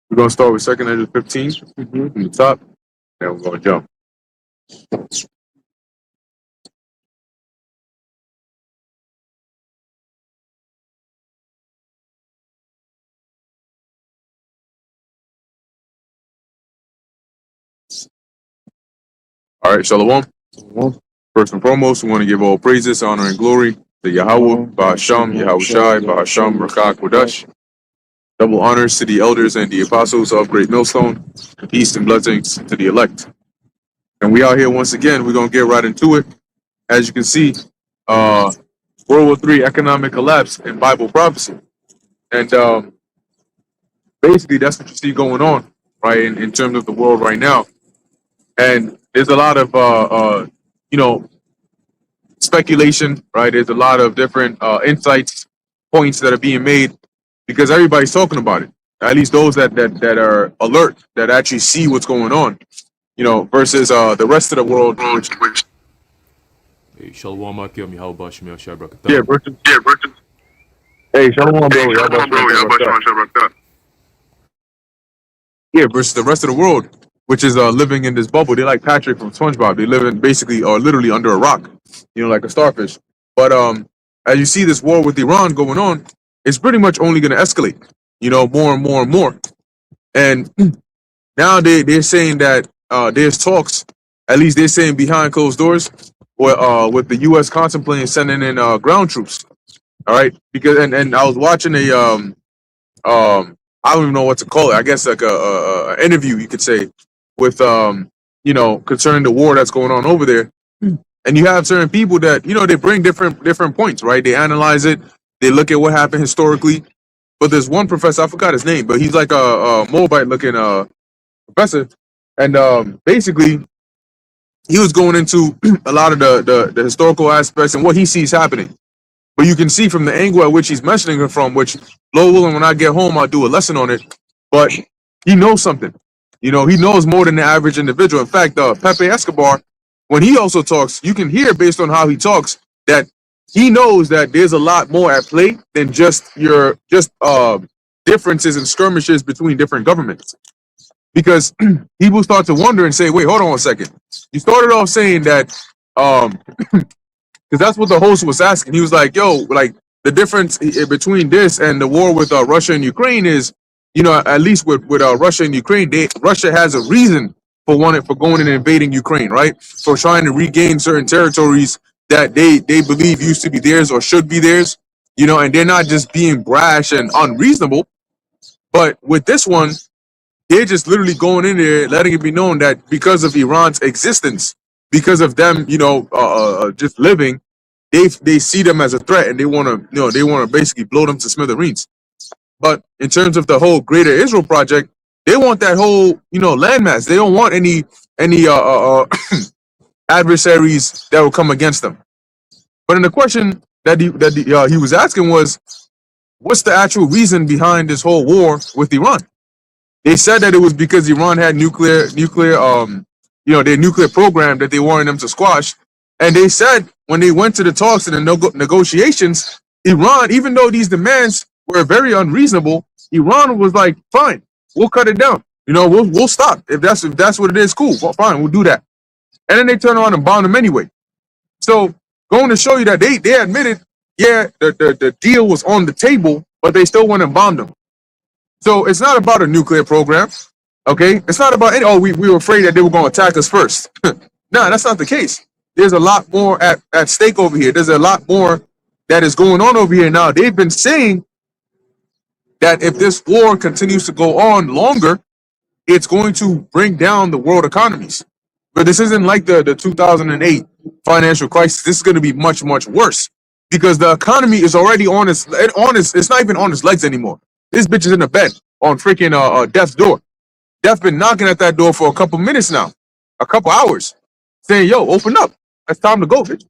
We're gonna start with second edge 15 from the top, and we're gonna jump. All right, Shalom. First and foremost, we want to give all praises, honor, and glory to Yahweh, Ba'asham, Yahushai, Ba'asham, Rakak, Kodash. Double honors to the elders and the apostles of Great Millstone. Peace and blessings to the elect. And we out here once again. We're gonna get right into it. As you can see, World War III economic collapse and Bible prophecy, and basically that's what you see going on, right, in terms of the world right now. And there's a lot of you know speculation, right? There's a lot of different insights, points that are being made because everybody's talking about it. At least those that are alert, that actually see what's going on, versus the rest of the world, which Hey, Shalom Akim, Yahweh Shemel yeah, Shabrakatan. versus hey, shalom, bro, y'all about yeah, versus the rest of the world, which is living in this bubble. They're like Patrick from SpongeBob. They live in basically or literally under a rock, like a starfish. But as you see this war with Iran going on, it's pretty much only going to escalate, more and more and more. And now they're saying that there's talks, at least they're saying behind closed doors, with the U.S. contemplating sending in ground troops. All right, because and I was watching a I don't even know what to call it. I guess like a interview you could say with concerning the war that's going on over there. And you have certain people that they bring different points, right? They analyze it, they look at what happened historically. But there's one professor, I forgot his name, but he's like a Moabite looking professor, and basically he was going into a lot of the historical aspects and what he sees happening. But you can see from the angle at which he's mentioning it from, which, Lord willing, when I get home, I'll do a lesson on it. But he knows something. He knows more than the average individual. In fact, Pepe Escobar, when he also talks, you can hear based on how he talks that he knows that there's a lot more at play than just differences and skirmishes between different governments. Because people start to wonder and say, wait, hold on a second. You started off saying that because that's what the host was asking. He was like, "Yo, like the difference between this and the war with Russia and Ukraine is, at least with Russia and Ukraine, Russia has a reason for going and invading Ukraine, right? For trying to regain certain territories that they believe used to be theirs or should be theirs, and they're not just being brash and unreasonable. But with this one, they're just literally going in there, letting it be known that because of Iran's existence, because of them, just living, they see them as a threat, and they want to basically blow them to smithereens. But in terms of the whole Greater Israel project, they want that whole landmass. They don't want any adversaries that will come against them. But in the question that he was asking was, what's the actual reason behind this whole war with Iran? They said that it was because Iran had nuclear, their nuclear program that they wanted them to squash. And they said when they went to the talks and the negotiations, Iran, even though these demands were very unreasonable, Iran was like, fine, we'll cut it down. We'll stop. If that's what it is, cool. Well, fine, we'll do that. And then they turn around and bomb them anyway. So going to show you that they admitted, yeah, the deal was on the table, but they still went and bombed them. So it's not about a nuclear program, okay? It's not about we were afraid that they were going to attack us first. No, that's not the case. There's a lot more at stake over here. There's a lot more that is going on over here now. They've been saying that if this war continues to go on longer, it's going to bring down the world economies. But this isn't like the 2008 financial crisis. This is going to be much, much worse because the economy is already it's not even on its legs anymore. This bitch is in the bed on freaking Death's door. Death been knocking at that door for a couple minutes now, a couple hours, saying, yo, open up. It's time to go, bitch.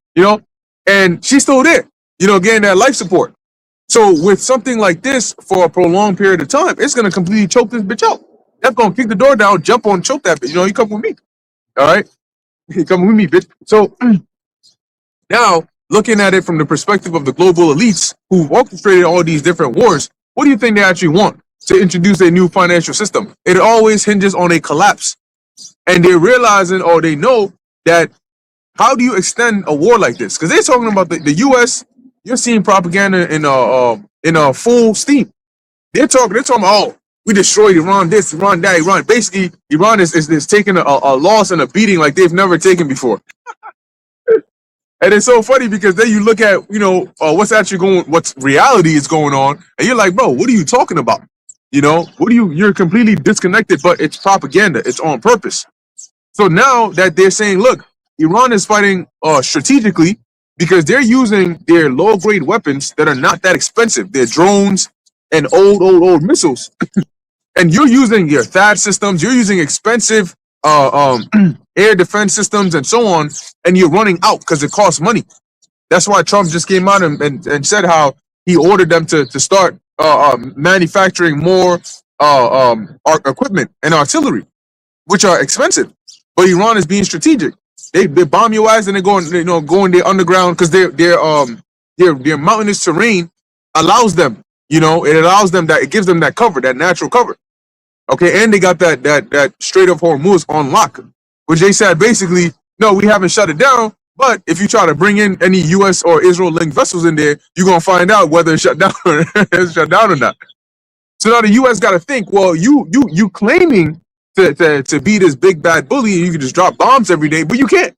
And she's still there, getting that life support. So with something like this for a prolonged period of time, it's going to completely choke this bitch out. That's gonna kick the door down, jump on, choke that bitch. You know, you come with me. All right, you come with me, bitch. So now, looking at it from the perspective of the global elites who've orchestrated all these different wars, what do you think they actually want to introduce a new financial system? It always hinges on a collapse, and they're realizing, or they know that, how do you extend a war like this? Because they're talking about the U.S. You're seeing propaganda in a full steam. They're talking about, oh, we destroyed Iran, this, Iran, that, Iran. Basically, Iran is taking a loss and a beating like they've never taken before. And it's so funny because then you look at, what's actually what's reality is going on, and you're like, bro, what are you talking about? You're completely disconnected, but it's propaganda. It's on purpose. So now that they're saying, look, Iran is fighting strategically because they're using their low grade weapons that are not that expensive. They're drones and old missiles. And you're using your THAAD systems, you're using expensive air defense systems and so on, and you're running out because it costs money. That's why Trump just came out and said how he ordered them to start manufacturing more equipment and artillery, which are expensive. But Iran is being strategic. They bomb your ass and they're going their underground because their mountainous terrain allows them. It gives them that cover, that natural cover. Okay, and they got that Strait of Hormuz on lock, which they said basically, no, we haven't shut it down. But if you try to bring in any U.S. or Israel-linked vessels in there, you're gonna find out whether it's shut down or not. So now the U.S. got to think, well, you claiming to be this big bad bully, and you can just drop bombs every day, but you can't.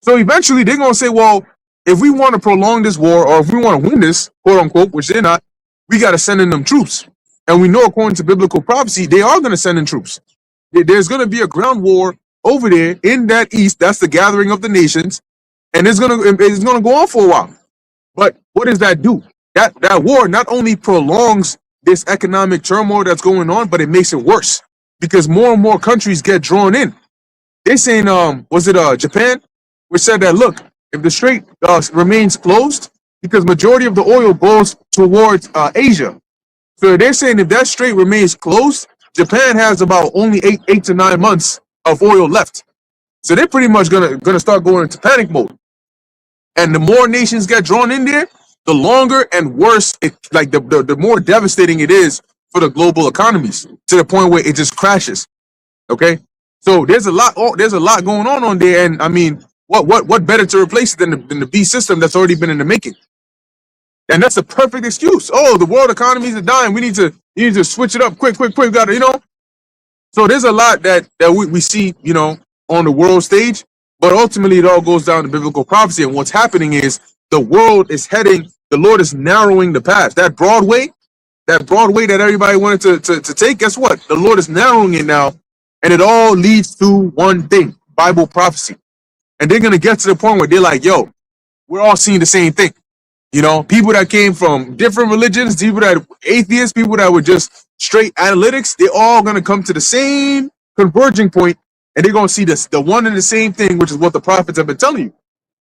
So eventually they're gonna say, well, if we want to prolong this war, or if we want to win this, quote unquote, which they're not, we got to send in them troops. And we know, according to biblical prophecy, they are going to send in troops. There's going to be a ground war over there in that east. That's the gathering of the nations, and it's going to go on for a while. But what does that do? That war not only prolongs this economic turmoil that's going on, but it makes it worse because more and more countries get drawn in. They're saying, was it Japan, which said that, look, if the strait remains closed, because majority of the oil goes towards Asia. So they're saying if that strait remains closed, Japan has about only 8 to 9 months of oil left. So they're pretty much gonna start going into panic mode. And the more nations get drawn in there, the longer and worse the more devastating it is for the global economies, to the point where it just crashes. Okay, so there's a lot going on there, and I mean, what better to replace it than the B system that's already been in the making? And that's a perfect excuse. Oh, the world economies are dying. We need to switch it up quick. Got to, So there's a lot that we see, on the world stage. But ultimately, it all goes down to biblical prophecy. And what's happening is the world is heading. The Lord is narrowing the path. That Broadway that everybody wanted to take. Guess what? The Lord is narrowing it now, and it all leads to one thing: Bible prophecy. And they're gonna get to the point where they're like, "Yo, we're all seeing the same thing." People that came from different religions, people that atheists, people that were just straight analytics, they're all going to come to the same converging point, and they're going to see the one and the same thing, which is what the prophets have been telling you,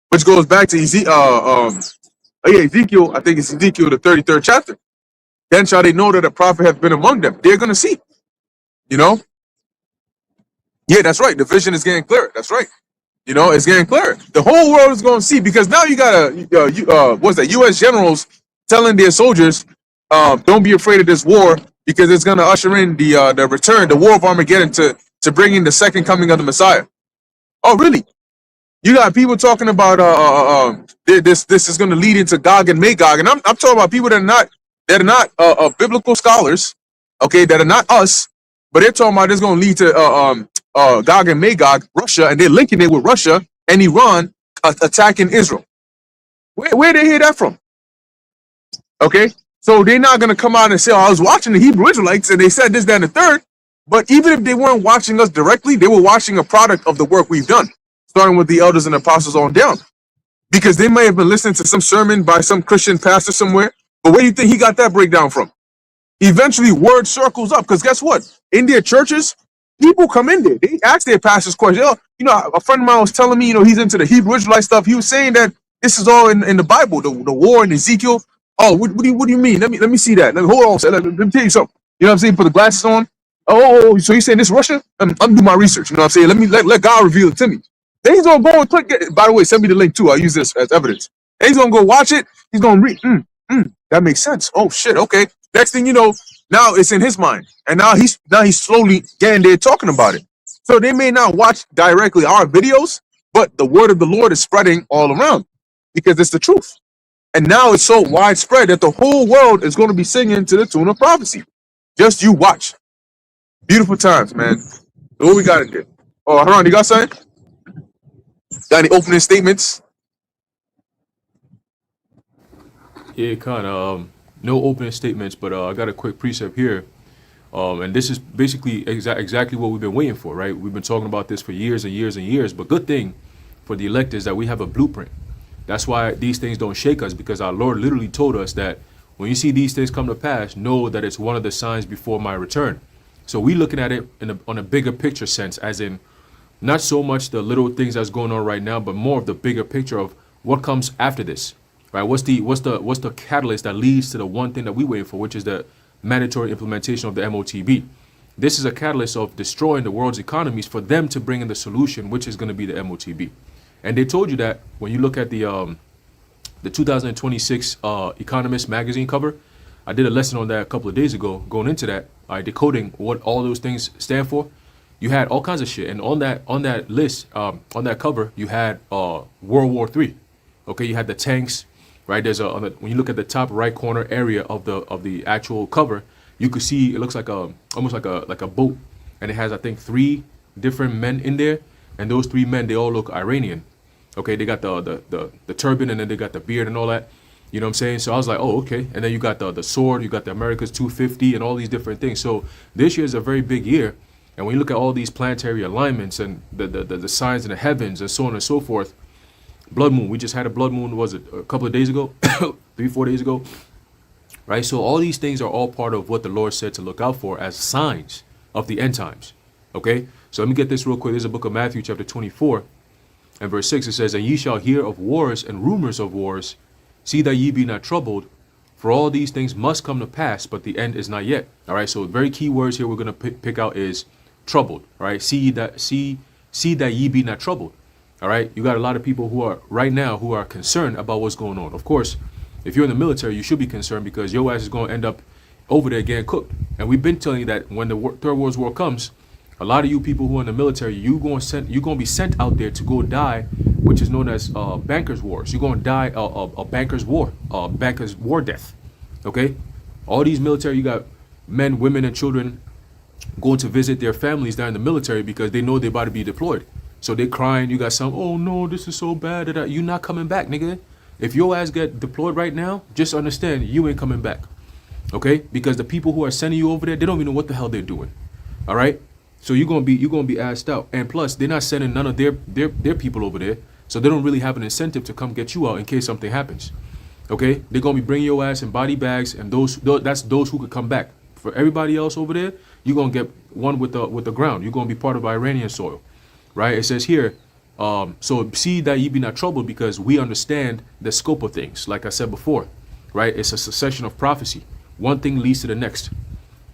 which goes back to Ezekiel, I think it's Ezekiel, the 33rd chapter. Then shall they know that a prophet has been among them. They're going to see, Yeah, that's right. The vision is getting clearer. That's right. It's getting clearer. The whole world is going to see, because now you got U.S. generals telling their soldiers, don't be afraid of this war, because it's going to usher in the return, the war of Armageddon, to bring in the second coming of the Messiah. Oh, really? You got people talking about this is going to lead into Gog and Magog, and I'm talking about people that are not biblical scholars, okay, that are not us, but they're talking about this going to lead to Gog and Magog, Russia, and they're linking it with Russia and Iran attacking Israel. Where they hear that from? Okay, so they're not going to come out and say, oh, I was watching the Hebrew Israelites and they said this, that, and the third. But even if they weren't watching us directly, they were watching a product of the work we've done, starting with the elders and apostles on down. Because they may have been listening to some sermon by some Christian pastor somewhere, but where do you think he got that breakdown from? Eventually, word circles up, because guess what? In their churches, people come in there. They ask their pastors questions. A friend of mine was telling me, he's into the Hebrew Israelite stuff. He was saying that this is all in the Bible, the war in Ezekiel. Oh, what do you mean? Let me see that. Hold on. Let me tell you something. You know what I'm saying? Put the glasses on. So you're saying this Russia? I'm do my research. You know what I'm saying? Let God reveal it to me. Then he's gonna go and click it. By the way, send me the link too. I'll use this as evidence. And he's gonna go watch it. He's gonna read. That makes sense. Oh shit. Okay. Next thing you know, now it's in his mind, and now he's slowly getting there talking about it. So they may not watch directly our videos, but the word of the Lord is spreading all around because it's the truth. And now it's so widespread that the whole world is going to be singing to the tune of prophecy. Just you watch. Beautiful times, man. So what we got in there? Oh, Haran, you got something? Got any opening statements? Yeah, kind of. No opening statements, but I got a quick precept here. And this is basically exactly what we've been waiting for, right? We've been talking about this for years and years and years. But good thing for the elect is that we have a blueprint. That's why these things don't shake us, because our Lord literally told us that when you see these things come to pass, know that it's one of the signs before my return. So we looking at it on a bigger picture sense, as in not so much the little things that's going on right now, but more of the bigger picture of what comes after this, right? What's the catalyst that leads to the one thing that we waiting for, which is the mandatory implementation of the MOTB. This is a catalyst of destroying the world's economies for them to bring in the solution, which is going to be the MOTB. And they told you that when you look at the 2026 Economist magazine cover. I did a lesson on that a couple of days ago, going into that, decoding what all those things stand for. You had all kinds of shit, and on that list, on that cover, you had World War III. Okay, you had the tanks, right? There's when you look at the top right corner area of the actual cover, you could see it looks like almost like a boat, and it has, I think, 3 different men in there, and those 3 men, they all look Iranian. Okay, they got the turban, and then they got the beard and all that. You know what I'm saying? So I was like, oh, okay. And then you got the sword, you got the America's 250 and all these different things. So this year is a very big year. And when you look at all these planetary alignments and the signs in the heavens and so on and so forth, blood moon, we just had a blood moon, was it a couple of days ago, 3-4 days ago, right? So all these things are all part of what the Lord said to look out for as signs of the end times. Okay? So let me get this real quick. There's a book of Matthew chapter 24 and verse 6. It says, and ye shall hear of wars and rumors of wars. See that ye be not troubled, for all these things must come to pass, but the end is not yet. All right, so very key words here we're going to pick out is troubled. All right, see that ye be not troubled. All right, you got a lot of people who are right now who are concerned about what's going on. Of course, if you're in the military, you should be concerned because your ass is going to end up over there getting cooked. And we've been telling you that when the Third World War comes, a lot of you people who are in the military, you're going to be sent out there to go die, which is known as bankers' wars. You're going to die a bankers' war death. Okay, all these military, you got men, women, and children going to visit their families down in the military because they know they're about to be deployed. So they're crying. You got some, oh no, this is so bad that you're not coming back, nigga. If your ass get deployed right now, just understand you ain't coming back. Okay, because the people who are sending you over there, they don't even know what the hell they're doing. All right. So you're gonna be asked out, and plus they're not sending none of their people over there, so they don't really have an incentive to come get you out in case something happens. Okay, they're gonna be bringing your ass in body bags, and that's those who could come back. For everybody else over there, you're gonna get one with the ground. You're gonna be part of Iranian soil, right? It says here, so see that ye be not troubled, because we understand the scope of things. Like I said before, right? It's a succession of prophecy. One thing leads to the next.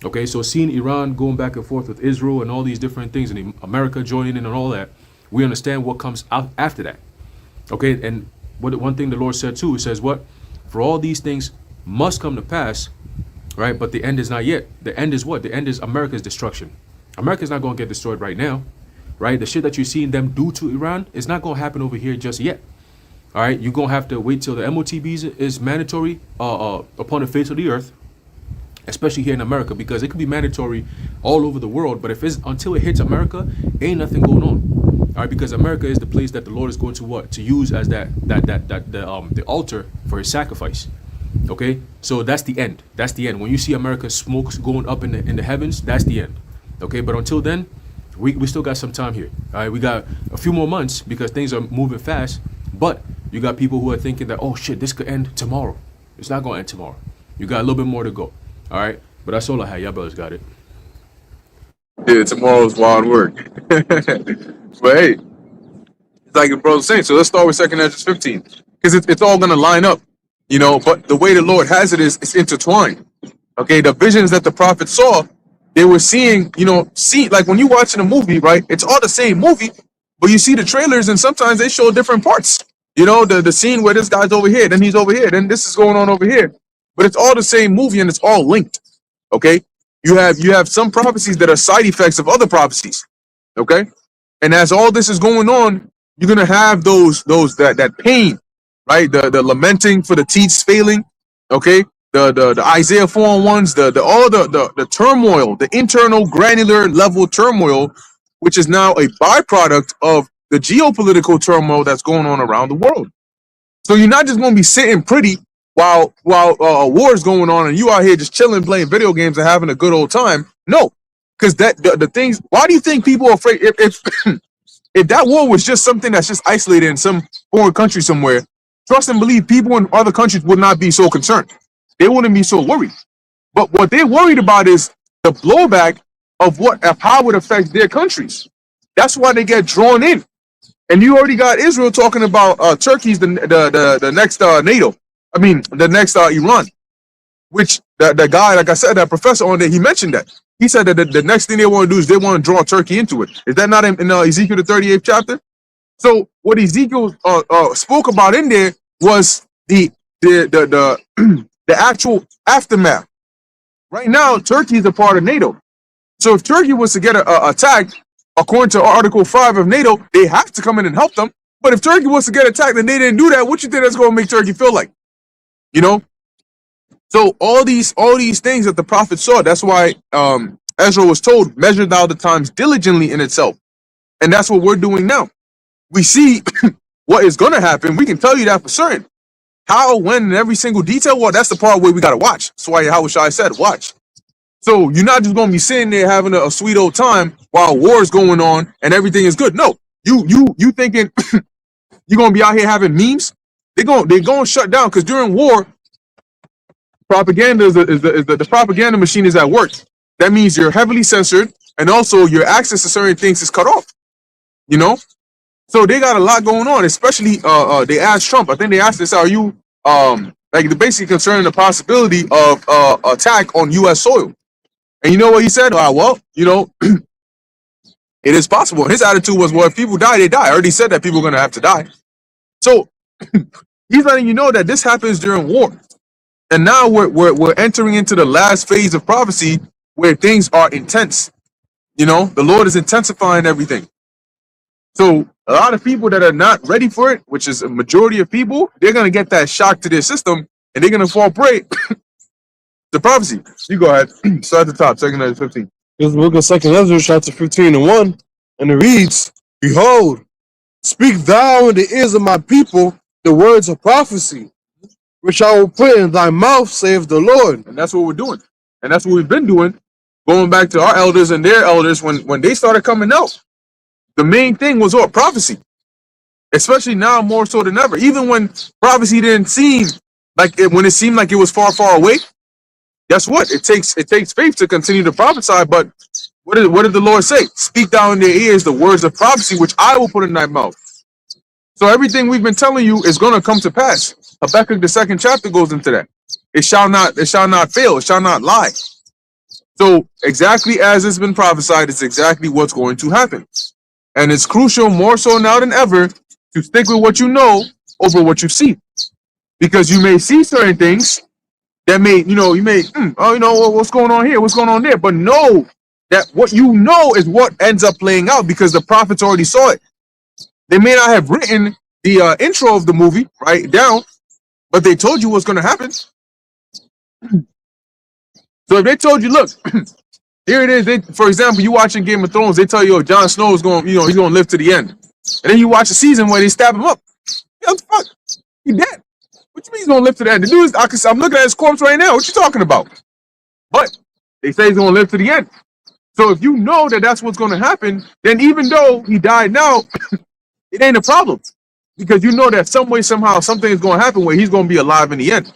Okay, so seeing Iran going back and forth with Israel and all these different things, and America joining in and all that, we understand what comes out after that. Okay, and one thing the Lord said too, it says what? For all these things must come to pass, right? But the end is not yet. The end is what? The end is America's destruction. America's not going to get destroyed right now, right? The shit that you're seeing them do to Iran is not going to happen over here just yet. All right, you're going to have to wait till the MOTB is mandatory upon the face of the earth, especially here in America, because it could be mandatory all over the world, but until it hits America, ain't nothing going on. All right, because America is the place that the Lord is going to use as the altar for His sacrifice. Okay, so that's the end. That's the end. When you see America's smokes going up in the heavens, that's the end. Okay, but until then, we still got some time here. All right, we got a few more months because things are moving fast. But you got people who are thinking that, oh shit, this could end tomorrow. It's not gonna end tomorrow. You got a little bit more to go. All right, but that's all I had. Y'all brothers got it. Yeah, tomorrow's wild work. But hey, it's like your brother's saying. So let's start with 2 Ezra 15, because it's all gonna line up, But the way the Lord has it is it's intertwined. Okay, the visions that the prophet saw, They were seeing, like when you watching a movie, right? It's all the same movie, but you see the trailers and sometimes they show different parts. The scene where this guy's over here, then he's over here, then this is going on over here. But it's all the same movie and it's all linked. Okay? You have some prophecies that are side effects of other prophecies. Okay? And as all this is going on, you're gonna have that pain, right? The lamenting for the teats failing, okay? The Isaiah 4 ones, the turmoil, the internal granular level turmoil, which is now a byproduct of the geopolitical turmoil that's going on around the world. So you're not just gonna be sitting pretty while a war is going on and you out here just chilling, playing video games and having a good old time. No, because the things. Why do you think people are afraid? If if that war was just something that's just isolated in some foreign country somewhere, trust and believe people in other countries would not be so concerned. They wouldn't be so worried. But what they're worried about is the blowback of how it affects their countries. That's why they get drawn in. And you already got Israel talking about Turkey's the next NATO. I mean, the next Iran. Which the guy, like I said, that professor on there, he mentioned that. He said that the next thing they want to do is they want to draw Turkey into it. Is that not in Ezekiel the 38th chapter? So what Ezekiel spoke about in there was the actual aftermath. Right now, Turkey is a part of NATO. So if Turkey was to get attacked, according to Article 5 of NATO, they have to come in and help them. But if Turkey was to get attacked and they didn't do that, what you think that's going to make Turkey feel like? So all these things that the prophet saw, that's why Ezra was told, measure thou the times diligently in itself. And that's what we're doing now. We see what is going to happen. We can tell you that for certain. How, when, and every single detail, well, that's the part where we got to watch. That's why Yahushua said, watch. So you're not just going to be sitting there having a sweet old time while war is going on and everything is good. No, you thinking you're going to be out here having memes? They're going to shut down because during war, propaganda is the propaganda machine is at work. That means you're heavily censored and also your access to certain things is cut off. So they got a lot going on, especially they asked Trump. I think they asked this, are you like basically concerning the possibility of attack on US soil? And you know what he said? Well, it is possible. His attitude was, well, if people die, they die. I already said that people are going to have to die. So he's letting you know that this happens during war. And now we're entering into the last phase of prophecy where things are intense. The Lord is intensifying everything. So a lot of people that are not ready for it, which is a majority of people, they're going to get that shock to their system and they're going to fall prey to prophecy. You go ahead. Start at the top, 2 Ezra 15. This book of 2 Ezra, chapter 15 and 1, and it reads, Behold, speak thou in the ears of my people the words of prophecy, which I will put in thy mouth, saith the Lord. And that's what we're doing. And that's what we've been doing, going back to our elders and their elders when they started coming out. The main thing was what? Prophecy. Especially now more so than ever. Even when prophecy didn't seem like it, when it seemed like it was far, far away, guess what? It takes faith to continue to prophesy. But what did the Lord say? Speak thou in their ears the words of prophecy, which I will put in thy mouth. So everything we've been telling you is going to come to pass. Habakkuk, the 2nd chapter, goes into that. It shall not fail. It shall not lie. So exactly as it's been prophesied, it's exactly what's going to happen. And it's crucial, more so now than ever, to stick with what you know over what you see. Because you may see certain things that may, what's going on here? What's going on there? But know that what you know is what ends up playing out because the prophets already saw it. They may not have written the intro of the movie right down, but they told you what's going to happen. So if they told you, look, here it is. For example, you watching Game of Thrones, they tell you, Jon Snow is going, he's going to live to the end. And then you watch a season where they stab him up. What the fuck? He dead. What you mean he's going to live to the end? The dude is, I'm looking at his corpse right now. What you talking about? But they say he's going to live to the end. So if you know that that's what's going to happen, then even though he died now, it ain't a problem. Because you know that some way, somehow, something is going to happen where he's going to be alive in the end.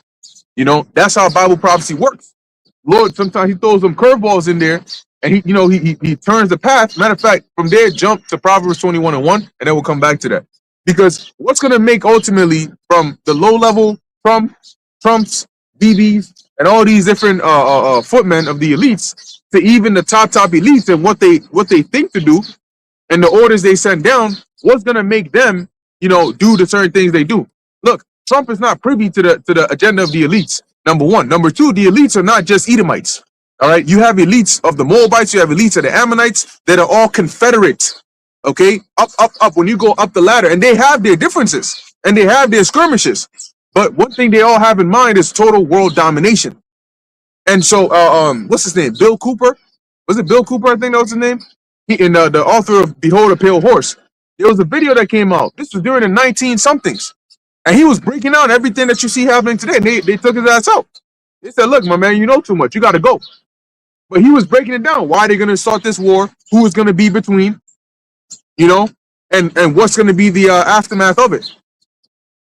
That's how Bible prophecy works. Lord, sometimes he throws some curveballs in there and he turns the path. Matter of fact, from there, jump to Proverbs 21 and 1, and then we'll come back to that. Because what's going to make ultimately from the low level Trumps, BBs, and all these different footmen of the elites to even the top elites and what they think to do and the orders they send down, what's gonna make them, do the certain things they do. Look, Trump is not privy to the agenda of the elites. Number one. Number two, the elites are not just Edomites. All right, you have elites of the Moabites, you have elites of the Ammonites that are all confederate. Okay, up. When you go up the ladder, and they have their differences and they have their skirmishes, but one thing they all have in mind is total world domination. And so, what's his name? Bill Cooper. Was it Bill Cooper? I think that was his name. He and the author of Behold a Pale Horse. There was a video that came out. This was during the 19 somethings, and he was breaking down everything that you see happening today. And they took his ass out. They said, "Look, my man, you know too much. You got to go." But he was breaking it down. Why they're going to start this war? Who is going to be between? And what's going to be the aftermath of it?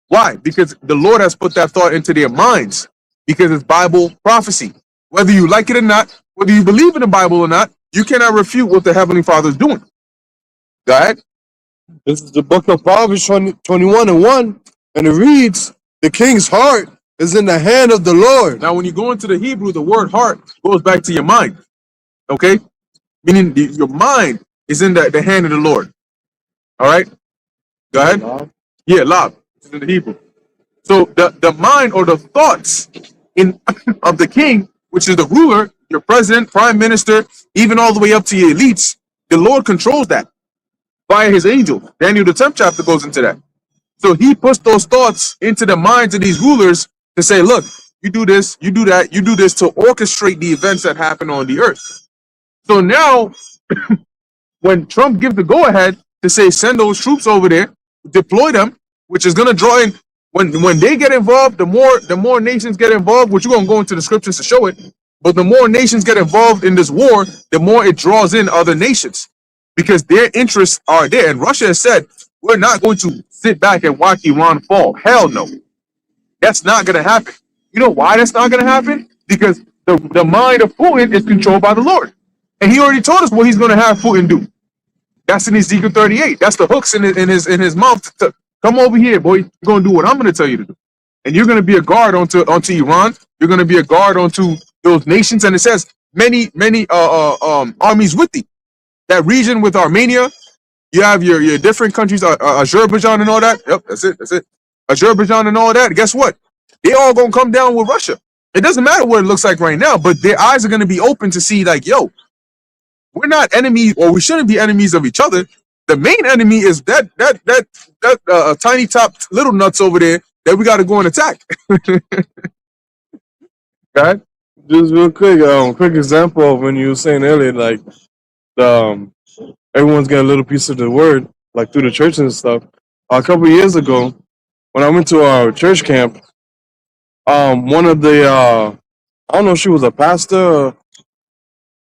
Why? Because the Lord has put that thought into their minds. Because it's Bible prophecy. Whether you like it or not, whether you believe in the Bible or not, you cannot refute what the Heavenly Father is doing. Go ahead. This is the book of Proverbs 21:1, and it reads, "The king's heart is in the hand of the Lord." Now, when you go into the Hebrew, the word heart goes back to your mind. Okay? Meaning your mind is in the hand of the Lord. All right? Go ahead. Yeah, lab. This is in the Hebrew. So the mind or the thoughts of the king, which is the ruler, your president, prime minister, even all the way up to your elites, the Lord controls that via his angel. Daniel the 10th chapter goes into that. So he puts those thoughts into the minds of these rulers to say, look, you do this, you do that, you do this to orchestrate the events that happen on the earth. So now, when Trump gives the go-ahead to say send those troops over there, deploy them, which is going to draw in, when they get involved, the more nations get involved, which we're going to go into the scriptures to show it, but the more nations get involved in this war, the more it draws in other nations because their interests are there. And Russia has said, we're not going to sit back and watch Iran fall. Hell no. That's not going to happen. You know why that's not going to happen? Because the mind of Putin is controlled by the Lord. And he already told us what he's going to have Putin do. That's in Ezekiel 38. That's the hooks in his mouth to come over here, boy. You're going to do what I'm going to tell you to do. And you're going to be a guard onto Iran. You're going to be a guard onto those nations. And it says many armies with thee. That region with Armenia, you have your different countries, Azerbaijan and all that. Yep, that's it. Azerbaijan and all that. Guess what? They all going to come down with Russia. It doesn't matter what it looks like right now, but their eyes are going to be open to see like, yo, we're not enemies, or we shouldn't be enemies of each other. The main enemy is that tiny top little nuts over there that we got to go and attack. God, Just real quick example of when you were saying earlier, like everyone's getting a little piece of the word, like through the church and stuff. A couple of years ago, when I went to our church camp, one of the I don't know if she was a pastor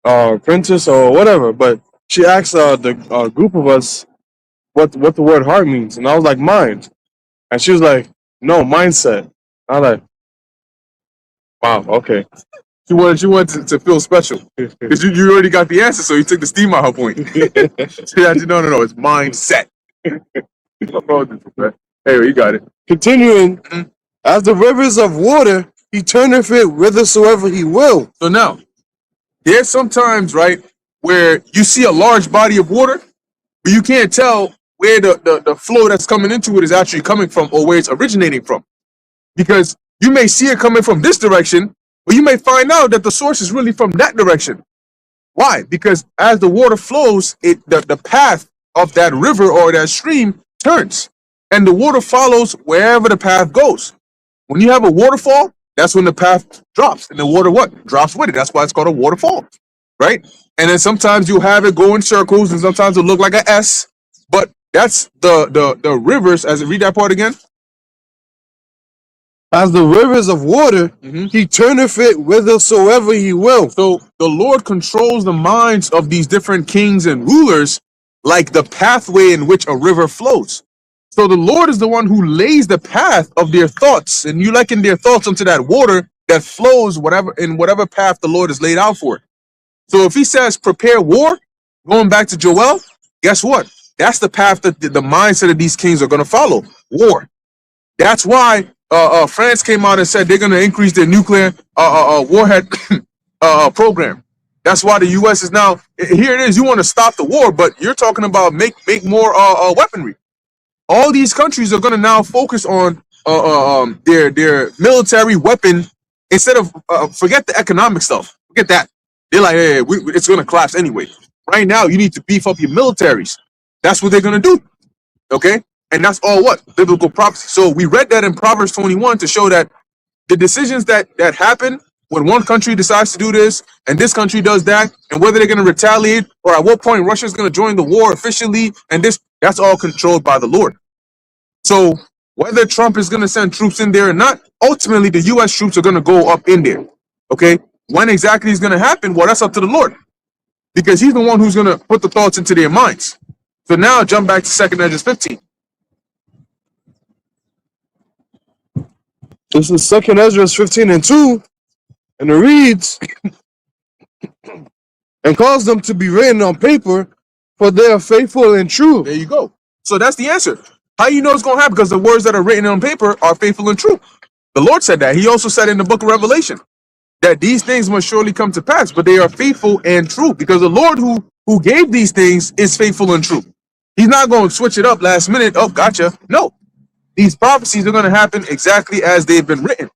or apprentice or whatever, but she asked the group of us what the word heart means, and I was like, mind, and she was like, no, mindset. I was like, wow, okay. she wanted to feel special because you already got the answer, so you took the steam out her point. She had to, no, it's mindset. Hey, you got it. Continuing, as the rivers of water, he turneth it whithersoever he will. So now, there's sometimes, right, where you see a large body of water, but you can't tell where the flow that's coming into it is actually coming from or where it's originating from. Because you may see it coming from this direction, but you may find out that the source is really from that direction. Why? Because as the water flows, the path of that river or that stream turns, and the water follows wherever the path goes. When you have a waterfall, that's when the path drops, and the water drops with it. That's why it's called a waterfall, right? And then sometimes you'll have it go in circles, and sometimes it'll look like an S, but that's the rivers. As read that part again. As the rivers of water, he turneth it whithersoever he will. So the Lord controls the minds of these different kings and rulers like the pathway in which a river flows. So the Lord is the one who lays the path of their thoughts, and you liken their thoughts unto that water that flows whatever path the Lord has laid out for it. So if he says prepare war, going back to Joel, guess what? That's the path that the mindset of these kings are going to follow. War. That's why France came out and said they're going to increase their nuclear warhead program. That's why the U.S. is now here. It is. You want to stop the war, but you're talking about make more weaponry. All these countries are going to now focus on their military weapon instead of forget the economic stuff. Forget that. They're like, hey, it's going to collapse anyway. Right now, you need to beef up your militaries. That's what they're going to do. Okay, and that's all what biblical prophecy. So we read that in Proverbs 21 to show that the decisions that happen when one country decides to do this and this country does that, and whether they're going to retaliate or at what point Russia's going to join the war officially, and that's all controlled by the Lord. So whether Trump is going to send troops in there or not, ultimately the U.S. troops are going to go up in there. Okay, when exactly is going to happen? Well, that's up to the Lord, because He's the one who's going to put the thoughts into their minds. So now jump back to 2 Ezra 15. This is 2 Ezra 15:2, and it reads, and cause them to be written on paper, for they are faithful and true. There you go. So that's the answer. How you know it's going to happen? Because the words that are written on paper are faithful and true. The Lord said that. He also said in the book of Revelation that these things must surely come to pass, but they are faithful and true, because the Lord who gave these things is faithful and true. He's not going to switch it up last minute. Oh, gotcha. No. These prophecies are going to happen exactly as they've been written.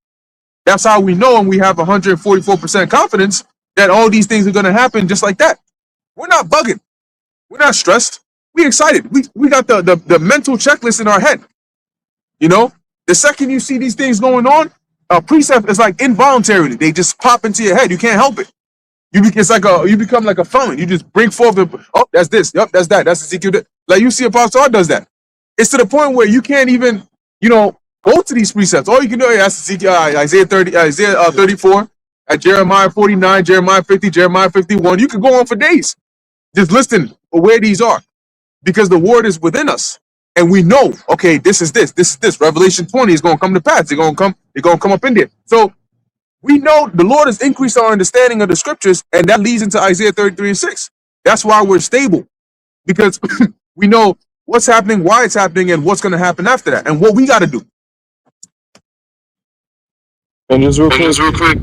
That's how we know, and we have 144% confidence that all these things are going to happen just like that. We're not bugging. We're not stressed. We're excited. We got the mental checklist in our head. You know, the second you see these things going on, a precept is like involuntarily. They just pop into your head. You can't help it. It's like you become like a felon. You just bring forth that's this. Yep, that's that. That's Ezekiel. Like you see Apostle R does that. It's to the point where you can't even, go to these precepts. All you can do is Ezekiel, Isaiah 30, Isaiah 34, at Jeremiah 49, Jeremiah 50, Jeremiah 51. You can go on for days just listing where these are, because the word is within us, and we know, okay, this is this. Revelation 20 is going to come to pass. They're going to come up in there. So we know the Lord has increased our understanding of the scriptures, and that leads into Isaiah 33:6. That's why we're stable, because we know what's happening, why it's happening, and what's going to happen after that, and what we got to do. And just real quick.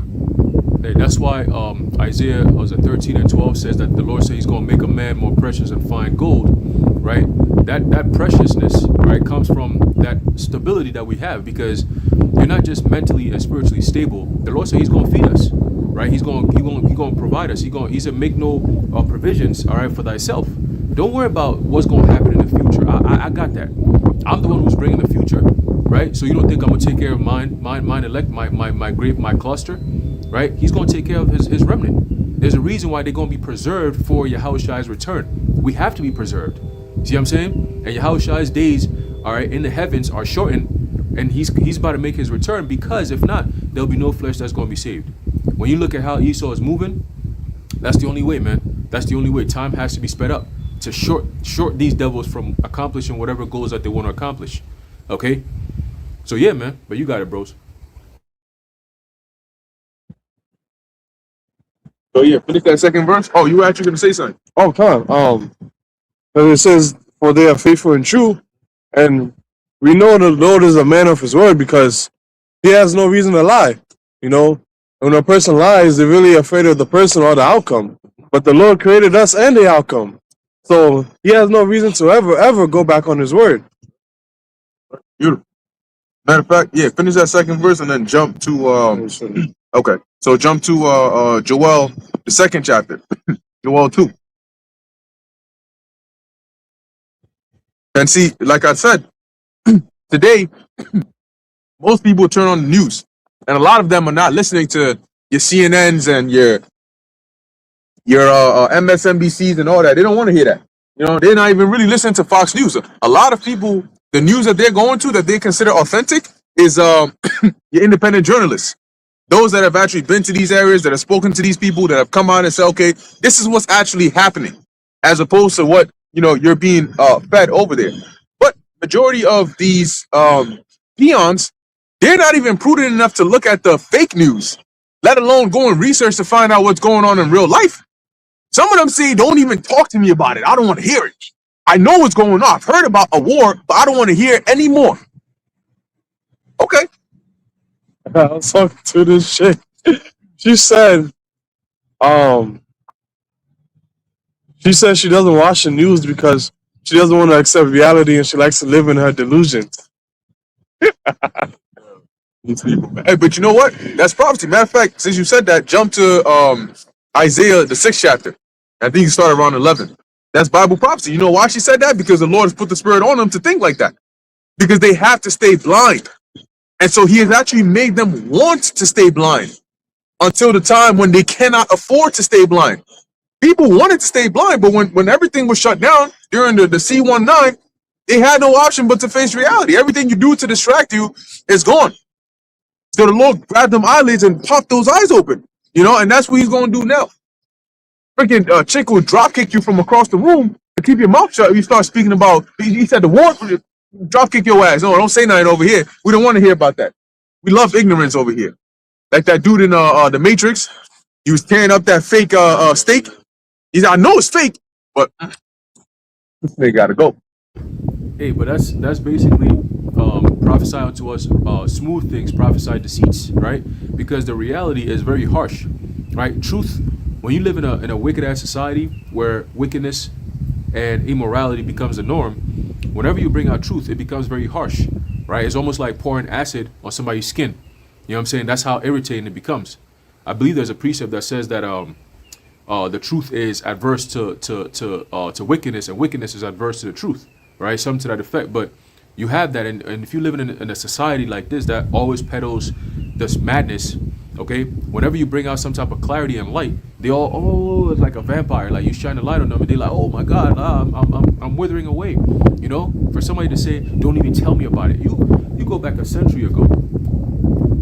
Hey, that's why Isaiah 13:12 says that the Lord says He's going to make a man more precious than fine gold, right? That preciousness, right, comes from that stability that we have, because you're not just mentally and spiritually stable. The Lord says He's going to feed us, right? He's going to provide us. He said, make no provisions, all right, for thyself. Don't worry about what's going to happen in the future. I got that. I'm the one who's bringing the future, right? So you don't think I'm going to take care of mine elect, my cluster, right? He's going to take care of his remnant. There's a reason why they're going to be preserved for Yahushua's return. We have to be preserved. See what I'm saying? And Yahushua's days, all right, in the heavens are shortened, and he's about to make his return, because if not, there'll be no flesh that's going to be saved. When you look at how Esau is moving, that's the only way, man. That's the only way. Time has to be sped up to short these devils from accomplishing whatever goals that they want to accomplish. Okay? So yeah, man. But you got it, bros. So yeah, finish that second verse. Oh, you were actually going to say something. Oh, come on. And it says, for they are faithful and true. And we know the Lord is a man of his word, because he has no reason to lie. When a person lies, they're really afraid of the person or the outcome. But the Lord created us and the outcome. So he has no reason to ever go back on his word. Beautiful. Matter of fact, yeah, finish that second verse and then jump to okay. So jump to Joel, the second chapter. Joel 2. And see, like I said, today most people turn on the news, and a lot of them are not listening to your CNNs and your MSNBCs and all that. They don't want to hear that. They're not even really listening to Fox News. A lot of people, the news that they're going to, that they consider authentic, is your independent journalists. Those that have actually been to these areas, that have spoken to these people, that have come out and said, okay, this is what's actually happening, as opposed to what you're being fed over there. But majority of these peons, they're not even prudent enough to look at the fake news, let alone go and research to find out what's going on in real life. Some of them say, don't even talk to me about it. I don't want to hear it. I know what's going on. I've heard about a war, but I don't want to hear it anymore. Okay. I was talking to this chick. She said, um, she said she doesn't watch the news because she doesn't want to accept reality and she likes to live in her delusions. These people, man. Hey, but you know what? That's prophecy. Matter of fact, since you said that, jump to Isaiah the 6th chapter. I think you start around 11. That's Bible prophecy. You know why she said that? Because the Lord has put the Spirit on them to think like that. Because they have to stay blind, and so He has actually made them want to stay blind until the time when they cannot afford to stay blind. People wanted to stay blind, but when everything was shut down during the C19, they had no option but to face reality. Everything you do to distract you is gone. So the Lord grabbed them eyelids and popped those eyes open, and that's what He's going to do now. Freaking chick will drop kick you from across the room and keep your mouth shut if you start speaking about. He said the war, drop kick your ass. No, don't say nothing over here. We don't want to hear about that. We love ignorance over here. Like that dude in the Matrix, he was tearing up that fake steak. He said, I know it's fake, but they gotta go. Hey, but that's basically prophesy unto us smooth things, prophesy deceits, right? Because the reality is very harsh, right? Truth, when you live in a wicked ass society where wickedness and immorality becomes the norm, whenever you bring out truth, it becomes very harsh, right? It's almost like pouring acid on somebody's skin. You know what I'm saying? That's how irritating it becomes. I believe there's a precept that says that the truth is adverse to wickedness, and wickedness is adverse to the truth, right? Something to that effect. But you have that, and if you live in a society like this that always peddles this madness, okay, whenever you bring out some type of clarity and light, they all, oh, it's like a vampire, like you shine a light on them, and they're like, oh my God, I'm withering away. For somebody to say, don't even tell me about it. You go back a century ago,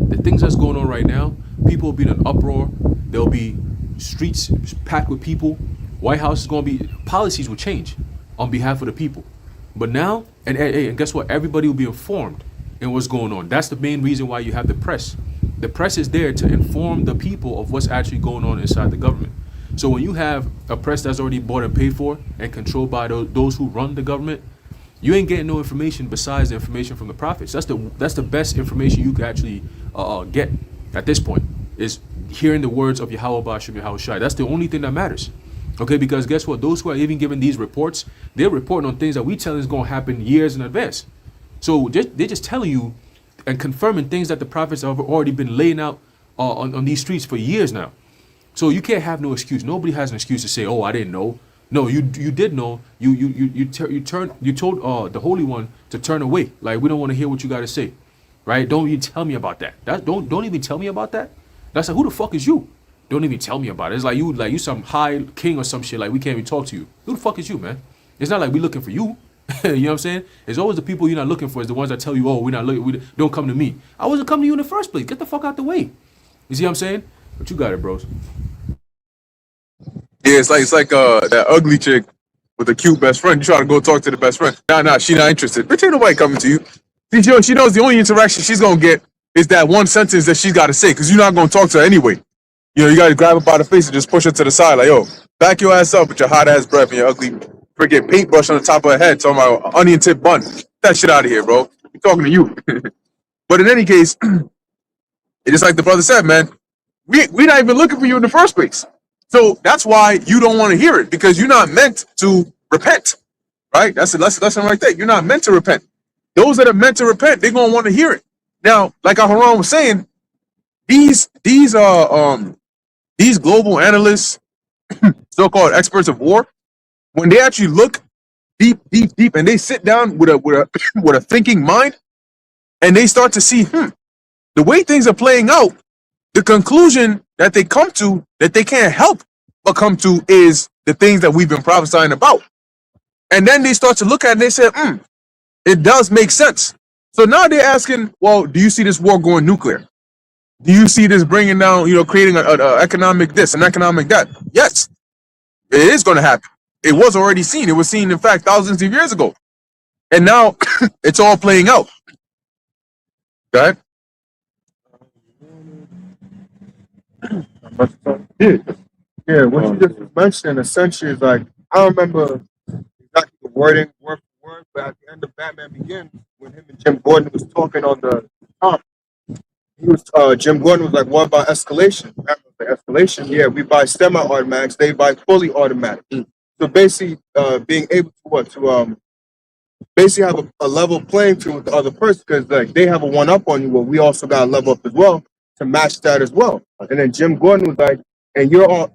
the things that's going on right now, people will be in an uproar. There'll be streets packed with people. White House is going to be, policies will change on behalf of the people. But now, and guess what? Everybody will be informed in what's going on. That's the main reason why you have the press. The press is there to inform the people of what's actually going on inside the government. So when you have a press that's already bought and paid for and controlled by those who run the government, you ain't getting no information besides the information from the prophets. That's the best information you can actually get at this point, is hearing the words of Yahweh Bashim Yahweh Shai. That's the only thing that matters. Okay, because guess what? Those who are even giving these reports, they're reporting on things that we tell is going to happen years in advance. So they're just telling you and confirming things that the prophets have already been laying out on these streets for years now. So you can't have no excuse. Nobody has an excuse to say, "Oh, I didn't know." No, you did know. You told the Holy One to turn away. Like, we don't want to hear what you got to say, right? Don't even tell me about that. Don't even tell me about that. That's like, who the fuck is you? Don't even tell me about it. It's like you some high king or some shit. Like, we can't even talk to you. Who the fuck is you, man? It's not like we looking for you. You know what I'm saying? It's always the people you're not looking for is the ones that tell you, oh, we're not looking. Don't come to me. I wasn't coming to you in the first place. Get the fuck out the way. You see what I'm saying? But you got it, bros. Yeah, it's like that ugly chick with a cute best friend. You try to go talk to the best friend. Nah, she not interested. Bitch, ain't nobody coming to you. She knows the only interaction she's gonna get is that one sentence that she's got to say, because you're not gonna talk to her anyway. You got to grab her by the face and just push her to the side, like, yo, back your ass up with your hot ass breath and your ugly freaking paintbrush on the top of her head, talking about onion tip bun. Get that shit out of here, bro. I'm talking to you. But in any case, it's just like the brother said, man. We're not even looking for you in the first place. So that's why you don't want to hear it, because you're not meant to repent, right? That's a lesson right there. You're not meant to repent. Those that are meant to repent, they're gonna want to hear it. Now, like Haran was saying, these global analysts, so-called experts of war, when they actually look deep, and they sit down with a with a thinking mind, and they start to see, the way things are playing out, the conclusion that they come to, that they can't help but come to, is the things that we've been prophesying about. And then they start to look at it and they say, it does make sense. So now they're asking, well, do you see this war going nuclear? Do you see this bringing down, creating an economic this and economic that? Yes, it is going to happen. It was already seen. It was seen, in fact, thousands of years ago. And now it's all playing out. Okay? Yeah, what you just was mentioning essentially is like, I don't remember exactly the wording word for word, but at the end of Batman Begins, when him and Jim Gordon was talking on the top, he was Jim Gordon was like, "What about escalation?" I was like, escalation, yeah, we buy semi-automatics, they buy fully automatic. So basically, being able to basically have a level playing field with the other person because like they have a one up on you, but we also got to level up as well to match that as well. And then Jim Gordon was like, and you're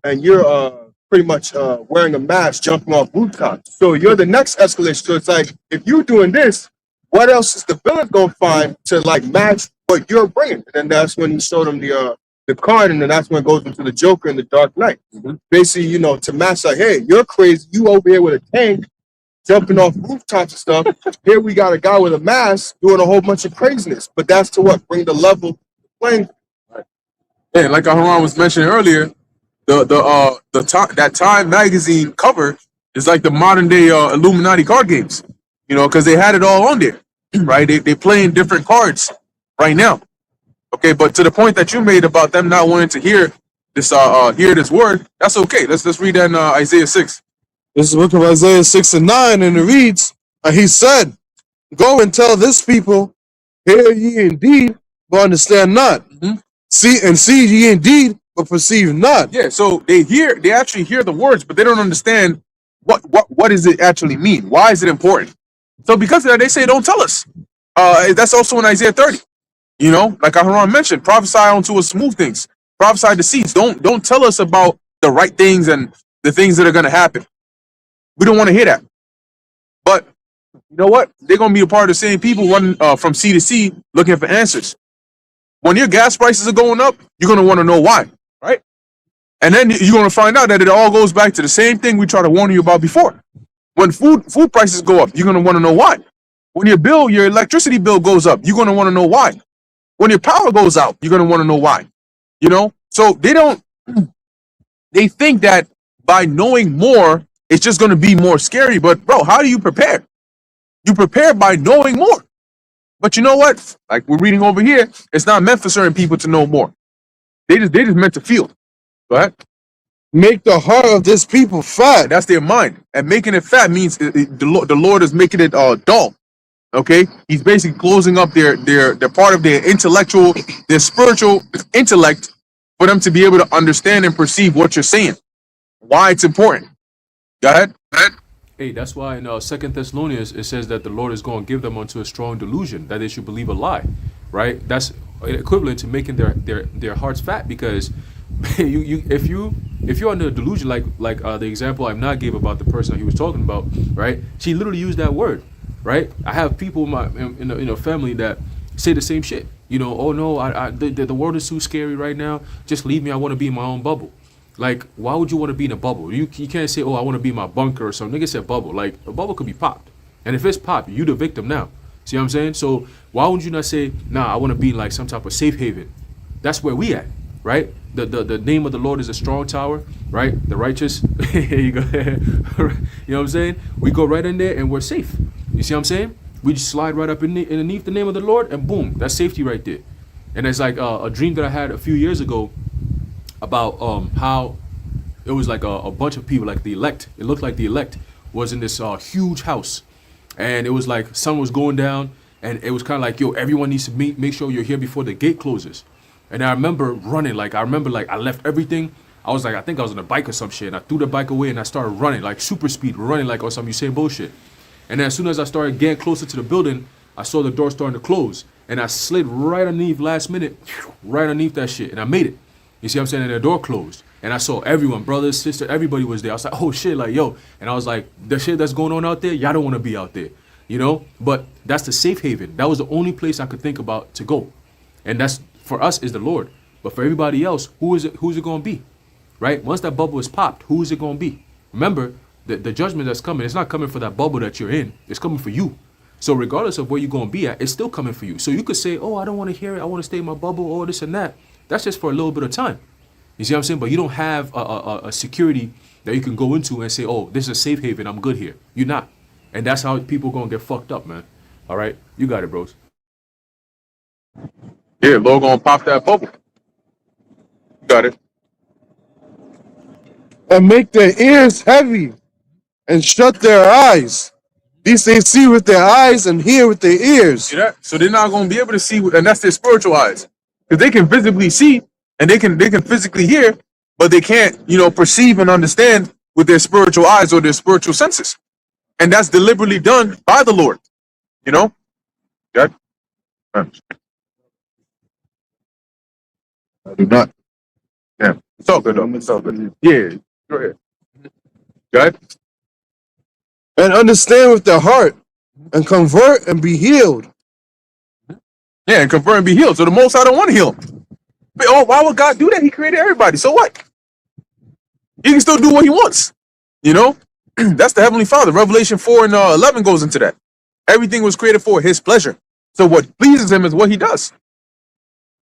pretty much wearing a mask, jumping off rooftops. So you're the next escalation. So it's like if you're doing this, what else is the villain gonna find to like match what you're bringing? And then that's when he showed him the card, and then that's when it goes into the Joker and the Dark Knight. Basically, you know, to match like, hey, you're crazy, you over here with a tank jumping off rooftops and stuff. Here we got a guy with a mask doing a whole bunch of craziness. But that's to what bring the level playing. Yeah, like Haran was mentioning earlier, that Time magazine cover is like the modern day Illuminati card games, you know, because they had it all on there, right? They playing different cards right now. Okay, but to the point that you made about them not wanting to hear this word, that's okay. Let's read that in Isaiah 6. This is the book of Isaiah 6 and 9, and it reads, and he said, "Go and tell this people, hear ye indeed, but understand not. Mhm. See ye indeed, but perceive not." Yeah, so they actually hear the words, but they don't understand what does it actually mean? Why is it important? So because of that, they say, "Don't tell us." That's also in Isaiah 30. You know, like Aharon mentioned, prophesy unto us smooth things, prophesy deceits. Don't tell us about the right things and the things that are going to happen. We don't want to hear that. But you know what? They're going to be a part of the same people running from sea to sea looking for answers. When your gas prices are going up, you're going to want to know why, right? And then you're going to find out that it all goes back to the same thing we tried to warn you about before. When food prices go up, you're going to want to know why. When your electricity bill goes up, you're going to want to know why. When your power goes out, you're going to want to know why. You know? So they think that by knowing more, it's just going to be more scary. But bro, how do you prepare? You prepare by knowing more. But you know what? Like we're reading over here, it's not meant for certain people to know more. They just meant to feel. Go ahead. Make the heart of this people fat. And that's their mind. And making it fat means the Lord is making it dull. Okay? He's basically closing up their part of their intellectual, their spiritual intellect for them to be able to understand and perceive what you're saying. Why it's important. Go ahead. Hey, that's why in 2 Thessalonians it says that the Lord is going to give them unto a strong delusion that they should believe a lie, right? That's equivalent to making their hearts fat because if you're under a delusion like the example Imnad gave about the person he was talking about, right? She literally used that word, right? I have people in a family that say the same shit. You know, oh no, the world is too scary right now. Just leave me. I want to be in my own bubble. Like, why would you want to be in a bubble? You can't say, oh, I want to be in my bunker or something. Nigga said bubble. Like, a bubble could be popped. And if it's popped, you the victim now. See what I'm saying? So why would you not say, nah, I want to be in like some type of safe haven? That's where we at, right? The name of the Lord is a strong tower, right? The righteous, here you go. You know what I'm saying? We go right in there and we're safe. You see what I'm saying? We just slide right up underneath the name of the Lord and boom, that's safety right there. And it's like a dream that I had a few years ago about how it was like a bunch of people, like the elect. It looked like the elect was in this huge house, and it was like sun was going down, and it was kind of like, yo, everyone needs to make sure you're here before the gate closes. And I remember running, like I left everything. I was like, I think I was on a bike or some shit, and I threw the bike away and I started running, like super speed, running like on some Usain Bolt shit. And then as soon as I started getting closer to the building, I saw the door starting to close, and I slid right underneath last minute, right underneath that shit, and I made it. You see what I'm saying? And the door closed. And I saw everyone, brothers, sisters, everybody was there. I was like, oh shit, like, yo. And I was like, the shit that's going on out there, y'all don't want to be out there. You know? But that's the safe haven. That was the only place I could think about to go. And that's, for us, is the Lord. But for everybody else, who's it going to be? Right? Once that bubble is popped, who is it going to be? Remember, the judgment that's coming, it's not coming for that bubble that you're in. It's coming for you. So regardless of where you're going to be at, it's still coming for you. So you could say, oh, I don't want to hear it. I want to stay in my bubble, or this and that. That's just for a little bit of time. You see what I'm saying? But you don't have a security that you can go into and say, oh, this is a safe haven. I'm good here. You're not. And that's how people going to get fucked up, man. All right? You got it, bros. Yeah, Lord gonna pop that bubble. You got it. And make their ears heavy and shut their eyes. These they see with their eyes and hear with their ears. See that? So they're not gonna be able to see, and that's their spiritual eyes. because they can visibly see and they can physically hear, but they can't, perceive and understand with their spiritual eyes or their spiritual senses. And that's deliberately done by the Lord. You know? Yeah. I do not. Yeah. It's all good though. It's all good. Yeah. Go ahead. Good. and understand with their heart, and convert and be healed. Yeah, and convert and be healed. So the Most High don't want to heal him. But, why would God do that? He created everybody. So what? He can still do what he wants. You know? That's the Heavenly Father. Revelation 4 and 11 goes into that. Everything was created for his pleasure. So what pleases him is what he does.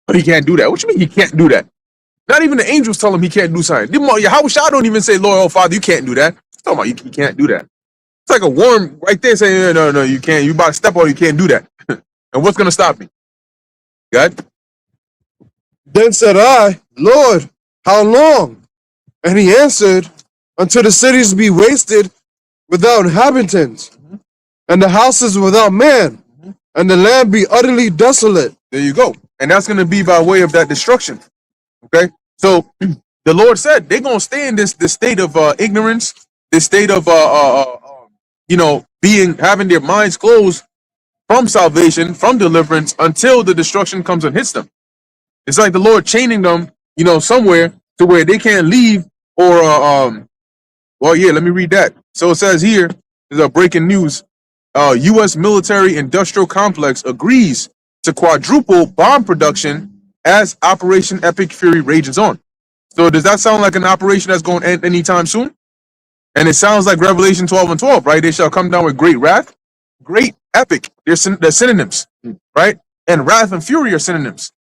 But he can't do that. What you mean he can't do that? Not even the angels tell him he can't do something. How Shah don't even say, Lord, oh Father, you can't do that. He's talking about you can't do that. It's like a worm right there saying, no, you can't. You about to step on it, you can't do that. And what's going to stop me? God? Then said I, Lord, how long? And he answered, until the cities be wasted without inhabitants, and the houses without man, and the land be utterly desolate. There you go. And that's going to be by way of that destruction. Okay? So the Lord said they're going to stay in this state of ignorance, this state of, having their minds closed from salvation, from deliverance, until the destruction comes and hits them. It's like the Lord chaining them, somewhere to where they can't leave or, let me read that. So it says here, there's a breaking news. U.S. military industrial complex agrees to quadruple bomb production as Operation Epic Fury rages on. So does that sound like an operation that's going to end anytime soon? And it sounds like Revelation 12 and 12, right? They shall come down with great wrath, great epic. They're synonyms, right? And wrath and fury are synonyms.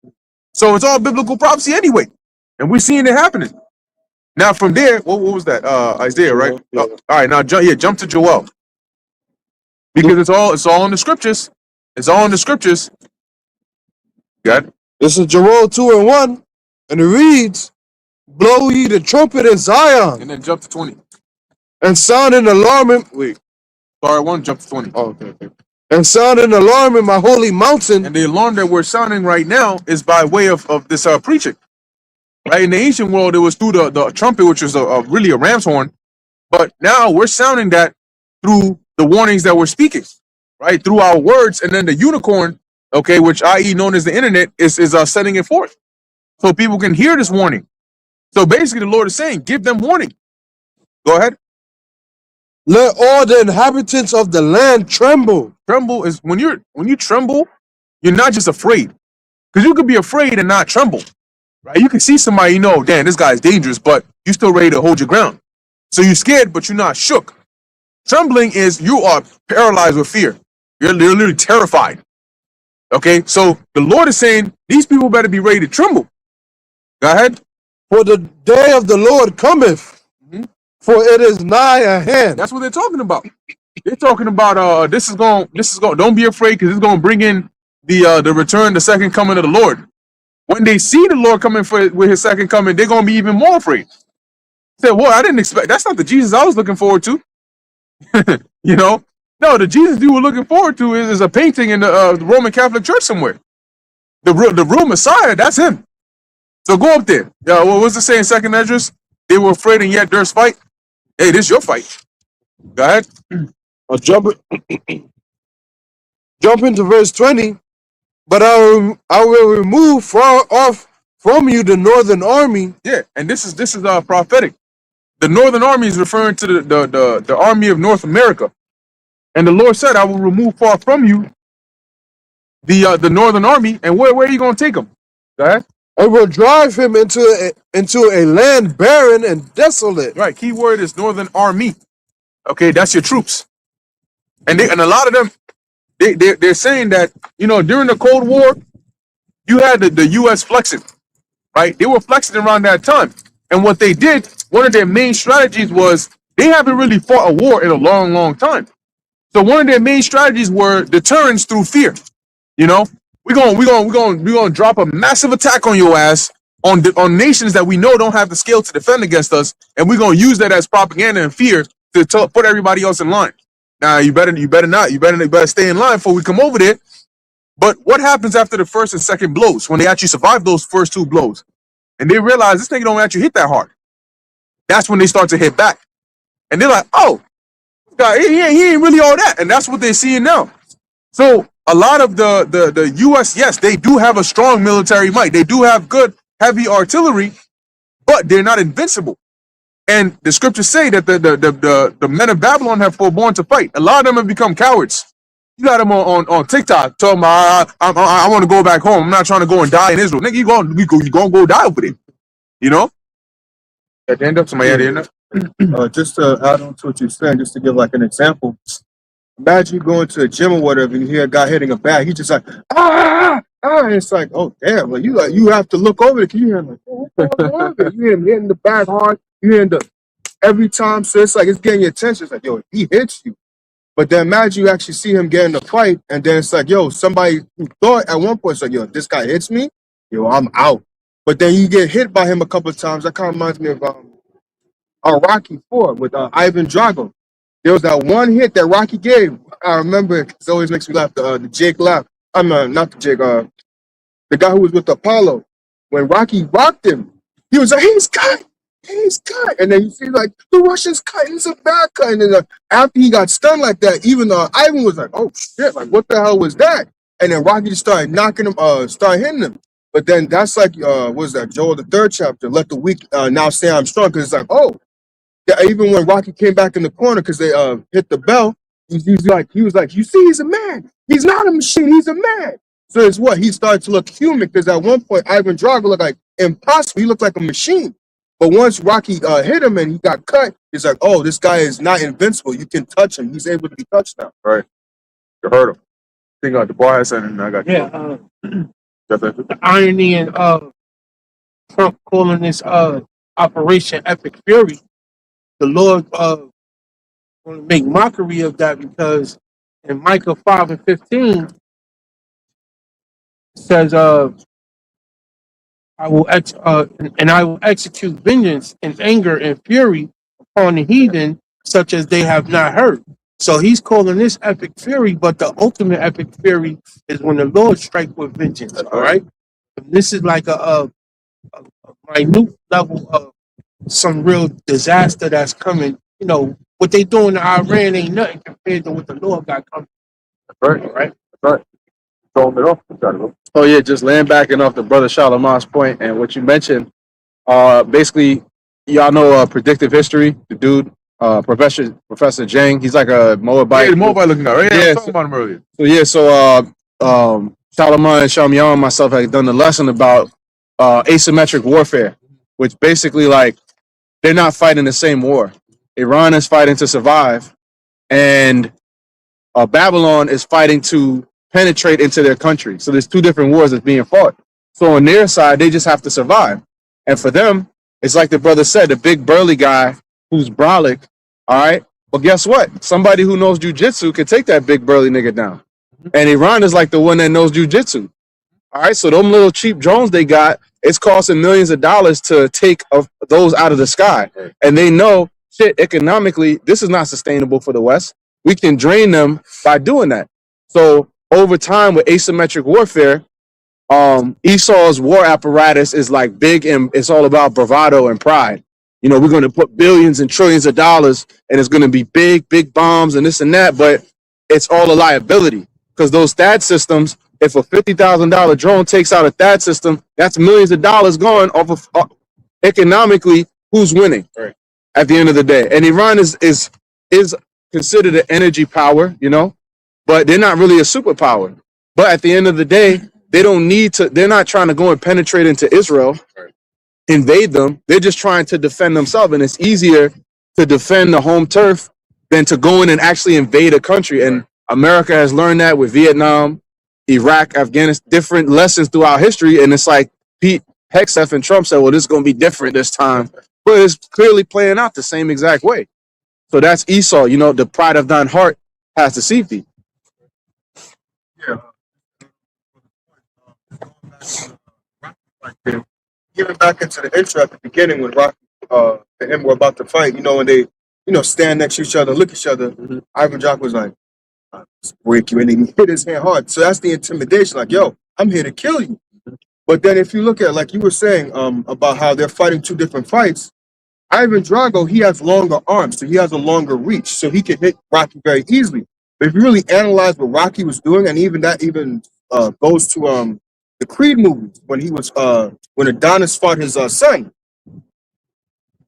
So it's all biblical prophecy anyway. And we're seeing it happening. Now from there, what was that? Isaiah, right? Yeah. All right, now jump to Joel. Because it's all in the scriptures. It's all in the scriptures. Got it? This is Joel 2 and 1, and it reads, blow ye the trumpet in Zion, And then jump to 20. and sound an alarm in, Sorry, one jump to 20. oh, okay. And sound an alarm in my holy mountain. And the alarm that we're sounding right now is by way of this preaching. Right? In the ancient world, it was through the trumpet, which was really a ram's horn. But now we're sounding that through the warnings that we're speaking, right? Through our words, and then the unicorn, okay, which i.e. known as the internet, is sending it forth. So people can hear this warning. So basically the Lord is saying, give them warning. Go ahead. Let all the inhabitants of the land tremble. Tremble is when you tremble, you're not just afraid. Because you could be afraid and not tremble. Right? You can see somebody, damn, this guy's dangerous, but you're still ready to hold your ground. So you're scared, but you're not shook. Trembling is you are paralyzed with fear. You're literally terrified. Okay, so the Lord is saying these people better be ready to tremble. Go ahead. For the day of the Lord cometh, for it is nigh at hand. That's what they're talking about. They're talking about this is going. Don't be afraid, because it's going to bring in the return, the second coming of the Lord. When they see the Lord coming with his second coming, they're going to be even more afraid. Say, well, I didn't expect. That's not the Jesus I was looking forward to. No, the Jesus you were looking forward to is a painting in the Roman Catholic Church somewhere. The real Messiah, that's him. So go up there. What was it saying, second address? They were afraid and yet durst fight. Hey, this is your fight. Go ahead. I'll jump into verse 20. But I will remove far off from you the northern army. Yeah, and this is prophetic. The northern army is referring to the army of North America. And the Lord said, I will remove far from you the northern army. And where are you going to take them? Go ahead. I will drive him into a land barren and desolate. Right. Key word is northern army. Okay, that's your troops. And a lot of them, they're saying that, during the Cold War, you had the U.S. flexing, right? They were flexing around that time. And what they did, one of their main strategies was they haven't really fought a war in a long, long time. So one of their main strategies were deterrence through fear. We're gonna drop a massive attack on your ass on nations that we know don't have the skill to defend against us, and we're gonna use that as propaganda and fear to put everybody else in line. Now you better stay in line before we come over there. But what happens after the first and second blows when they actually survive those first two blows and they realize this nigga don't actually hit that hard? That's when they start to hit back, and they're like, "Oh, God, he ain't really all that," and that's what they're seeing now. So a lot of the U.S., yes, they do have a strong military might. They do have good heavy artillery, but they're not invincible. And the scriptures say that the men of Babylon have forborne to fight. A lot of them have become cowards. You got them on TikTok talking about, I want to go back home. I'm not trying to go and die in Israel. Nigga, you gonna go die over there. You know? At the end of somebody at the end of Just to add on to what you're saying, just to give like an example. Imagine you going to a gym or whatever, and you hear a guy hitting a bag. He's just like, and it's like, oh damn, like you have to look over it. You hear him like, oh, what's going on there? You hear him hitting the bag hard. You hear the every time, so it's like it's getting your attention. It's like, yo, he hits you. But then imagine you actually see him get in the fight, and then it's like, yo, somebody who thought at one point, it's like, yo, this guy hits me, yo, I'm out. But then you get hit by him a couple of times. That kind of reminds me of Rocky 4 with Ivan Drago. There was that one hit that Rocky gave. I remember it always makes me laugh. The Jake laugh. I'm not the Jake. The guy who was with Apollo. When Rocky rocked him, he was like, "He's cut, he's cut," and then you see like the Russian's cut. It's a bad cut. And then after he got stunned like that, even Ivan was like, "Oh shit! Like what the hell was that?" And then Rocky just started knocking him, started hitting him. But then that's like, what was that? Joel the 3rd chapter. Let the weak now say I'm strong, because it's like, oh. Yeah, even when Rocky came back in the corner because they hit the bell, he was like, you see, he's a man. He's not a machine. He's a man. So it's what he started to look human, because at one point Ivan Drago looked like impossible. He looked like a machine. But once Rocky hit him and he got cut, he's like, oh, this guy is not invincible. You can touch him. He's able to be touched now. right. You heard him. I think the bar has said, and I got you. Yeah, the irony in Trump calling this Operation Epic Fury, the Lord going to make mockery of that, because in Micah 5:15 says, I will I will execute vengeance and anger and fury upon the heathen, such as they have not heard. So he's calling this epic fury, but the ultimate epic fury is when the Lord strikes with vengeance. All right, this is like a minute level of some real disaster that's coming. You know what they doing in Iran ain't nothing compared to what the Lord got coming. Right. All right. Right. Throwing it off. Got it. Oh yeah, just laying back and off the brother Charlemagne's point and what you mentioned. Basically, y'all know predictive history. The dude, Professor Jang, he's like a Moabite. Yeah, the mobile looking guy, right? Yeah, I Yeah, was talking about him earlier. Charlemagne and Charmian and myself had done the lesson about asymmetric warfare, which basically like they're not fighting the same war. Iran is fighting to survive, and Babylon is fighting to penetrate into their country. So there's two different wars that's being fought. So on their side, they just have to survive. And for them, it's like the brother said, the big burly guy who's brolic, all right? Well, guess what? Somebody who knows jujitsu can take that big burly nigga down. And Iran is like the one that knows jujitsu. All right, so them little cheap drones they got, it's costing millions of dollars to take those out of the sky. And they know, shit, economically, this is not sustainable for the West. We can drain them by doing that. So over time with asymmetric warfare, Esau's war apparatus is like big, and it's all about bravado and pride. You know, we're going to put billions and trillions of dollars, and it's going to be big bombs and this and that, but it's all a liability, because those THAAD systems, if a $50,000 drone takes out a THAAD system, that's millions of dollars going off of economically. Who's winning at the end of the day? And Iran is considered an energy power, you know, but they're not really a superpower. But at the end of the day, they don't need to. They're not trying to go and penetrate into Israel, invade them. They're just trying to defend themselves, and it's easier to defend the home turf than to go in and actually invade a country. And America has learned that with Vietnam, Iraq, Afghanistan, different lessons throughout history. And it's like Pete Hegseth and Trump said, well, this is going to be different this time. But it's clearly playing out the same exact way. So that's Esau. You know, the pride of thine heart has deceived thee. Yeah. Giving back into the intro at the beginning when Rocky and him were about to fight, you know, when they, you know, stand next to each other, look at each other, Ivan Jock was like, break you, and then he hit his hand hard. So that's the intimidation. Like, yo, I'm here to kill you. But then if you look at, like you were saying, about how they're fighting two different fights, Ivan Drago, he has longer arms, so he has a longer reach, so he can hit Rocky very easily. But if you really analyze what Rocky was doing, and even that goes to the Creed movies when Adonis fought his son,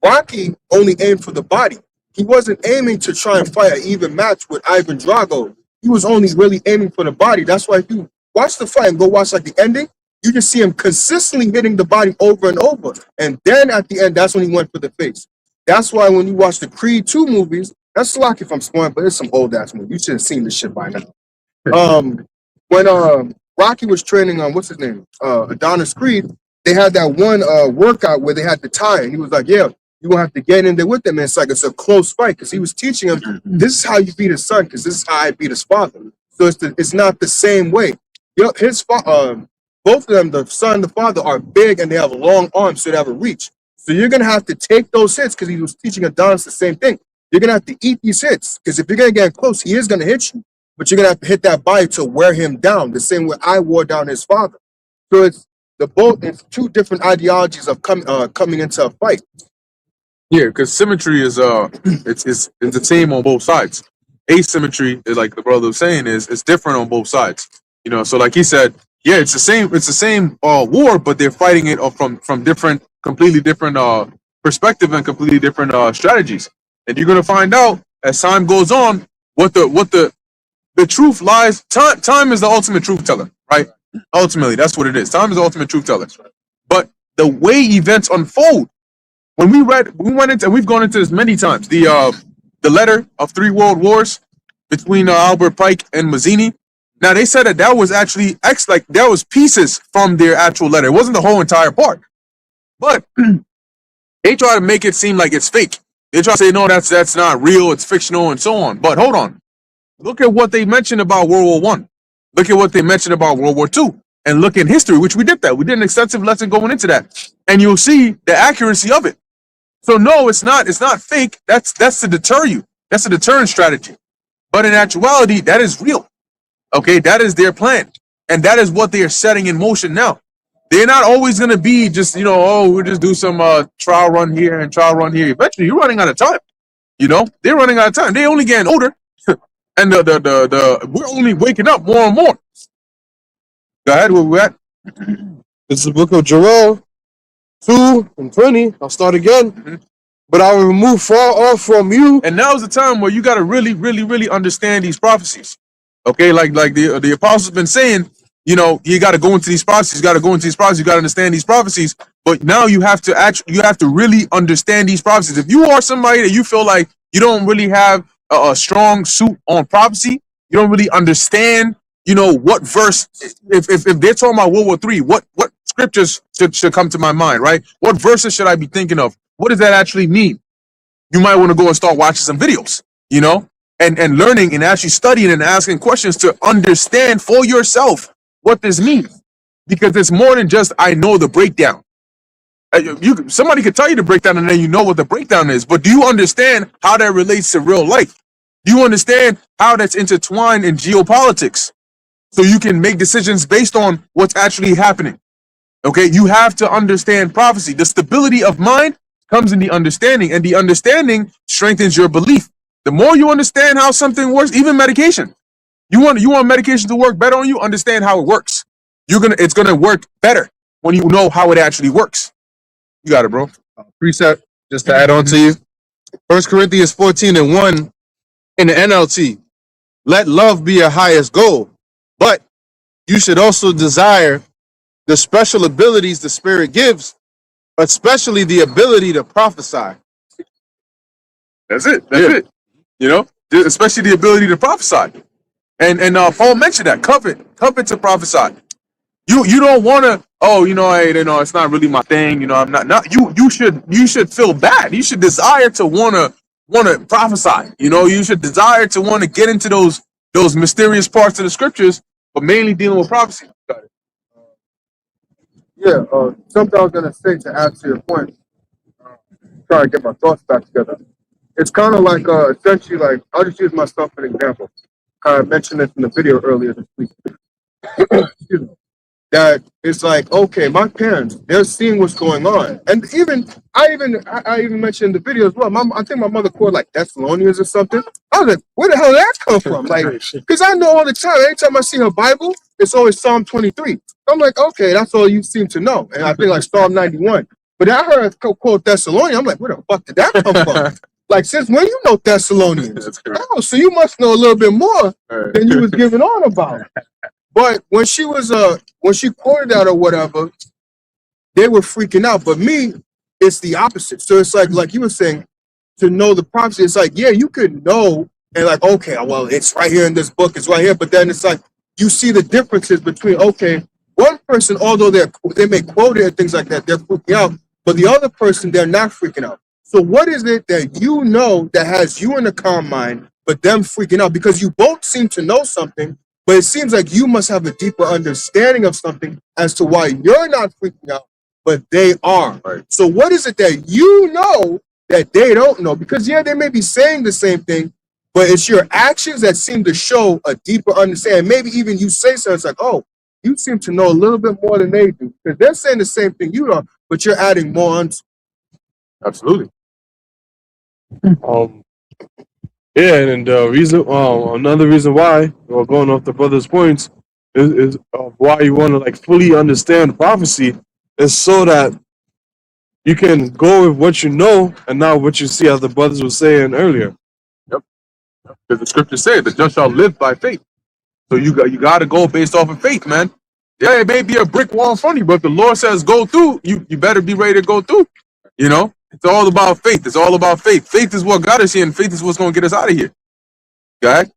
Rocky only aimed for the body. He wasn't aiming to try and fight an even match with Ivan Drago. He was only really aiming for the body. That's why if you watch the fight and go watch like the ending, you just see him consistently hitting the body over and over. And then at the end, that's when he went for the face. That's why when you watch the Creed 2 movies, that's slack if I'm spoiling, but it's some old ass movie. You should have seen this shit by now. When Rocky was training on what's his name, Adonis Creed, they had that one workout where they had the tie, and he was like, "Yeah, you're gonna have to get in there with them." And it's a close fight because he was teaching him, "This is how you beat his son, because this is how I beat his father." So it's not the same way. Both of them, the son and the father, are big and they have long arms, so they have a reach. So you're gonna have to take those hits because he was teaching Adonis the same thing. You're gonna have to eat these hits because if you're gonna get close, he is gonna hit you. But you're gonna have to hit that body to wear him down, the same way I wore down his father. So it's two different ideologies of coming into a fight. Yeah, because symmetry is it's the same on both sides. Asymmetry is, like the brother was saying, is it's different on both sides. So like he said, yeah, it's the same war, but they're fighting it from completely different perspective and completely different strategies. And you're gonna find out as time goes on what the truth lies. Time is the ultimate truth teller, right? Ultimately, that's what it is. Time is the ultimate truth teller. But the way events unfold, when we went into, and we've gone into this many times, the letter of 3 world wars between Albert Pike and Mazzini. Now they said that was actually that was pieces from their actual letter. It wasn't the whole entire part, but they try to make it seem like it's fake. They try to say no, that's not real, it's fictional, and so on. But hold on, look at what they mentioned about World War One. Look at what they mentioned about World War Two, and look at history, which we did that. We did an extensive lesson going into that, and you'll see the accuracy of it. So no, it's not fake. That's to deter you. That's a deterrent strategy. But in actuality, that is real. Okay, that is their plan, and that is what they are setting in motion now. They're not always going to be just we'll just do some trial run here and trial run here. Eventually, you're running out of time. They're running out of time. They're only getting older, and we're only waking up more and more. Go ahead, where we at? This is the book of Joel 2:20. I'll start again. Mhm. But I will remove far off from you. And now's the time where you got to really, really, really understand these prophecies. Okay, like the apostles been saying, you got to go into these prophecies. You got to go into these prophecies. You got to understand these prophecies. But now you have to really understand these prophecies. If you are somebody that you feel like you don't really have a strong suit on prophecy, you don't really understand, what verse. If they're talking about World War III, what scriptures should come to my mind, right? What verses should I be thinking of? What does that actually mean? You might want to go and start watching some videos, and learning and actually studying and asking questions to understand for yourself what this means. Because it's more than just, I know the breakdown. Somebody could tell you the breakdown and then you know what the breakdown is. But do you understand how that relates to real life? Do you understand how that's intertwined in geopolitics? So you can make decisions based on what's actually happening. Okay, you have to understand prophecy. The stability of mind comes in the understanding, and the understanding strengthens your belief. The more you understand how something works, even medication, you want medication to work better on you, understand how it works. It's gonna work better when you know how it actually works. You got it, bro. Precept, just to add on to you. 1 Corinthians 14:1 in the NLT. Let love be your highest goal, but you should also desire the special abilities the Spirit gives, especially the ability to prophesy. That's it. That's it. Especially the ability to prophesy. And Paul mentioned that covet to prophesy. You don't want to. Oh, it's not really my thing. I'm not. You should feel bad. You should desire to want to prophesy. You should desire to want to get into those mysterious parts of the scriptures, but mainly dealing with prophecy. Got it. Yeah, something I was gonna say to add to your point. Try to get my thoughts back together. It's kind of like essentially like I'll just use myself for an example. kind of mentioned this in the video earlier this week. Excuse me. That it's like, okay, my parents, they're seeing what's going on. And I even mentioned in the video as well. I think my mother called like Thessalonians or something. I was like, where the hell did that come from? Like, because I know all the time, anytime I see her Bible, it's always Psalm 23. I'm like, okay, that's all you seem to know. And I think like Psalm 91. But I heard her quote Thessalonians. I'm like, where the fuck did that come from? Like, since when you know Thessalonians? Oh, so you must know a little bit more than you was giving on about. But when she quoted that or whatever, they were freaking out. But me, it's the opposite. So it's like you were saying, to know the prophecy, it's like, yeah, you could know and like, okay, well, it's right here in this book, it's right here. But then it's like you see the differences between, okay, one person, although they may quote it and things like that, they're freaking out, but the other person, they're not freaking out. So what is it that you know that has you in a calm mind, but them freaking out? Because you both seem to know something, but it seems like you must have a deeper understanding of something as to why you're not freaking out, but they are. Right. So what is it that you know that they don't know? Because yeah, they may be saying the same thing, but it's your actions that seem to show a deeper understanding. Maybe even you say so, it's like, oh, you seem to know a little bit more than they do. Because they're saying the same thing you are, but you're adding more on. Absolutely. Yeah, and the reason, another reason why, or going off the brother's points, is why you want to like fully understand prophecy is so that you can go with what you know and not what you see, as the brothers were saying earlier. Yep. Because the scriptures say the just shall live by faith. So you got to go based off of faith, man. Yeah, it may be a brick wall in front of you, but if the Lord says go through, you better be ready to go through. You know, it's all about faith. It's all about faith. Faith is what got us here, and faith is what's going to get us out of here. Okay?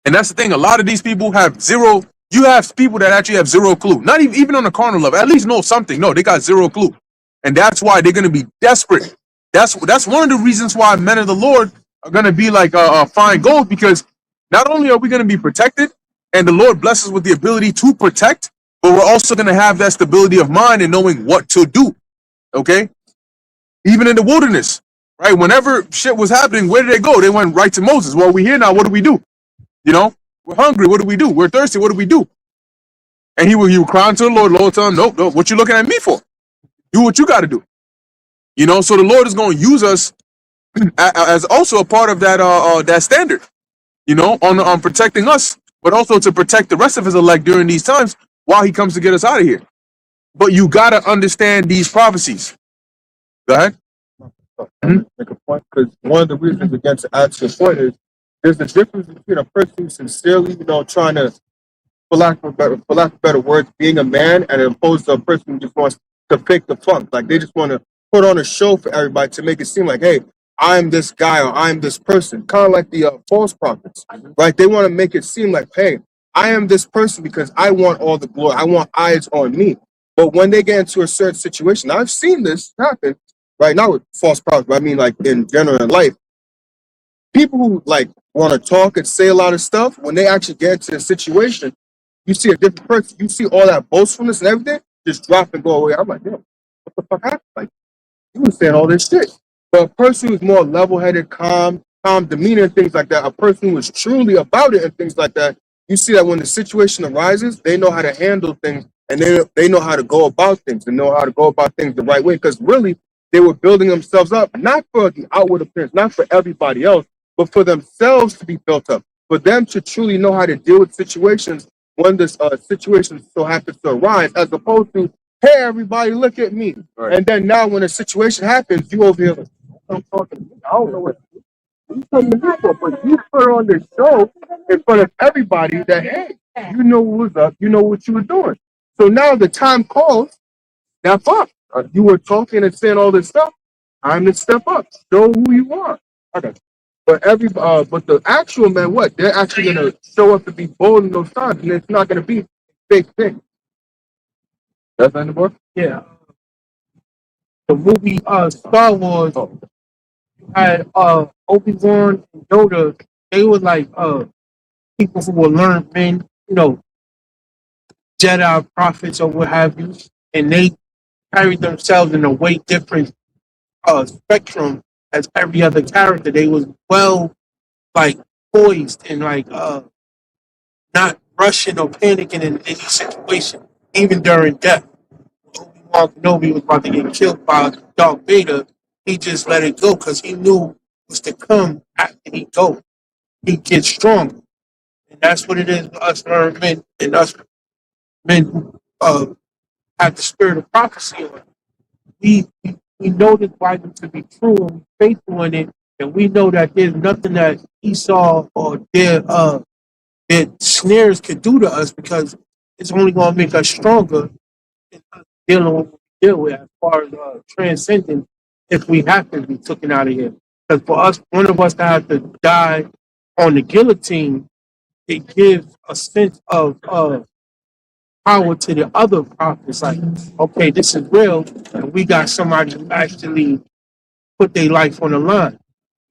And that's the thing. A lot of these people have zero. You have people that actually have zero clue. Not even on the carnal level. At least know something. No, they got zero clue, and that's why they're going to be desperate. That's one of the reasons why men of the Lord are going to be like fine gold, because not only are we going to be protected, and the Lord blesses with the ability to protect, but we're also going to have that stability of mind and knowing what to do. Okay? Even in the wilderness, right? Whenever shit was happening, where did they go? They went right to Moses. Well, we're here now. What do we do? You know, we're hungry. What do we do? We're thirsty. What do we do? And he would cry to the Lord. Lord tell him, nope, what you looking at me for? Do what you got to do. You know, so the Lord is going to use us as also a part of that standard, you know, on protecting us, but also to protect the rest of his elect during these times while he comes to get us out of here. But you got to understand these prophecies. Go ahead. Make a point, because one of the reasons against to add to the point is there's a difference between a person who's sincerely, trying to, for lack of better words, being a man, and opposed to a person who just wants to pick the funk. Like they just want to put on a show for everybody to make it seem like, hey, I'm this guy or I'm this person. Kind of like the false prophets, right? They want to make it seem like, hey, I am this person because I want all the glory. I want eyes on me. But when they get into a certain situation, I've seen this happen, right? Not with false prophets, but I mean like in general in life. People who like want to talk and say a lot of stuff, when they actually get into a situation, you see a different person. You see all that boastfulness and everything just drop and go away. I'm like, damn, what the fuck happened? Like, you were saying all this shit. But a person who's more level-headed, calm demeanor and things like that, a person who is truly about it and things like that, you see that when the situation arises, they know how to handle things, and they know how to go about things, and know how to go about things the right way. Because really, they were building themselves up, not for the outward appearance, not for everybody else, but for themselves to be built up, for them to truly know how to deal with situations when this situation so happens to arise, as opposed to, hey, everybody, look at me. Right. And then now when a situation happens, you over here like, I'm talking to me. I don't know what you come to me for, but you put on this show in front of everybody that, hey, you know what was up, you know what you were doing. So now the time calls, step up. You were talking and saying all this stuff. Time to step up. Show who you are. Okay. But but the actual men, what? They're actually gonna show up to be bold in those times, and it's not gonna be a fake thing. That's not anymore? Yeah. The movie Star Wars had Obi-Wan and Yoda. They were like people who were learned men, Jedi prophets or what have you, and they carried themselves in a way different spectrum as every other character. They was well like poised and like not rushing or panicking in any situation, even during death. Obi-Wan Kenobi was about to get killed by Darth Vader. He just let it go because he knew what's to come after he go. He gets stronger, and that's what it is for us men and us men who have the spirit of prophecy on. We know this Bible to be true and we faithful in it, and we know that there's nothing that Esau or their snares could do to us because it's only going to make us stronger in us dealing with what we deal with as far as transcending if we have to be taken out of here. Because for us, one of us to have to die on the guillotine, it gives a sense of power to the other prophets. Like, okay, this is real, and we got somebody who actually put their life on the line,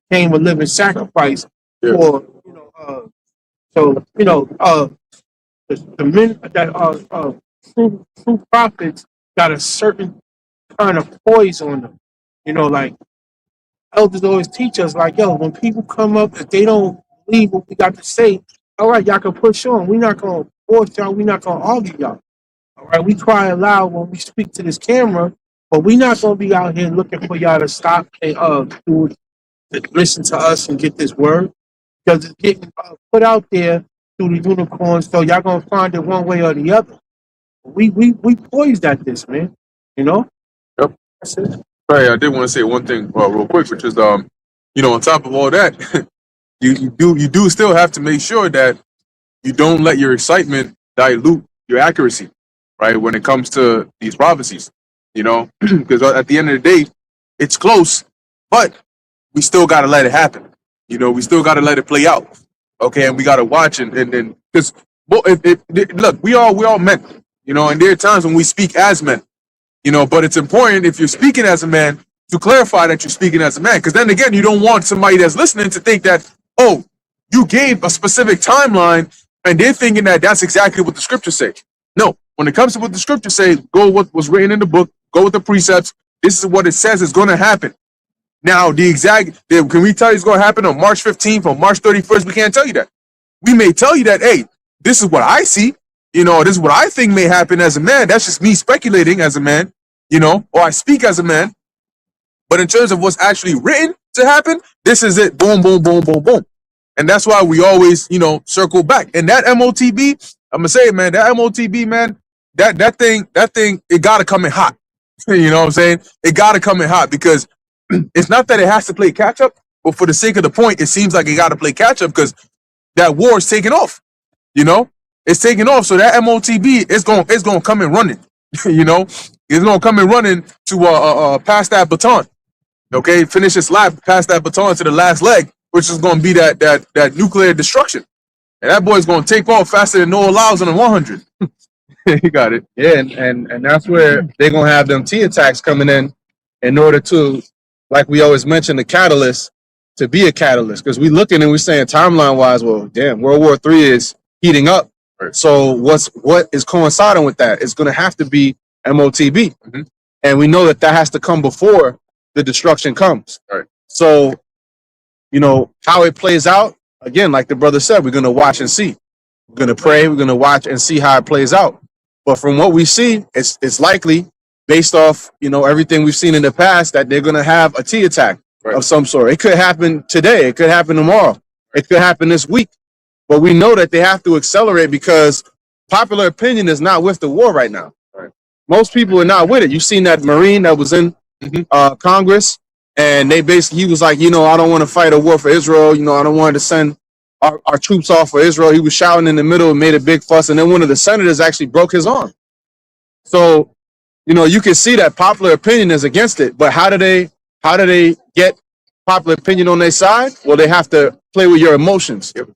became a living sacrifice Yeah. for the men that are true prophets got a certain kind of poise on them. Like elders always teach us, like, yo, when people come up, if they don't believe what we got to say, all right, y'all can push on. We're not gonna force y'all. We're not gonna argue y'all. All right, we cry aloud when we speak to this camera, but we're not gonna be out here looking for y'all to stop and to listen to us and get this word because it's getting put out there through the unicorns. So y'all gonna find it one way or the other. We poised at this, man. You know. Yep. That's it. Right. I did want to say one thing real quick, which is on top of all that, you do still have to make sure that you don't let your excitement dilute your accuracy, right? When it comes to these prophecies, because at the end of the day, it's close, but we still got to let it happen. We still got to let it play out. Okay, and we got to watch and because look, we all men, and there are times when we speak as men, but it's important if you're speaking as a man to clarify that you're speaking as a man, because then again, you don't want somebody that's listening to think that, oh, you gave a specific timeline and they're thinking that that's exactly what the scriptures say. No, when it comes to what the scriptures say, go with what was written in the book, go with the precepts. This is what it says is going to happen. Now, can we tell you it's going to happen on March 15th or March 31st? We can't tell you that. We may tell you that, hey, this is what I see, this is what I think may happen as a man. That's just me speculating as a man, or I speak as a man. But in terms of what's actually written to happen, this is it. Boom, boom, boom, boom, boom. And that's why we always, circle back. And that MOTB, I'm gonna say it, man. That MOTB, man, that thing, it gotta come in hot. You know what I'm saying? It gotta come in hot because it's not that it has to play catch up, but for the sake of the point, it seems like it gotta play catch up because that war is taking off. It's taking off. So that MOTB is gonna come in running. It's gonna come in running to pass that baton. Okay, finish its lap, pass that baton to the last leg, which is going to be that nuclear destruction. And that boy's going to take off faster than Noah Lyles on a 100. You got it. Yeah, and that's where they're gonna have them T attacks coming in order to, like we always mention, the catalyst to be a catalyst. Because we looking and we're saying timeline wise, well, damn, World War III is heating up. Right. So what is coinciding with that? It's gonna have to be MOTB, and we know that has to come before the destruction comes. Right. So, how it plays out, again, like the brother said, we're going to watch and see. We're going to pray. We're going to watch and see how it plays out. But from what we see, it's likely, based off, everything we've seen in the past, that they're going to have a T attack of some sort. It could happen today. It could happen tomorrow. It could happen this week. But we know that they have to accelerate because popular opinion is not with the war right now. Right. Most people are not with it. You've seen that Marine that was in Congress, and he was like, I don't want to fight a war for Israel. I don't want to send our troops off for Israel. He was shouting in the middle and made a big fuss, and then one of the senators actually broke his arm. So, you can see that popular opinion is against it. But how do they get popular opinion on their side? Well, they have to play with your emotions. Yep.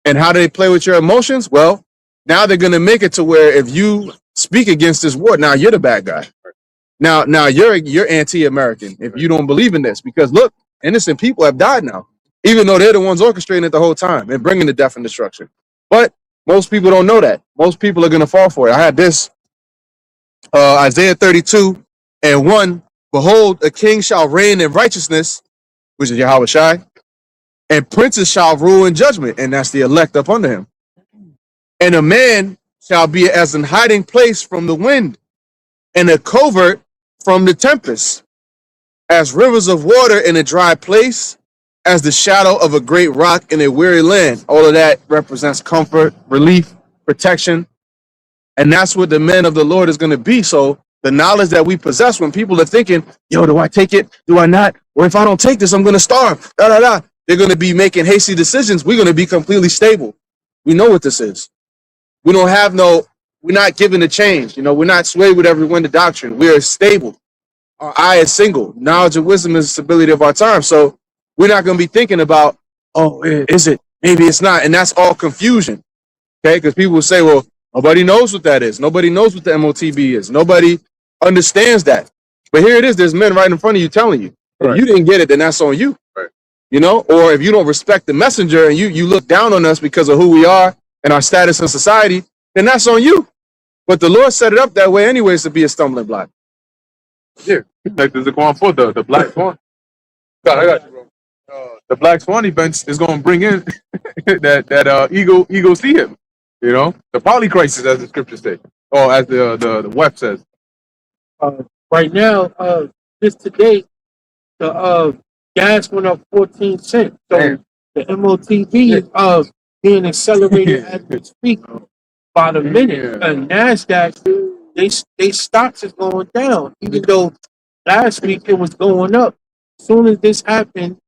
And how do they play with your emotions? Well, now they're going to make it to where if you speak against this war, now you're the bad guy. Now you're anti-American if you don't believe in this, because look, innocent people have died now, even though they're the ones orchestrating it the whole time and bringing the death and destruction. But most people don't know that. Most people are going to fall for it. I had this Isaiah 32:1. Behold, a king shall reign in righteousness, which is Yahweh Shai, And princes shall rule in judgment, and that's the elect up under him. And a man shall be as an hiding place from the wind, and a covert from the tempest, as rivers of water in a dry place, as the shadow of a great rock in a weary land. All of that represents comfort, relief, protection. And that's what the men of the Lord is going to be. So the knowledge that we possess, when people are thinking, yo, do I take it? Do I not? Or if I don't take this, I'm going to starve. Da, da, da. They're going to be making hasty decisions. We're going to be completely stable. We know what this is. We don't have we're not given a change. We're not swayed with every wind of doctrine. We are stable. Our eye is single. Knowledge and wisdom is the stability of our time. So we're not going to be thinking about, oh, is it? Maybe it's not. And that's all confusion. Okay? Because people will say, well, nobody knows what that is. Nobody knows what the MOTB is. Nobody understands that. But here it is. There's men right in front of you telling you. If you didn't get it, then that's on you. Right. Or if you don't respect the messenger and you look down on us because of who we are and our status in society, then that's on you. But the Lord set it up that way anyways to be a stumbling block. Yeah, like there's going for the Black Swan. I got you, bro. The Black Swan events is going to bring in that ego see him. The polycrisis, as the scriptures say, or as the web says. Right now, just today, the gas went up 14 cents. So Man. the MOTB is being accelerated as we speak by the minute. And NASDAQ, they stocks is going down, even though last week it was going up. As soon as this happened,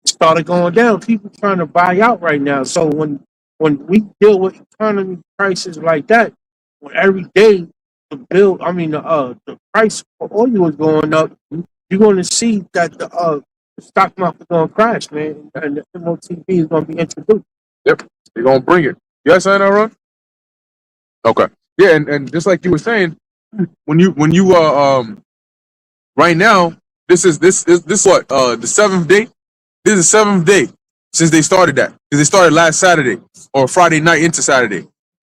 it started going down. People trying to buy out right now. So when we deal with economy prices like that, when every day the price for oil is going up, you're going to see that the stock market is going to crash, man, and the MOTB is going to be introduced. Yep, they're going to bring it. You guys saying that, Ron? Okay. Yeah, and just like you were saying, when you right now, this is what the seventh day. This is the seventh day since they started that, because they started last Saturday or Friday night into Saturday,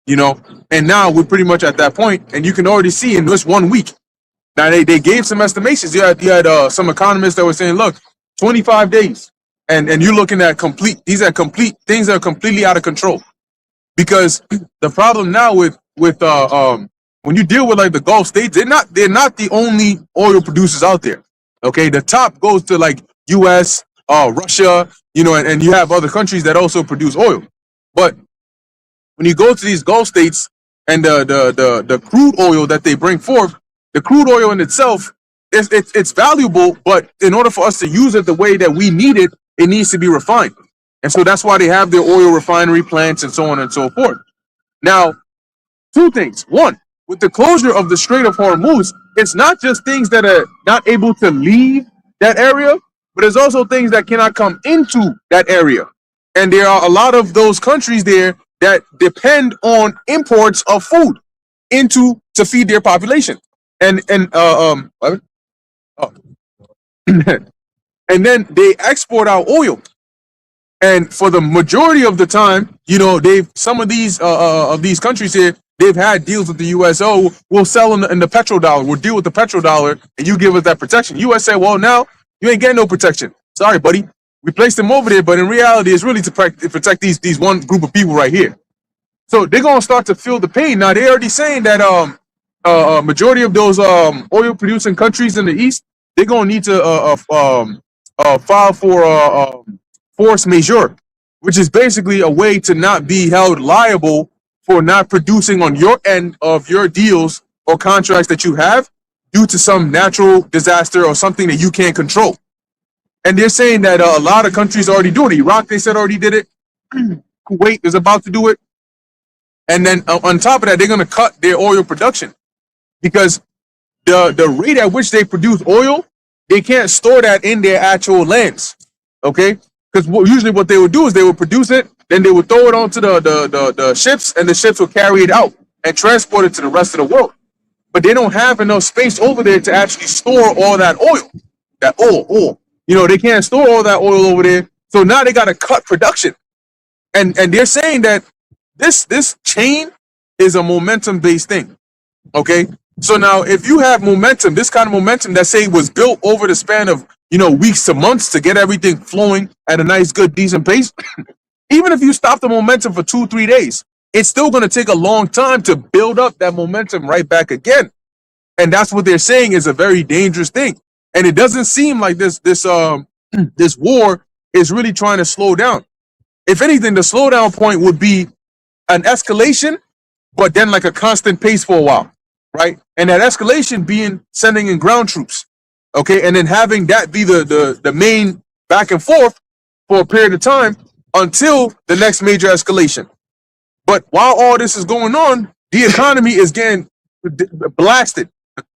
and now we're pretty much at that point, and you can already see in this 1 week. Now they gave some estimations. You had some economists that were saying, look, 25 days, and you're looking at things that are completely out of control, because the problem now with when you deal with like the Gulf states, they're not the only oil producers out there. Okay, the top goes to like U.S., Russia, and you have other countries that also produce oil. But when you go to these Gulf states and the crude oil that they bring forth, the crude oil in itself it's valuable, but in order for us to use it the way that we need it, it needs to be refined. And so that's why they have their oil refinery plants and so on and so forth. Now, two things. One, with the closure of the Strait of Hormuz, it's not just things that are not able to leave that area, but there's also things that cannot come into that area. And there are a lot of those countries there that depend on imports of food to feed their population. And and then they export our oil. And for the majority of the time, some of these countries here, they've had deals with the U.S. Oh, we'll sell in the petrodollar. We'll deal with the petrodollar, and you give us that protection. U.S. said, well, now you ain't getting no protection. Sorry, buddy. We placed them over there, but in reality, it's really to protect these one group of people right here. So they're gonna start to feel the pain. Now they're already saying that majority of those oil producing countries in the East, they're gonna need to file for force majeure, which is basically a way to not be held liable for not producing on your end of your deals or contracts that you have due to some natural disaster or something that you can't control. And they're saying that a lot of countries already do it. Iraq, they said, already did it. Kuwait is about to do it. And then on top of that, they're going to cut their oil production because the rate at which they produce oil, they can't store that in their actual lands. Okay? Because usually what they would do is they would produce it, then they would throw it onto the ships, and the ships would carry it out and transport it to the rest of the world. But they don't have enough space over there to actually store all that oil. That oil. They can't store all that oil over there. So now they got to cut production. And they're saying that this chain is a momentum-based thing. Okay? So now if you have momentum, this kind of momentum that say was built over the span of weeks to months to get everything flowing at a nice, good, decent pace. Even if you stop the momentum for 2, 3 days, it's still going to take a long time to build up that momentum right back again. And that's what they're saying is a very dangerous thing. And it doesn't seem like this war is really trying to slow down. If anything, the slowdown point would be an escalation, but then like a constant pace for a while, right? And that escalation being sending in ground troops, okay, and then having that be the main back and forth for a period of time until the next major escalation. But while all this is going on, the economy is getting blasted.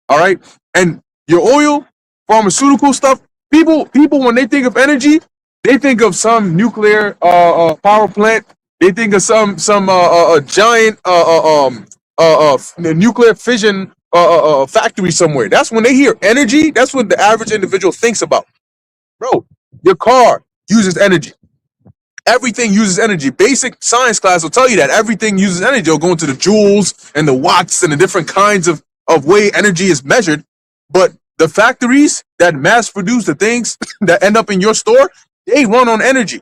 All right, and your oil, pharmaceutical stuff. People, when they think of energy, they think of some nuclear power plant. They think of some giant nuclear fission factory somewhere. That's when they hear energy. That's what the average individual thinks about. Bro, your car uses energy. Everything uses energy. Basic science class will tell you that everything uses energy. They'll go into the joules and the watts and the different kinds of way energy is measured. But the factories that mass produce the things that end up in your store, they run on energy.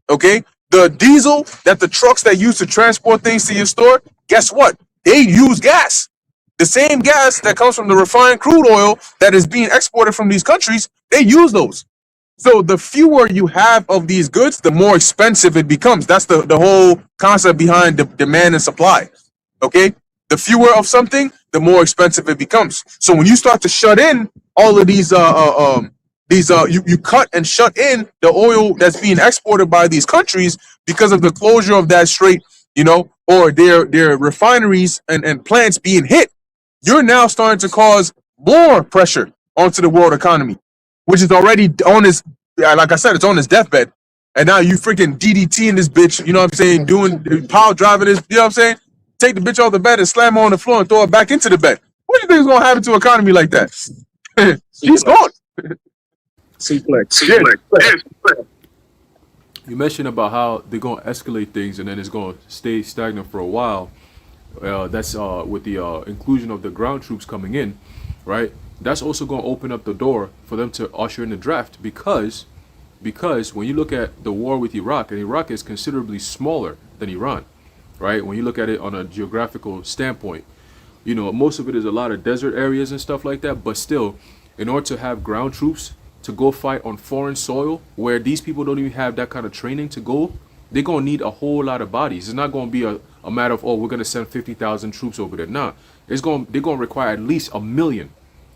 Okay? The diesel that the trucks that use to transport things to your store, guess what? They use gas. The same gas that comes from the refined crude oil that is being exported from these countries, they use those. So the fewer you have of these goods, the more expensive it becomes. That's the whole concept behind the demand and supply. Okay? The fewer of something, the more expensive it becomes. So when you start to shut in all of these you cut and shut in the oil that's being exported by these countries because of the closure of that strait, or their refineries and plants being hit, you're now starting to cause more pressure onto the world economy, which is already on its, like I said, it's on its deathbed. And now you freaking DDT in this bitch, you know what I'm saying, doing power driving this, you know what I'm saying? Take the bitch off the bed and slam her on the floor and throw her back into the bed. What do you think is going to happen to an economy like that? She's gone. Suplex. Yeah. You mentioned about how they're going to escalate things and then it's going to stay stagnant for a while. That's with the inclusion of the ground troops coming in, right? That's also going to open up the door for them to usher in the draft because when you look at the war with Iraq, and Iraq is considerably smaller than Iran, right? When you look at it on a geographical standpoint, most of it is a lot of desert areas and stuff like that, but still, in order to have ground troops to go fight on foreign soil where these people don't even have that kind of training to go, they're going to need a whole lot of bodies. It's not going to be a matter of, we're going to send 50,000 troops over there. Nah, they're going to require at least 1 million.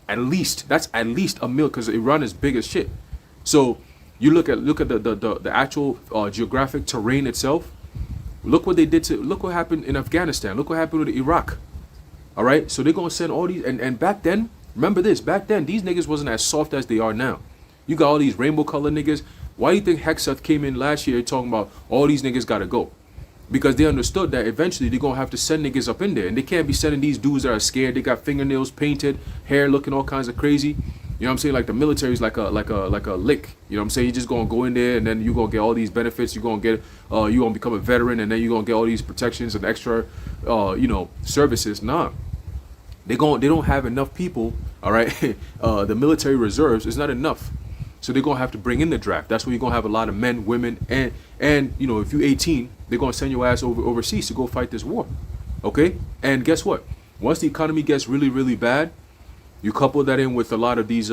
That's at least 1 million because Iran is big as shit. So you look at the actual geographic terrain itself. Look what happened in Afghanistan. Look what happened with Iraq. All right, so they're gonna send all these, and back then, remember this, back then these niggas wasn't as soft as they are now. You got all these rainbow color niggas. Why do you think Hexeth came in last year talking about all these niggas gotta go? Because they understood that eventually they're gonna have to send niggas up in there, and they can't be sending these dudes that are scared. They got fingernails painted, hair looking all kinds of crazy. You know what I'm saying? Like the military is like a lick. You know what I'm saying? You just gonna go in there and then you gonna get all these benefits. You gonna get you gonna become a veteran and then you gonna get all these protections and extra services. Nah. They don't have enough people, all right? The military reserves is not enough. So they're gonna have to bring in the draft. That's where you're gonna have a lot of men, women, and if you're 18, they're gonna send your ass overseas to go fight this war. Okay? And guess what? Once the economy gets really, really bad, you couple that in with a lot of these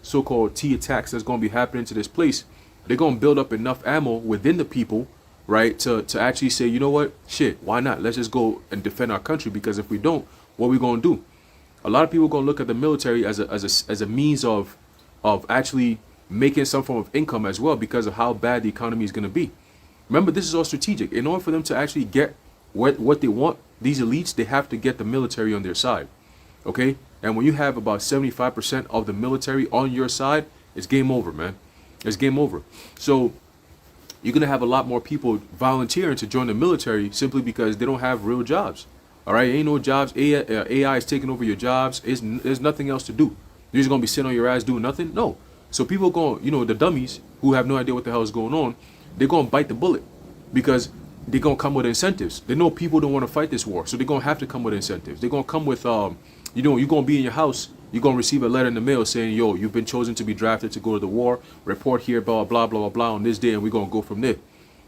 so-called T attacks that's gonna be happening to this place, they're gonna build up enough ammo within the people, right, to actually say, you know what? Shit, why not? Let's just go and defend our country, because if we don't, what are we gonna do? A lot of people are gonna look at the military as a means of actually making some form of income as well, because of how bad the economy is gonna be. Remember, this is all strategic. In order for them to actually get what they want, these elites, they have to get the military on their side. Okay? And when you have about 75% of the military on your side, it's game over, man. It's game over. So you're gonna have a lot more people volunteering to join the military simply because they don't have real jobs. All right, ain't no jobs. AI is taking over your jobs. There's nothing else to do. You're just gonna be sitting on your ass doing nothing? No. So people going, the dummies who have no idea what the hell is going on, they're gonna bite the bullet because they're gonna come with incentives. They know people don't want to fight this war, so they're gonna have to come with incentives. They're gonna come with, you're gonna be in your house. you're gonna receive a letter in the mail saying, "Yo, you've been chosen to be drafted to go to the war. Report here, blah blah blah blah blah on this day, and we're gonna go from there."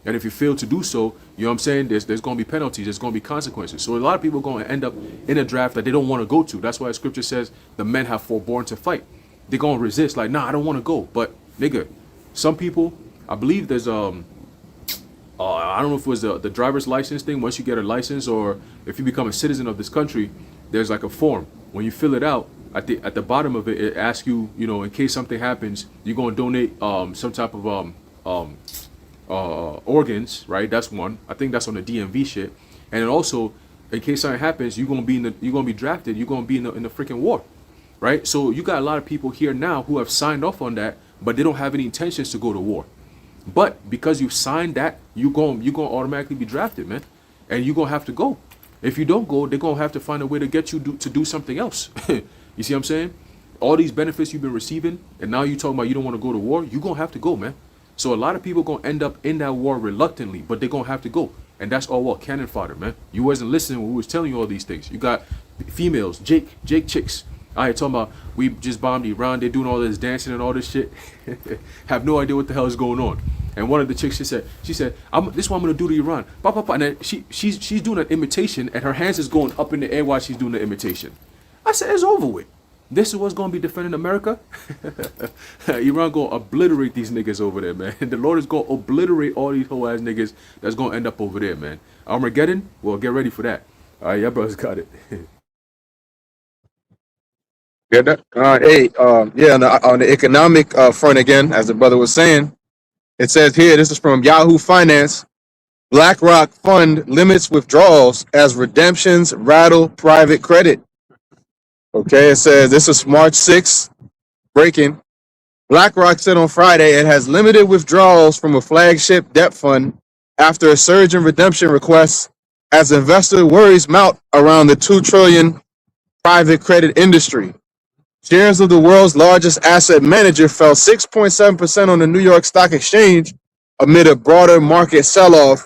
And if you fail to do so, you know what I'm saying? There's going to be penalties. There's going to be consequences. So a lot of people are going to end up in a draft that they don't want to go to. That's why Scripture says the men have forborne to fight. They're going to resist. Like, nah, I don't want to go. But nigga, some people, I believe there's I don't know if it was the driver's license thing. Once you get a license, or if you become a citizen of this country, there's like a form. When you fill it out, at the bottom of it, it asks you, you know, in case something happens, you're going to donate some type of organs, right? That's one. I think that's on the DMV shit. And then also, in case something happens, you're gonna be drafted. You're gonna be in the freaking war, right? So you got a lot of people here now who have signed off on that, but they don't have any intentions to go to war. But because you signed that, you're gonna automatically be drafted, man, and you're gonna have to go. If you don't go, they're gonna have to find a way to get you to do something else. You see what I'm saying? All these benefits you've been receiving, and now you talking about you don't want to go to war. You're gonna have to go, man. So a lot of people gonna end up in that war reluctantly, but they're gonna have to go. And that's all what cannon fodder, man. You wasn't listening when we was telling you all these things. You got females, Jake chicks. I talking about we just bombed Iran, they're doing all this dancing and all this shit. Have no idea what the hell is going on. And one of the chicks, she said, this is what I'm gonna do to Iran. Bah, bah, bah. And then she's doing an imitation, and her hands is going up in the air while she's doing the imitation. I said, it's over with. This is what's gonna be defending America. Iran gonna obliterate these niggas over there, man. The Lord is gonna obliterate all these whole ass niggas that's gonna end up over there, man. Armageddon, well, get ready for that. All right, y'all brothers got it. Get that? Yeah, on the economic front again, as the brother was saying, it says here, this is from Yahoo Finance. BlackRock fund limits withdrawals as redemptions rattle private credit. Okay, it says this is March 6th, breaking. BlackRock said on Friday it has limited withdrawals from a flagship debt fund after a surge in redemption requests as investor worries mount around the $2 trillion private credit industry. Shares of the world's largest asset manager fell 6.7% on the New York Stock Exchange amid a broader market sell-off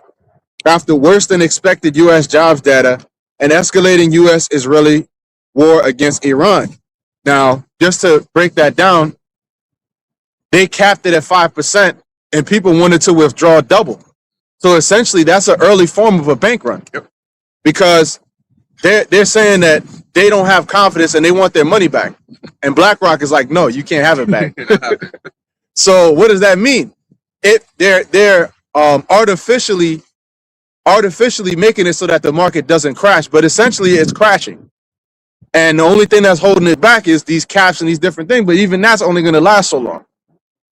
after worse than expected U.S. jobs data and escalating U.S.-Israeli war against Iran. Now, just to break that down, they capped it at 5%, and people wanted to withdraw double. So essentially, that's an early form of a bank run. Yep. Because they're saying that they don't have confidence and they want their money back. And BlackRock is like, no, you can't have it back. So what does that mean? They're artificially making it so that the market doesn't crash, but essentially it's crashing. And the only thing that's holding it back is these caps and these different things. But even that's only going to last so long.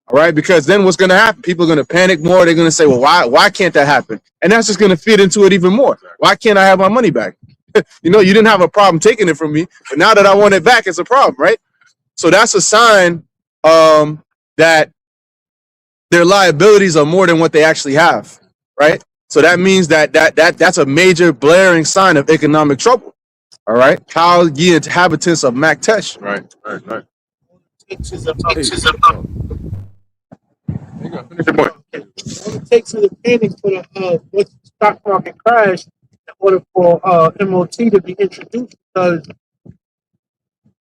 All right, because then what's going to happen? People are going to panic more. They're going to say, well, why can't that happen? And that's just going to feed into it even more. Why can't I have my money back? You know, you didn't have a problem taking it from me, but now that I want it back, it's a problem, right? So that's a sign that their liabilities are more than what they actually have, right? So that means that's a major blaring sign of economic trouble. All right, how ye inhabitants of Maktesh. Right. Takes is a Hey, There you go. Finish your point. all it takes is a panic for the stock market crash in order for MOT to be introduced, because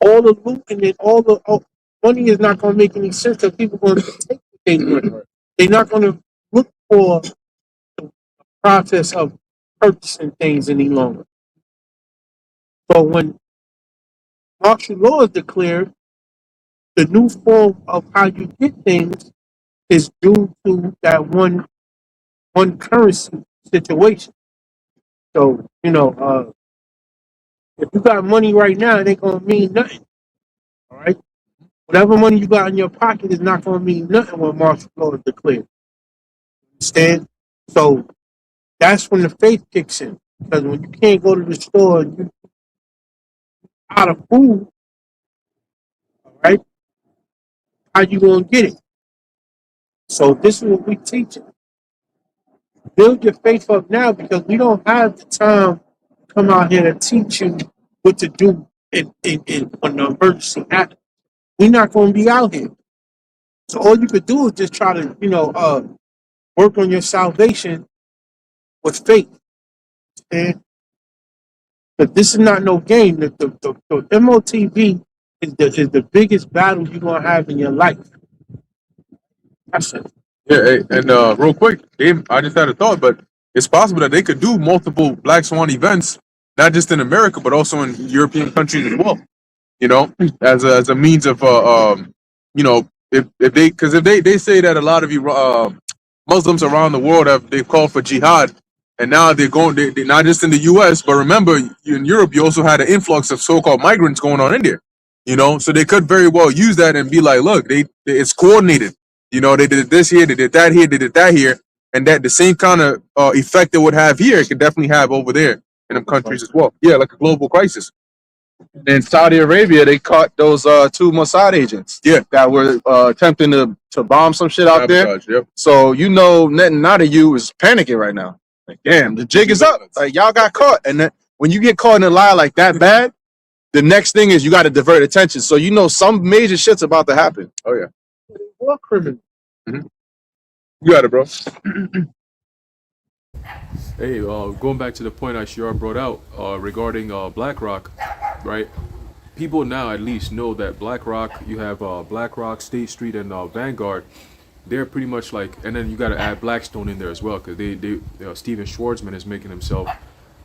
all the looting and all the money is not going to make any sense, because people are going to take the thing with it. They're not going to look for the process of purchasing things any longer. So when martial law is declared, the new form of how you get things is due to that one currency situation. So, if you got money right now, it ain't gonna mean nothing. All right? Whatever money you got in your pocket is not gonna mean nothing when martial law is declared. Understand? So that's when the faith kicks in. Because when you can't go to the store and you out of food, all right, how you gonna get it? So this is what we teach. Build your faith up now, because we don't have the time to come out here to teach you what to do in when the emergency happens. We're not going to be out here. So all you could do is just try to, work on your salvation with faith. And but this is not no game. The MOTV is the biggest battle you're gonna have in your life. That's it. Yeah, and real quick, I just had a thought, but it's possible that they could do multiple Black Swan events, not just in America, but also in European countries as well. You know, as a means of you know, if they because if they say that a lot of you Muslims around the world they've called for jihad, and now they're not just in the U.S. but remember in Europe you also had an influx of so-called migrants going on in there. You know, so they could very well use that and be like, look, it's coordinated. You know, they did this here, they did that here, they did that here, and that the same kind of effect it would have here, it could definitely have over there in them countries as well. Yeah, like a global crisis. In Saudi Arabia, they caught those two Mossad agents. Yeah. That were attempting to bomb some shit out there. Sabotage, yep. So nothing out of you is panicking right now. Like, damn, the jig is up. Like, y'all got caught, and then when you get caught in a lie like that bad, the next thing is you got to divert attention. So some major shit's about to happen. Oh yeah, War criminal. you got it, bro. Hey, going back to the point Shiar brought out regarding BlackRock, right? People now at least know that BlackRock, you have BlackRock, State Street, and Vanguard. They're pretty much like, and then you got to add Blackstone in there as well, because Steven Schwarzman is making himself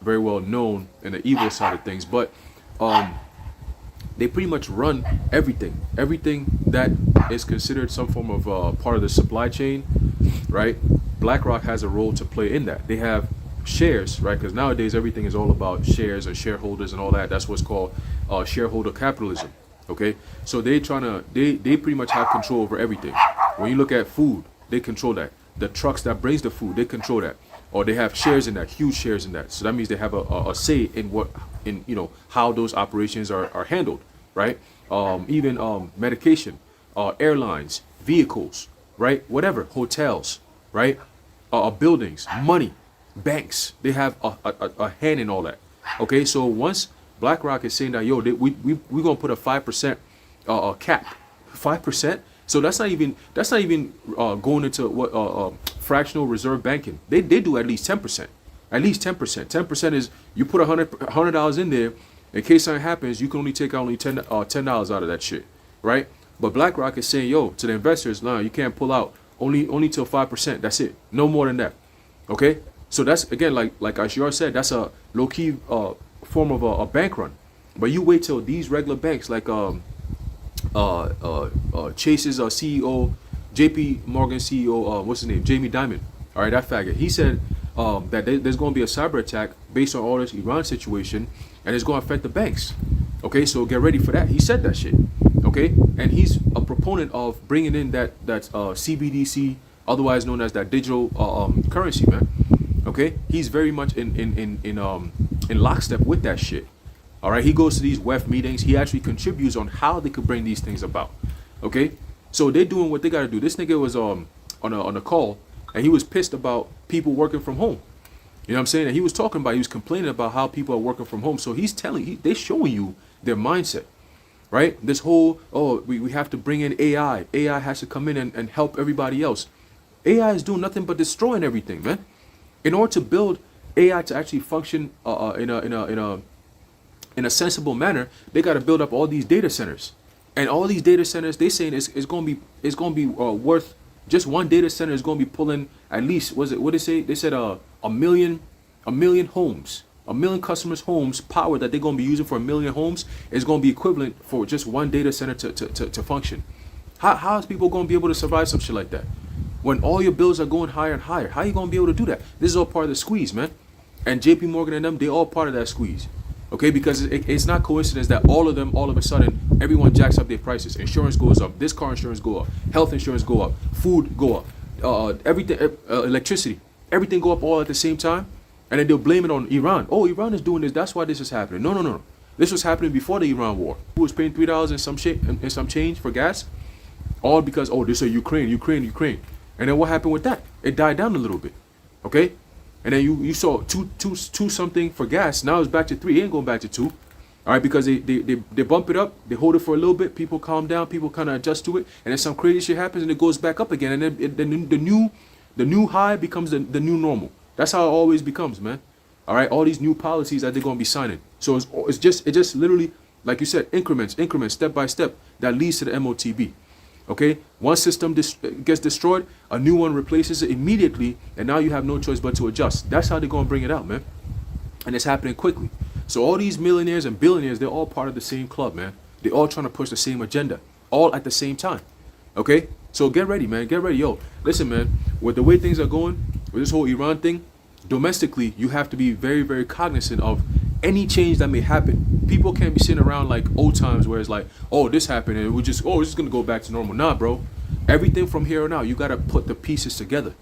very well known in the evil side of things. But they pretty much run everything that is considered some form of part of the supply chain, right? BlackRock has a role to play in that. They have shares, right? Because nowadays everything is all about shares and shareholders and all that. That's what's called shareholder capitalism. Okay, so they pretty much have control over everything. When you look at food, they control that. The trucks that brings the food, they control that, or they have shares in that, huge shares in that. So that means they have a say in how those operations are handled, right? Even medication, airlines, vehicles, right? Whatever, hotels, right? Buildings, money, banks. They have a hand in all that. Okay, so once BlackRock is saying that, yo, we're gonna put a 5% cap, 5%. So that's not even going into what fractional reserve banking. They do at least 10%. At least 10%. 10% is you put $100 in there. In case something happens, you can only take out only $10 out of that shit, right? But BlackRock is saying, yo, to the investors, no, you can't pull out only till 5%. That's it. No more than that. Okay. So that's again like Ashiar said, that's a low key form of a bank run. But you wait till these regular banks like Chase's CEO, JP Morgan CEO, what's his name, Jamie Dimon. All right, that faggot. He said that there's going to be a cyber attack based on all this Iran situation, and it's going to affect the banks. Okay, so get ready for that. He said that shit. Okay, and he's a proponent of bringing in that CBDC, otherwise known as that digital currency, man. Okay, he's very much in lockstep with that shit. All right, he goes to these WEF meetings. He actually contributes on how they could bring these things about. Okay, so they're doing what they got to do. This nigga was on a call, and he was pissed about people working from home. You know what I'm saying? And he was complaining about how people are working from home. So they're showing you their mindset, right? This whole, we have to bring in AI. AI has to come in and help everybody else. AI is doing nothing but destroying everything, man. In order to build AI to actually function in a sensible manner, they got to build up all these data centers, and all these data centers, they saying is going to be worth, just one data center is going to be pulling at least, what did they say? They said a million homes, a million customers' homes power that they're going to be using for a million homes is going to be equivalent for just one data center to function. How is people going to be able to survive some shit like that when all your bills are going higher and higher? How are you going to be able to do that? This is all part of the squeeze, man. And JP Morgan and them, they all part of that squeeze. Okay, because it's not coincidence that all of them, all of a sudden, everyone jacks up their prices. Insurance goes up. This car insurance go up. Health insurance go up. Food go up. Everything, electricity, everything go up all at the same time. And then they'll blame it on Iran. Oh, Iran is doing this. That's why this is happening. No. This was happening before the Iran war. Who was paying $3 and some change for gas? All because, this is Ukraine. And then what happened with that? It died down a little bit. Okay? And then you saw two something for gas. Now it's back to 3. It ain't going back to 2. All right, because they bump it up, they hold it for a little bit, people calm down, people kind of adjust to it, and then some crazy shit happens and it goes back up again, and then the new high becomes the new normal. That's how it always becomes, man. All right, all these new policies that they're going to be signing. So it just literally Like you said, increments, step by step, that leads to the MOTB. Okay, one system gets destroyed, a new one replaces it immediately, and now you have no choice but to adjust. That's how they're gonna bring it out, man. And it's happening quickly. So all these millionaires and billionaires, they're all part of the same club, man. They're all trying to push the same agenda, all at the same time. Okay, so get ready, man. Get ready, yo. Listen, man. With the way things are going, with this whole Iran thing, domestically, you have to be very, very cognizant of any change that may happen. People can't be sitting around like old times where it's like, oh, this happened and we're just gonna go back to normal. Nah, bro. Everything from here on out, you gotta put the pieces together.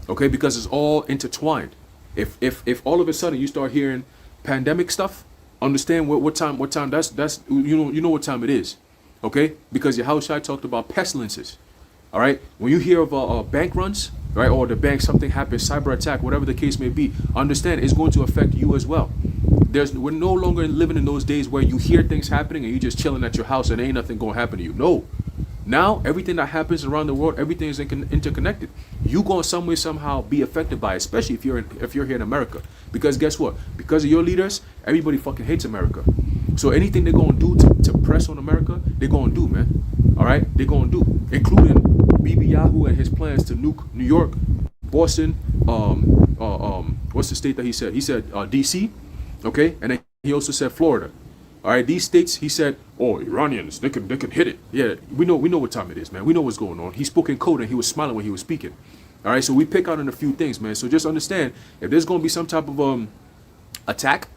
Okay, because it's all intertwined. If all of a sudden you start hearing pandemic stuff, understand what time that's you know what time it is. Okay, because your house I talked about pestilences. All right, when you hear of bank runs, right, or the bank something happens, cyber attack, whatever the case may be, understand it's going to affect you as well. We're no longer living in those days where you hear things happening and you just chilling at your house and ain't nothing gonna happen to you. No, now everything that happens around the world, everything is interconnected. You gonna some way somehow be affected by it, especially if you're here in America. Because guess what? Because of your leaders, everybody fucking hates America. So anything they're gonna do to press on America, they're gonna do, man. All right, they're gonna do, including BB Yahoo and his plans to nuke New York, Boston, what's the state that he said? He said DC, okay, and then he also said Florida. All right, these states, he said, oh, Iranians, they can hit it. Yeah, we know what time it is, man. We know what's going on. He spoke in code and he was smiling when he was speaking. All right, so we pick out on a few things, man. So just understand, if there's gonna be some type of attack,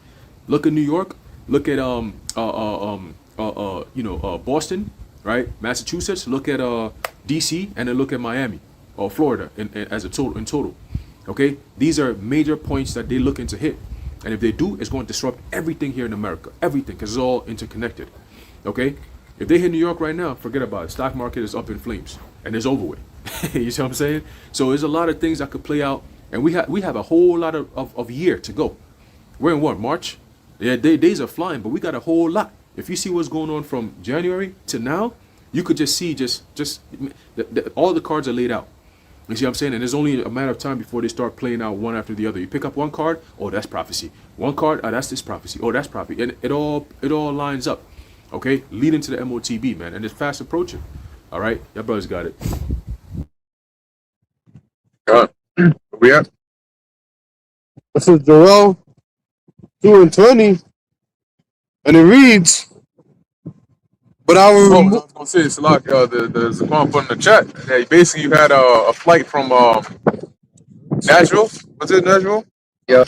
look at New York, look at Boston, right? Massachusetts, look at DC, and then look at Miami or Florida as a total. Okay, these are major points that they're looking to hit. And if they do, it's going to disrupt everything here in America. Everything, because it's all interconnected. Okay? If they hit New York right now, forget about it. Stock market is up in flames. And it's over with. You see what I'm saying? So there's a lot of things that could play out. And we have a whole lot of year to go. We're in what, March? Yeah, days are flying, but we got a whole lot. If you see what's going on from January to now, you could just see all the cards are laid out. You see what I'm saying? And there's only a matter of time before they start playing out one after the other. You pick up one card, oh, that's prophecy. One card, oh, that's this prophecy. Oh, that's prophecy. And it all lines up, okay? Leading to the MOTB, man. And it's fast approaching. All right? Your brothers got it. Where we at? This is Joel 2:20, and it reads, but I will Oh, I remove. was gonna say it's like the Zaquan put in the chat. Yeah, basically you had a flight from Nashville. Was it Nashville? Yeah.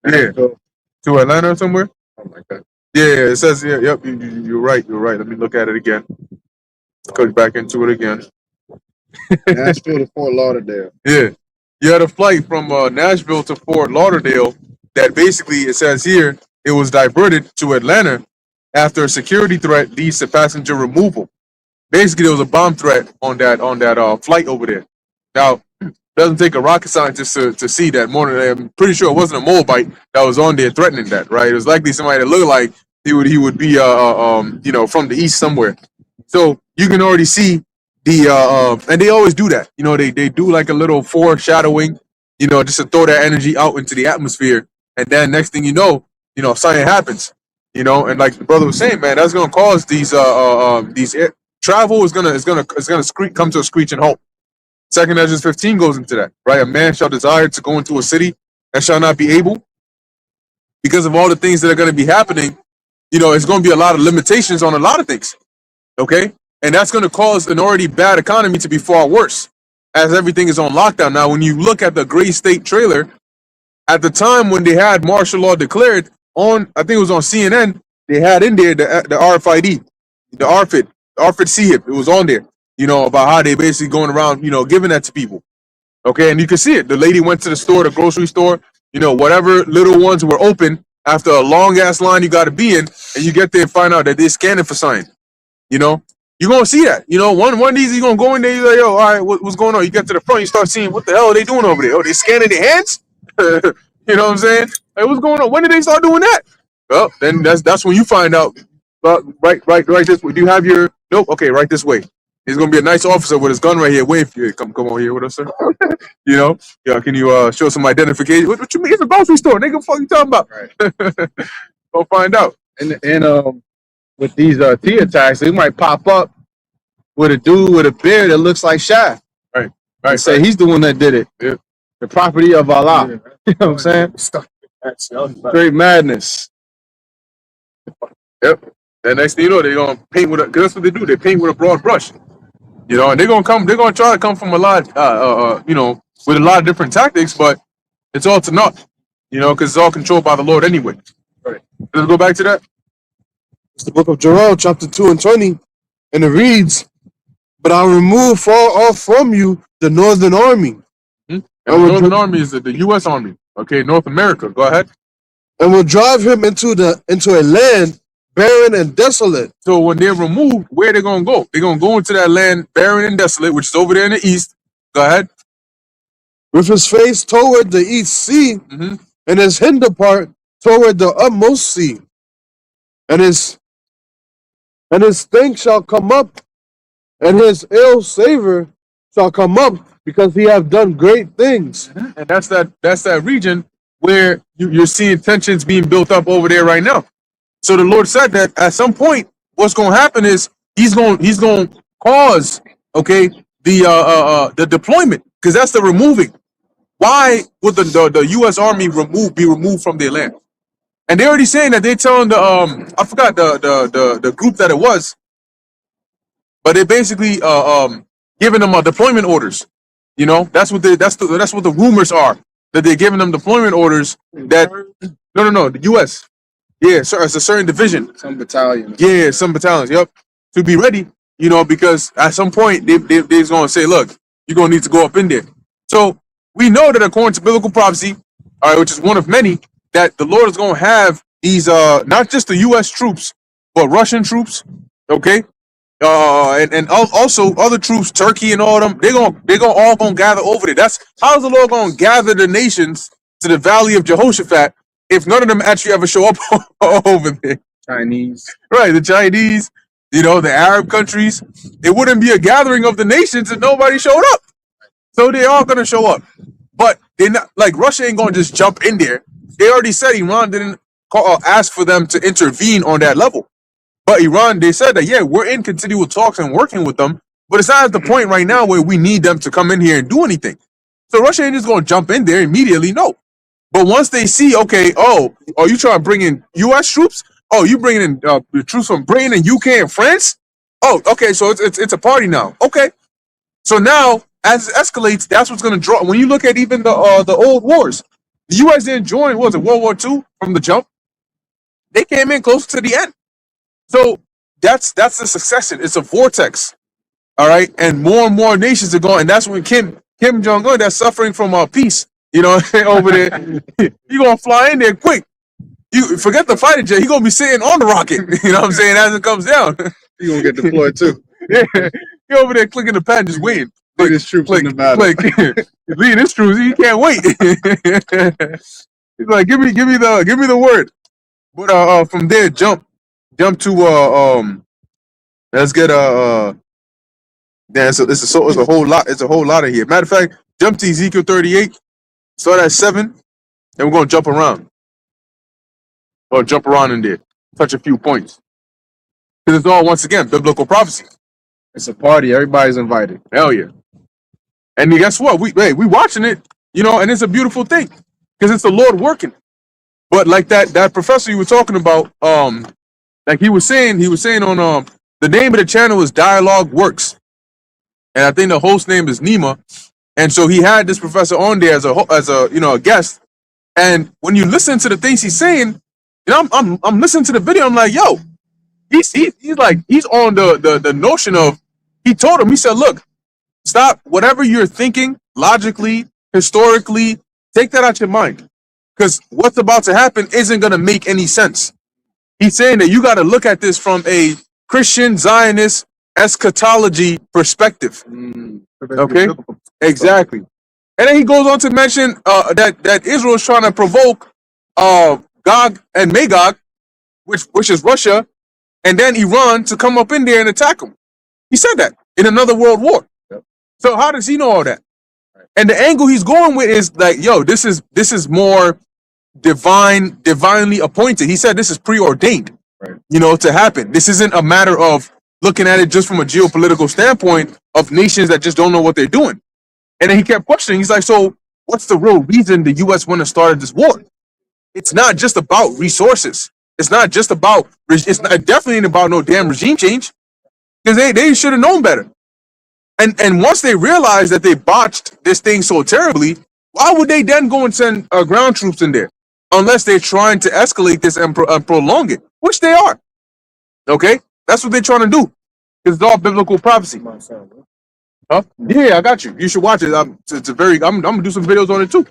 Yeah, So, to Atlanta or somewhere. something like that. Yeah, it says yeah. Yep, you're right. You're right. Let me look at it again. Click back into it again. Nashville to Fort Lauderdale. Yeah, you had a flight from Nashville to Fort Lauderdale that basically it says here it was diverted to Atlanta after a security threat leads to passenger removal. Basically, there was a bomb threat on that flight over there. Now, it doesn't take a rocket scientist to see that. More than I'm pretty sure it wasn't a Moabite that was on there threatening that, right? It was likely somebody that looked like he would be from the east somewhere. So you can already see and they always do that. They do like a little foreshadowing, just to throw that energy out into the atmosphere, and then next thing you know, something happens. And like the brother was saying, man, that's gonna cause these travel is gonna come to a screeching halt. Second Ezra 15 goes into that, right? A man shall desire to go into a city and shall not be able, because of all the things that are going to be happening. It's going to be a lot of limitations on a lot of things. Okay, and that's going to cause an already bad economy to be far worse, as everything is on lockdown now. When you look at the Gray State trailer, at the time when they had martial law declared on, I think it was on CNN, they had in there the RFID, the RFID CHIP. It was on there, about how they basically going around, giving that to people. Okay, and you can see it. The lady went to the store, the grocery store, whatever little ones were open after a long ass line you got to be in, and you get there and find out that they're scanning for something. You're gonna see that. One of these, you're gonna go in there, you're like, yo, all right, what's going on? You get to the front, you start seeing what the hell are they doing over there? Oh, they scanning their hands? You know what I'm saying? Hey, what's going on? When did they start doing that? Well, then that's when you find out. Right this way. Do you have your nope? Okay, right this way. There's gonna be a nice officer with his gun right here waiting for you. Come on here with us, sir. Yeah, can you show some identification? What you mean? It's a grocery store, nigga. What the fuck you talking about? Right. Go find out. And with these T attacks, they might pop up with a dude with a beard that looks like Shaq Right. and say he's the one that did it. Yeah. The property of Allah. Yeah. You know what I'm saying? That's the other side. Straight madness. Yep. And next thing you know, they're gonna paint with because that's what they do. They paint with a broad brush. You know, and they're gonna try to come from a lot, you know, with a lot of different tactics, but it's all to naught. You know, because it's all controlled by the Lord anyway. Right. Let's go back to that. It's the book of Joel, chapter 2 and 20, and it reads, "But I'll remove far off from you the northern army, And the Northern Army is the U.S. Army. Okay, North America. Go ahead. and will drive him into a land barren and desolate, So when they're removed, where they gonna go? They're gonna go into that land barren and desolate, which is over there in the east. Go ahead. with his face toward the east sea, Mm-hmm. and his hinder part toward the utmost sea. And his stink shall come up, and his ill savor shall come up, because he have done great things." And that's that region where you're seeing tensions being built up over there right now. So the Lord said that at some point, what's going to happen is He's going to cause the deployment, because that's the removing. Why would the U.S. Army be removed from their land? And they're already saying that they're telling I forgot the group that it was, but they're basically giving them deployment orders. You know, that's what the rumors are, that they're giving them deployment orders. That no, the U.S. Yeah, so it's a certain division. Some battalion. Yeah, some battalions. Yep, to be ready. You know, because at some point they're going to say, look, you're going to need to go up in there. So we know that according to biblical prophecy, all right, which is one of many, that the Lord is going to have these not just the U.S. troops, but Russian troops. Okay. And also other troops, Turkey and all of them, they're all gonna gather over there. That's how's the Lord gonna gather the nations to the valley of Jehoshaphat if none of them actually ever show up over there? Chinese. Right, the Chinese, you know, the Arab countries. It wouldn't be a gathering of the nations if nobody showed up. So they're all gonna show up, but they're not like Russia ain't gonna just jump in there. They already said Iran didn't ask for them to intervene on that level. But Iran, they said that, yeah, we're in continual talks and working with them, but it's not at the point right now where we need them to come in here and do anything. So Russia ain't just going to jump in there immediately, no. But once they see, okay, oh, are you trying to bring in U.S. troops? Oh, you bringing in the troops from Britain and UK and France? Oh, okay, so it's a party now. Okay. So now, as it escalates, that's what's going to draw. When you look at even the old wars, the U.S. didn't join, what was it, World War II from the jump? They came in close to the end. So that's the succession. It's a vortex, all right. And more nations are going. And that's when Kim Jong-un, that's suffering from peace, you know, over there. You gonna fly in there quick. You forget the fighter jet. He gonna be sitting on the rocket. You know what I'm saying? As it comes down, You gonna get deployed too. yeah, he over there clicking the pad, just waiting. Lead his troops in the battle. Lead his troops. He can't wait. He's like, give me the word. But from there, jump to let's get it's a whole lot of here. Matter of fact, jump to Ezekiel 38, start at 7, and we're gonna jump around in there, touch a few points, because it's all once again biblical prophecy. It's a party. Everybody's invited. Hell yeah! And guess what? We watching it, you know, and it's a beautiful thing because it's the Lord working. But like that professor you were talking about, like he was saying on the name of the channel is Dialogue Works, and I think the host name is Nima, and so he had this professor on there as a you know, a guest. And when you listen to the things he's saying, you know, I'm listening to the video. I'm like, yo, he's on the notion of, he told him, he said, look, stop whatever you're thinking logically, historically, take that out your mind, because what's about to happen isn't gonna make any sense. He's saying that you got to look at this from a Christian Zionist eschatology perspective. Okay, exactly. And then he goes on to mention that Israel is trying to provoke Gog and Magog, which is Russia, and then Iran to come up in there and attack them. He said that in another world war. Yep. So how does he know all that? And the angle he's going with is like, yo, this is more divinely appointed. He said this is preordained. Right. to happen. This isn't a matter of looking at it just from a geopolitical standpoint of nations that just don't know what they're doing. And then he kept questioning. He's like, so what's the real reason the U.S. went and started this war? It's not just about resources. It's not just about, it's not, definitely ain't about no damn regime change, because they should have known better. And once they realized that they botched this thing so terribly, why would they then go and send ground troops in there? Unless they're trying to escalate this and prolong it, which they are. Okay? That's what they're trying to do. Because it's all biblical prophecy. Huh? Yeah, I got you. You should watch it. It's a very. I'm gonna do some videos on it too.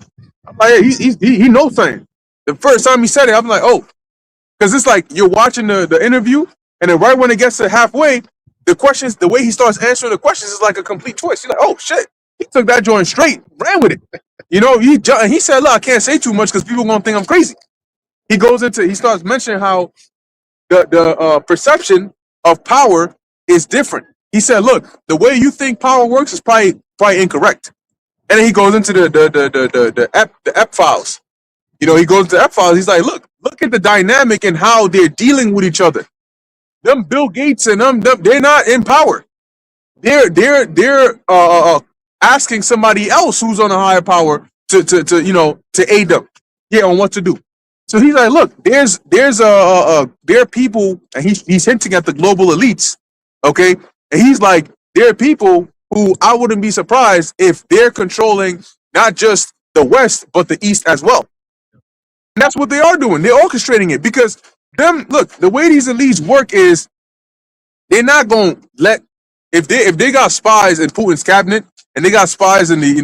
I'm like, yeah, he knows something. The first time he said it, I'm like, oh, because it's like you're watching the interview, and then right when it gets to halfway, the questions, the way he starts answering the questions is like a complete twist. You're like, oh shit, he took that joint straight, ran with it. He said, look, I can't say too much because people gonna think I'm crazy. He starts mentioning how the perception of power is different. He said, look, the way you think power works is probably incorrect. And then he goes into the EP files. He goes into EP files. He's like, look at the dynamic and how they're dealing with each other. Them Bill Gates and them they're not in power. They're asking somebody else who's on a higher power to aid them, on what to do. So he's like, look, there are people, and he's hinting at the global elites, okay? And he's like, there are people who I wouldn't be surprised if they're controlling not just the West but the East as well. And that's what they are doing. They're orchestrating it because the way these elites work is they're not going to let if they got spies in Putin's cabinet and they got spies in the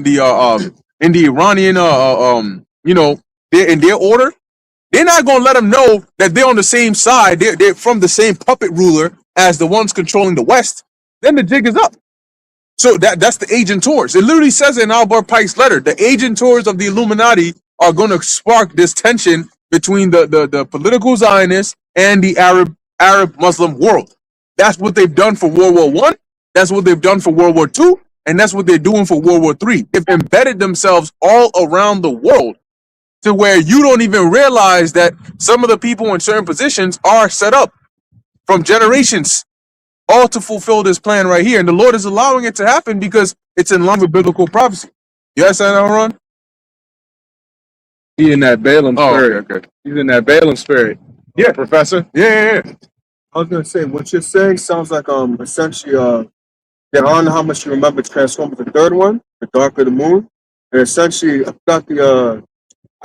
Iranian they're in their order. They're not going to let them know that they're on the same side. They're from the same puppet ruler as the ones controlling the West. Then the jig is up. So that's the agent tours. It literally says in Albert Pike's letter, the agent tours of the Illuminati are going to spark this tension between the political Zionists and the Arab Muslim world. That's what they've done for World War One. That's what they've done for World War II, and that's what they're doing for World War III. They've embedded themselves all around the world to where you don't even realize that some of the people in certain positions are set up from generations, all to fulfill this plan right here. And the Lord is allowing it to happen because it's in line with biblical prophecy. Yes, Aaron? He in that Balaam spirit. Okay. He's in that Balaam spirit. Yeah, Professor. Yeah. I was gonna say what you're saying sounds like essentially I don't know how much you remember Transformers, the third one, The Dark of the Moon. And essentially I forgot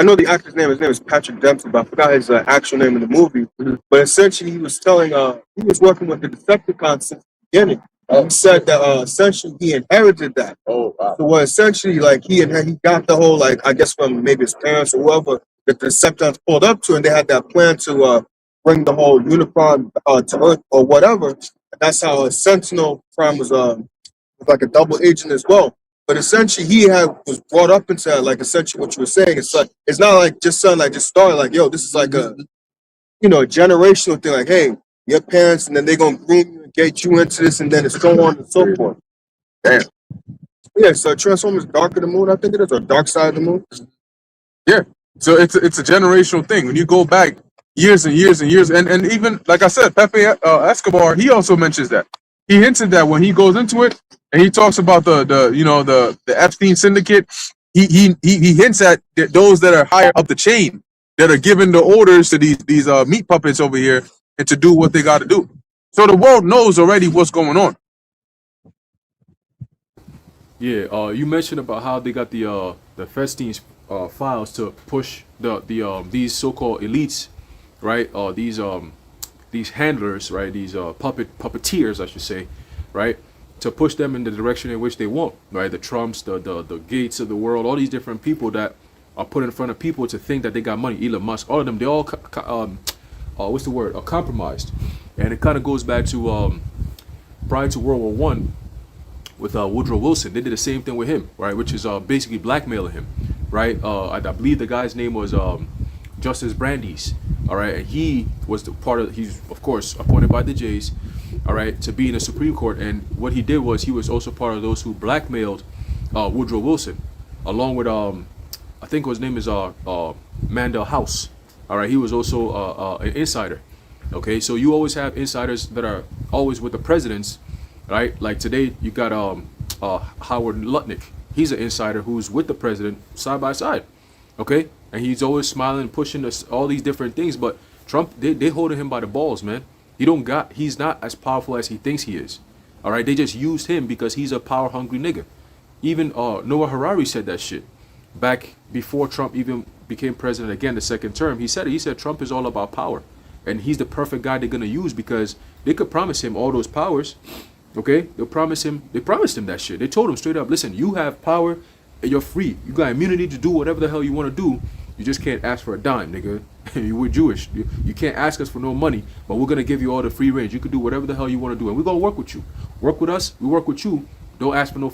I know the actor's name. His name is Patrick Dempsey, but I forgot his actual name in the movie. Mm-hmm. But essentially, he was telling, he was working with the Decepticons since the beginning. He said that essentially he inherited that. Oh, wow. So what essentially, like he got the whole, like I guess from maybe his parents or whoever that the Decepticons pulled up to, and they had that plan to bring the whole Unicron to Earth or whatever. And that's how a Sentinel Prime was like a double agent as well. But essentially, was brought up into that, like essentially what you were saying. It's like it's not like just something like just started like, yo, this is like a a generational thing. Like, hey, your parents, and then they're gonna groom you and get you into this, and then it's so on and so forth. Damn. Yeah. So Transformers: Dark of the Moon, I think it is, or Dark Side of the Moon. Yeah. So it's a generational thing. When you go back years and years and years, and even like I said, Pepe Escobar, he also mentions that. He hinted that when he goes into it and he talks about the Epstein syndicate, he hints at those that are higher up the chain that are giving the orders to these meat puppets over here and to do what they got to do. So the world knows already what's going on. Yeah, you mentioned about how they got the Festein's files to push these so-called elites, right? These handlers, right? These puppeteers, I should say, right? To push them in the direction in which they want, right? The Trumps, the Gates of the world, all these different people that are put in front of people to think that they got money. Elon Musk, all of them, they all what's the word? Compromised, and it kind of goes back to prior to World War One with Woodrow Wilson. They did the same thing with him, right? Which is basically blackmailing him, right? I believe the guy's name was Justice Brandeis. All right, and he was he's of course appointed by the Jays, all right, to be in the Supreme Court. And what he did was he was also part of those who blackmailed Woodrow Wilson, along with I think his name is Mandel House. All right, he was also an insider, Okay, so you always have insiders that are always with the presidents, right? Like today, you got Howard Lutnick. He's an insider who's with the president side by side. Okay, and he's always smiling, pushing us all these different things. But Trump, they holding him by the balls, man. He's not as powerful as he thinks he is. All right, they just used him because he's a power hungry nigga. Even Noah Harari said that shit back before Trump even became president again the second term. He said it. He said Trump is all about power, and he's the perfect guy they're gonna use because they could promise him all those powers. Okay, they'll promise him. They promised him that shit. They told him straight up, listen, you have power, and you're free. You got immunity to do whatever the hell you want to do. You just can't ask for a dime, nigga. We're Jewish. You can't ask us for no money, but we're gonna give you all the free range. You can do whatever the hell you want to do, and we're gonna work with you. Work with us. We work with you. Don't ask for no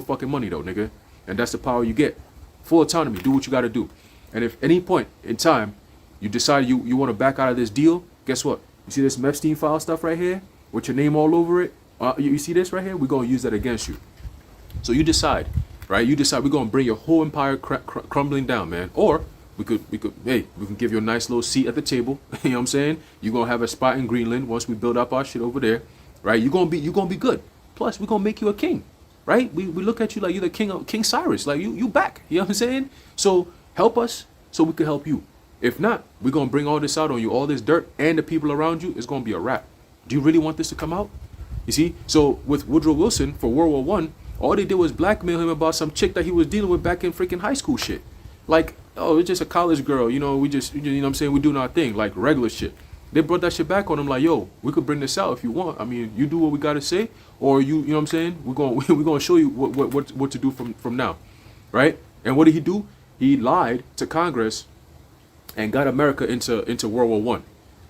fucking money though, nigga. And that's the power you get. Full autonomy. Do what you got to do. And if any point in time you decide you want to back out of this deal, guess what? You see this Epstein file stuff right here with your name all over it? You see this right here? We're going to use that against you. So you decide, right? You decide we're going to bring your whole empire crumbling down, man. Or we can give you a nice little seat at the table. You know what I'm saying? You're going to have a spot in Greenland once we build up our shit over there, right? You're going to be good. Plus, we're going to make you a king, right? We look at you like you're the King Cyrus. Like you back. You know what I'm saying? So help us so we can help you. If not, we're going to bring all this out on you, all this dirt and the people around you. It's going to be a wrap. Do you really want this to come out? You see? So with Woodrow Wilson for World War One, all they did was blackmail him about some chick that he was dealing with back in freaking high school shit. Like, oh, it's just a college girl. You know, we just, you know what I'm saying? We doing our thing, like regular shit. They brought that shit back on him like, yo, we could bring this out if you want. I mean, you do what we got to say, or you know what I'm saying? We're going to show you what to do from now, right? And what did he do? He lied to Congress and got America into World War One,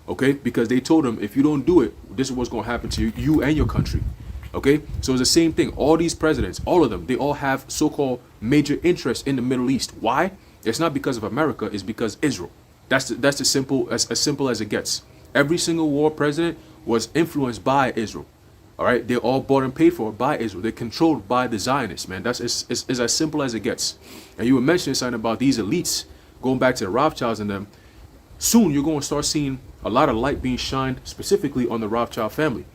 okay? Because they told him if you don't do it, this is what's going to happen to you and your country, okay? So it's the same thing. All these presidents, all of them, they all have so-called major interests in the Middle East. Why? It's not because of America. It's because Israel. That's as simple as it gets. Every single war president was influenced by Israel. All right, they're all bought and paid for by Israel. They're controlled by the Zionists, man. That's it's as simple as it gets. And you were mentioning something about these elites going back to the Rothschilds and them. Soon you're going to start seeing a lot of light being shined specifically on the Rothschild family,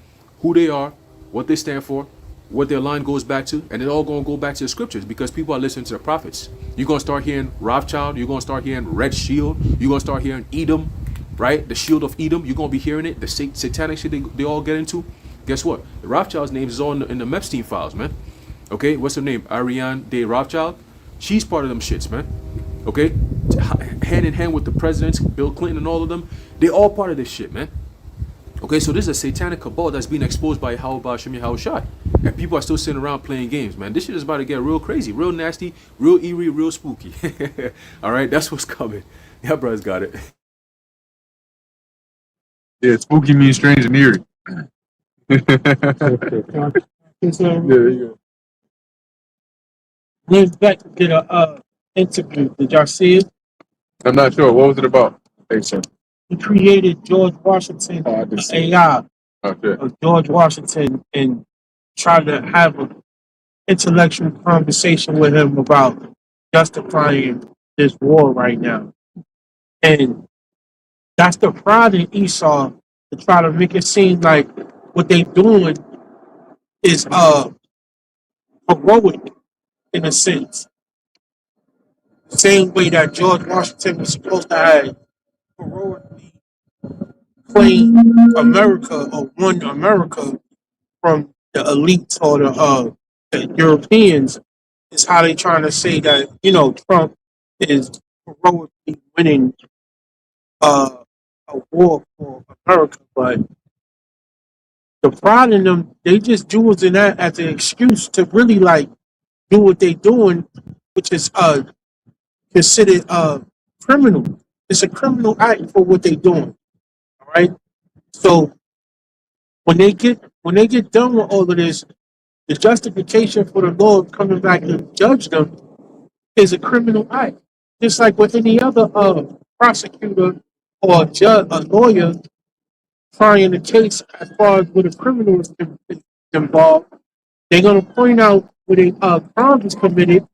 who they are, what they stand for, what their line goes back to, and it all going to go back to the scriptures because people are listening to the prophets. You're going to start hearing Rothschild. You're going to start hearing Red Shield. You're going to start hearing Edom, right? The Shield of Edom. You're going to be hearing it. The satanic shit they all get into. Guess what? The Rothschild's name is all in the Epstein files, man. Okay, what's her name? Ariane de Rothschild. She's part of them shits, man. Okay, hand in hand with the presidents, Bill Clinton and all of them. They all part of this shit, man. Okay, so this is a satanic cabal that's being exposed by Howard Shimmy Hawashai. And people are still sitting around playing games, man. This shit is about to get real crazy, real nasty, real eerie, real spooky. All right, that's what's coming. Yeah, bro's got it. Yeah, spooky means strange and eerie. There you go. Liz Beck did a interview. Did y'all see it? I'm not sure. What was it about? Thanks, sir. He created George Washington I did see it. AI Okay. of George Washington and tried to have an intellectual conversation with him about justifying this war right now. And that's the pride in Esau to try to make it seem like what they doing is heroic in a sense. Same way that George Washington was supposed to have heroically claimed America or won America from the elites or the Europeans, is how they trying to say that, you know, Trump is heroically winning a war for America. But the pride in them, they just using that as an excuse to really like do what they doing, which is considered criminal. It's a criminal act for what they doing. All right. So when they get done with all of this, the justification for the Lord coming back and judge them is a criminal act. Just like with any other prosecutor or judge, a lawyer trying the case as far as with a criminal is involved, they're gonna point out where the crime was committed,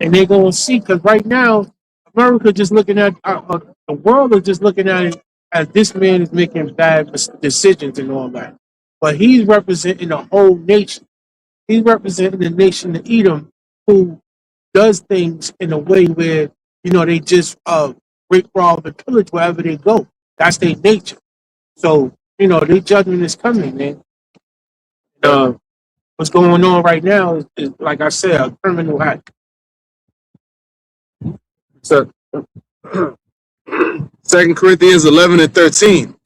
and they're gonna see because right now America just looking at the world is just looking at it as this man is making bad decisions and all that. But he's representing a whole nation. He's representing the nation of Edom who does things in a way where, they just break, rob, and pillage wherever they go. That's their nature. So, their judgment is coming, man. What's going on right now is, like I said, a criminal act. So 2 Corinthians 11 and 13.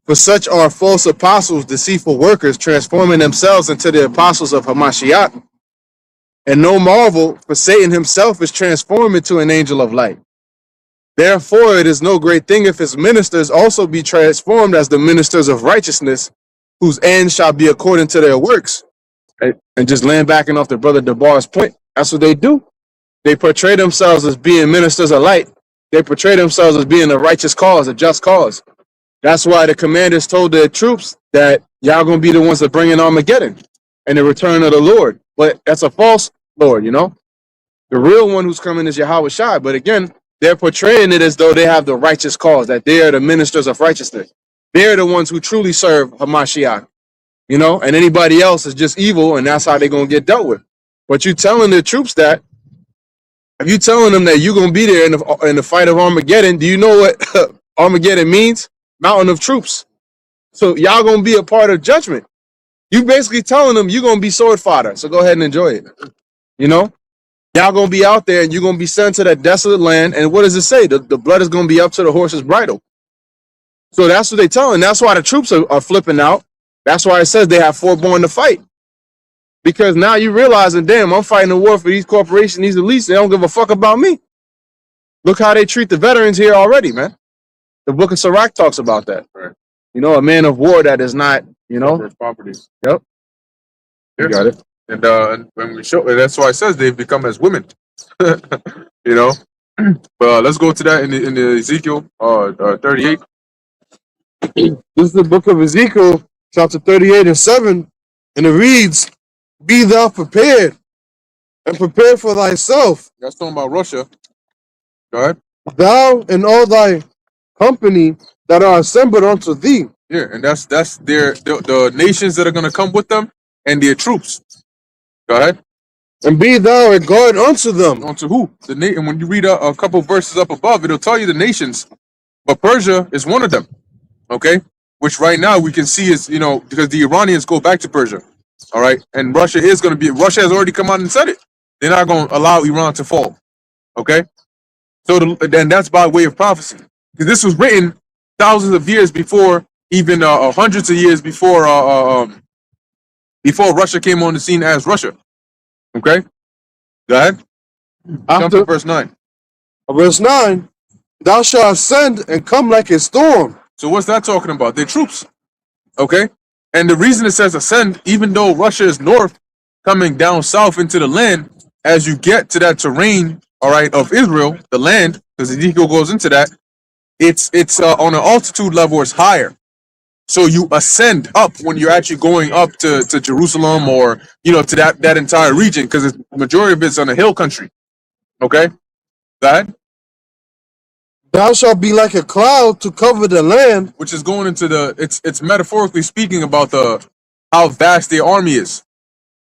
For such are false apostles, deceitful workers, transforming themselves into the apostles of Hamashiach. And no marvel, for Satan himself is transformed into an angel of light. Therefore, it is no great thing if his ministers also be transformed as the ministers of righteousness, whose end shall be according to their works. And just laying back and off the brother DeBar's point, that's what they do. They portray themselves as being ministers of light. They portray themselves as being a righteous cause, a just cause. That's why the commanders told their troops that y'all gonna be the ones that bring in Armageddon and the return of the Lord. But that's a false Lord, The real one who's coming is Yahweh Shai. But again, they're portraying it as though they have the righteous cause, that they are the ministers of righteousness. They're the ones who truly serve Hamashiach, and anybody else is just evil, and that's how they're gonna get dealt with. But you telling the troops that, if you telling them that you're gonna be there in the fight of Armageddon, do you know what Armageddon means? Mountain of troops. So y'all gonna be a part of judgment. You basically telling them you're gonna be sword fodder. So go ahead and enjoy it. Y'all gonna be out there and you're gonna be sent to that desolate land. And what does it say? The blood is gonna be up to the horse's bridle. So that's what they telling. That's why the troops are flipping out. That's why it says they have foreborn to fight. Because now you realizing, damn, I'm fighting a war for these corporations, these elites. They don't give a fuck about me. Look how they treat the veterans here already, man. The book of Sirach talks about that. Right. A man of war that is not, properties. Yep. You got it. And when we show, that's why it says they've become as women. But let's go to that in the Ezekiel 38. This is the book of Ezekiel, chapter 38 and 7, and it reads, "Be thou prepared, and prepare for thyself, That's talking about Russia. Go ahead. thou and all thy company that are assembled unto thee." Yeah, and that's the nations that are going to come with them and their troops. Go ahead. "And be thou a guard unto them." On to who? And when you read a couple verses up above, it'll tell you the nations. But Persia is one of them. Okay? Which right now we can see is, because the Iranians go back to Persia. All right? And Russia has already come out and said it. They're not going to allow Iran to fall. Okay? So then that's by way of prophecy. Because this was written thousands of years before, even hundreds of years before Russia came on the scene as Russia. Okay? Go ahead. Jump to verse 9. Verse 9, "Thou shalt ascend and come like a storm." So what's that talking about? They're troops. Okay? And the reason it says ascend, even though Russia is north, coming down south into the land, as you get to that terrain, all right, of Israel, the land, because Ezekiel goes into that, it's on an altitude level, it's higher. So you ascend up when you're actually going up to Jerusalem or, to that entire region, because the majority of it's on a hill country. Okay? Go ahead. "Thou shalt be like a cloud to cover the land." Which is going into it's metaphorically speaking about how vast their army is.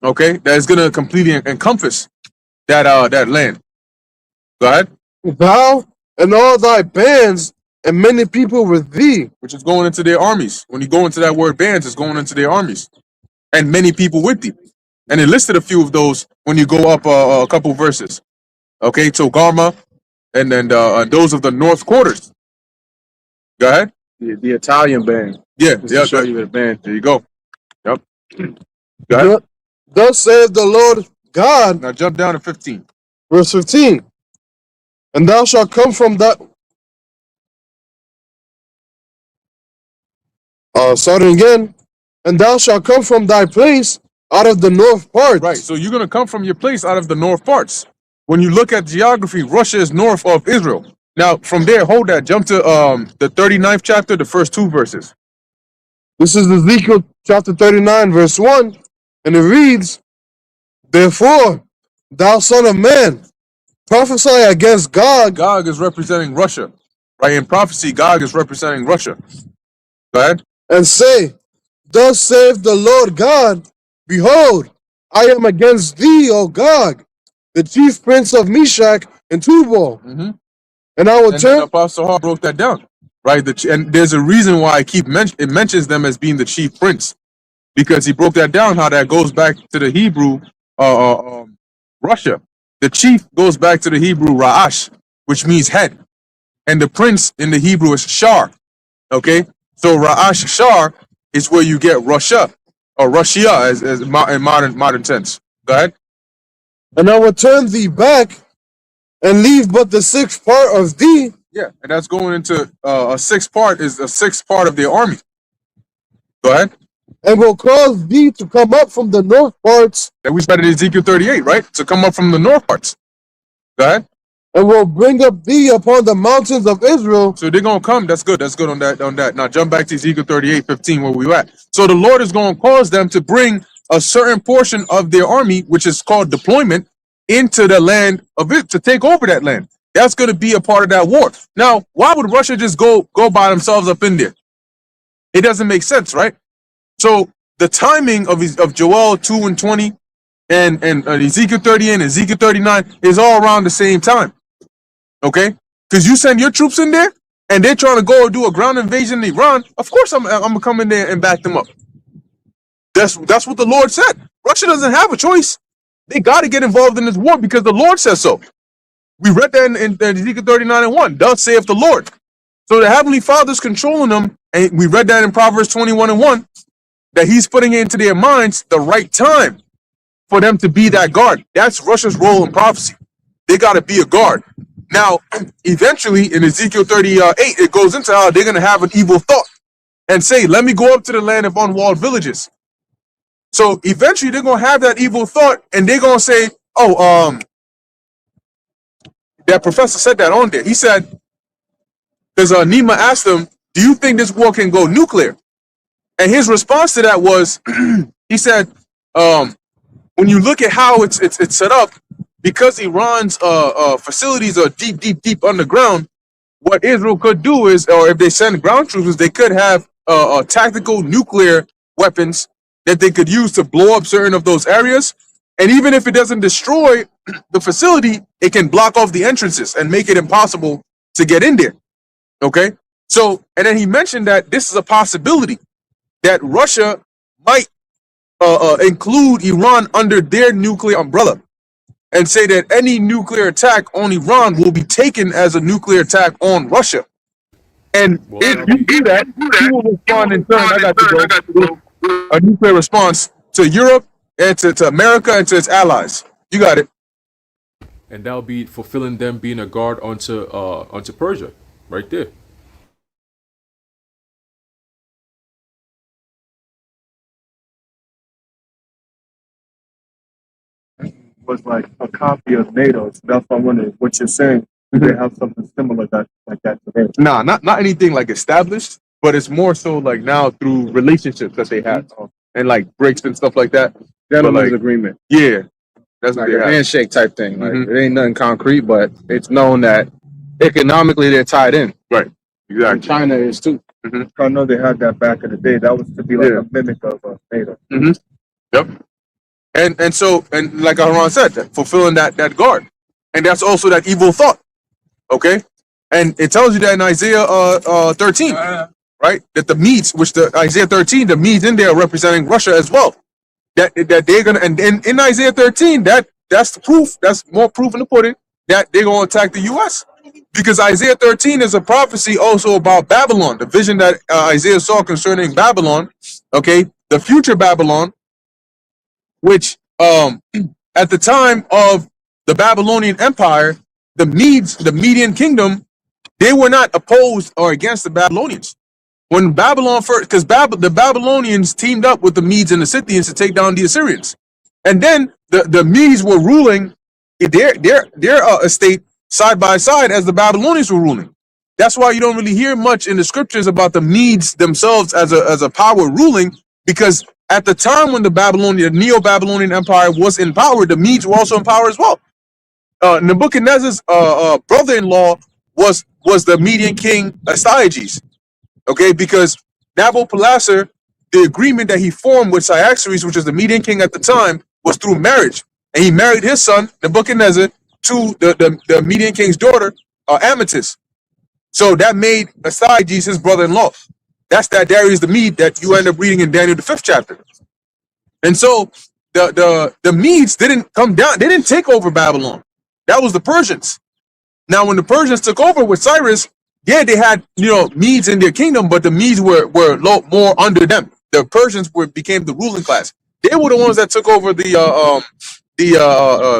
Okay? That is going to completely encompass that land. Go ahead. "Thou and all thy bands and many people with thee." Which is going into their armies. When you go into that word bands, it's going into their armies. And many people with thee. And it listed a few of those when you go up a couple verses. Okay, Togarma, and then those of the north quarters. Go ahead. The Italian band. Yeah, Just to show you the band. There you go. Yep. Go ahead. "Thus saith the Lord God." Now jump down to 15. Verse 15, "And thou shalt come from that." Starting again. "And thou shalt come from thy place out of the north part." Right, so you're going to come from your place out of the north parts. When you look at geography, Russia is north of Israel. Now, from there, hold that. Jump to the 39th chapter, the first two verses. This is Ezekiel chapter 39, verse 1, and it reads, "Therefore, thou son of man, prophesy against Gog." Gog is representing Russia, Right? In prophecy, Gog is representing Russia. Go ahead. and say, Thus saith the Lord God, Behold, I am against thee, O Gog, the chief prince of Meshach and Tubal, Mm-hmm. and I will And then turn Apostle Hall broke that down. Right? And there's a reason why it mentions them as being the chief prince, because he broke that down, how that goes back to the Hebrew Russia. The chief goes back to the Hebrew Ra'ash, which means head. And the prince in the Hebrew is Shar. Okay? So Ra'ash Shar is where you get Russia, or Russia as in modern tense. Go ahead. and I will turn thee back and leave but the sixth part of thee, Yeah, and that's going into a sixth part of their army. Go ahead. and will cause thee to come up from the north parts, That we started in Ezekiel 38, right? To come up from the north parts. Go ahead. and will bring up thee upon the mountains of Israel. So they're gonna come. That's good. That's good on that. Now jump back to Ezekiel 38:15, where we at. So the Lord is gonna cause them to bring a certain portion of their army, which is called deployment, into the land of it to take over that land. That's gonna be a part of that war. Now, why would Russia just go by themselves up in there? It doesn't make sense, right? So the timing of Joel 2:20 and Ezekiel 30 and Ezekiel 39 is all around the same time. Okay, because you send your troops in there and they're trying to go do a ground invasion in Iran. Of course, I'm gonna come in there and back them up. That's what the Lord said. Russia doesn't have a choice. They got to get involved in this war because the Lord says so. We read that in Ezekiel 39:1. Thus saith the Lord. So the Heavenly Father's controlling them, and we read that in Proverbs 21:1, that He's putting it into their minds the right time for them to be that guard. That's Russia's role in prophecy. They got to be a guard. Now, eventually, in Ezekiel 38, it goes into how they're going to have an evil thought and say, let me go up to the land of unwalled villages. So eventually, they're going to have that evil thought, and they're going to say, that professor said that on there. He said, because Nima asked him, do you think this war can go nuclear? And his response to that was, he said, when you look at how it's set up, because Iran's facilities are deep underground, what Israel could do is, or if they send ground troops, they could have tactical nuclear weapons that they could use to blow up certain of those areas. And even if it doesn't destroy the facility, it can block off the entrances and make it impossible to get in there. Okay? So, and then he mentioned that this is a possibility that Russia might include Iran under their nuclear umbrella, and say that any nuclear attack on Iran will be taken as a nuclear attack on Russia. And Well, if you do that, he will respond in turn, I got to go, with a nuclear response to Europe and to America and to its allies. You got it. and that'll be fulfilling them being a guard onto Persia, right there. Was like a copy of NATO. So that's why I'm wondering what you're saying. Do they have something similar like that today? Nah, not anything like established, but it's more so like now through relationships that they have and like breaks and stuff like that. Gentleman's like, agreement, Yeah, that's what like they a have. handshake type thing. Like Mhm. it ain't nothing concrete, but it's known that economically they're tied in. Right, And exactly. China is too. I know they had that back in the day. That was to be like Yeah. a mimic of NATO. Yep. And so like Haran said, fulfilling that guard, and that's also that evil thought. Okay, and it tells you that in Isaiah 13, right? That the Medes, which the Isaiah 13, the Medes in there are representing Russia as well. That they're gonna, and in Isaiah 13, that's the proof. That's more proof in the pudding that they're gonna attack the U.S. Because Isaiah 13 is a prophecy also about Babylon, the vision that Isaiah saw concerning Babylon. Okay, the future Babylon, which at the time of the Babylonian Empire, the Medes, the Median kingdom, they were not opposed or against the Babylonians. When Babylon first, because the Babylonians teamed up with the Medes and the Scythians to take down the Assyrians, and then the Medes were ruling their estate side by side as the Babylonians were ruling. That's why you don't really hear much in the scriptures about the Medes themselves as a power ruling, because at the time when the Neo-Babylonian Empire was in power, the Medes were also in power as well. Nebuchadnezzar's brother-in-law was was the Median king Astyages. Okay, because Nabopolassar, the agreement that he formed with Cyaxares, which was the Median king at the time, was through marriage, and he married his son Nebuchadnezzar to the Median king's daughter, Amytis. So that made Astyages his brother-in-law. That's that Darius the Mede that you end up reading in Daniel the 5th chapter. And so the Medes didn't come down; they didn't take over Babylon. That was the Persians. Now, when the Persians took over with Cyrus, yeah, they had Medes in their kingdom, but the Medes were more under them. The Persians became the ruling class. They were the ones that took over the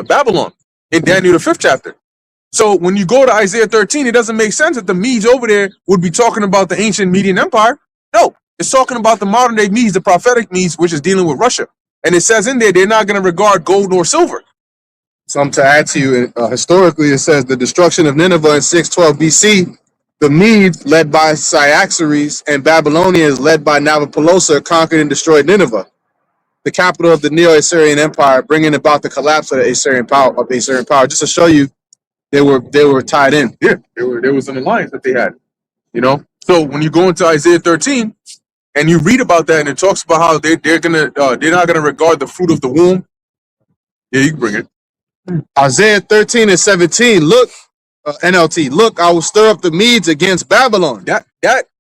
Babylon in Daniel the 5th chapter. So when you go to Isaiah 13, it doesn't make sense that the Medes over there would be talking about the ancient Median Empire. No, it's talking about the modern day Medes, the prophetic Medes, which is dealing with Russia. And it says in there, they're not going to regard gold nor silver. Something to add to you, historically, it says the destruction of Nineveh in 612 BC, the Medes, led by Cyaxares, and Babylonians, led by Nabopolassar, conquered and destroyed Nineveh, the capital of the Neo-Assyrian Empire, bringing about the collapse of the Assyrian power. Just to show you, they were tied in. Yeah, there was an alliance that they had. So when you go into Isaiah 13 and you read about that, and it talks about how they're not gonna regard the fruit of the womb. Yeah, you can bring it. Isaiah 13 and 17. Look, NLT. Look, I will stir up the Medes against Babylon. That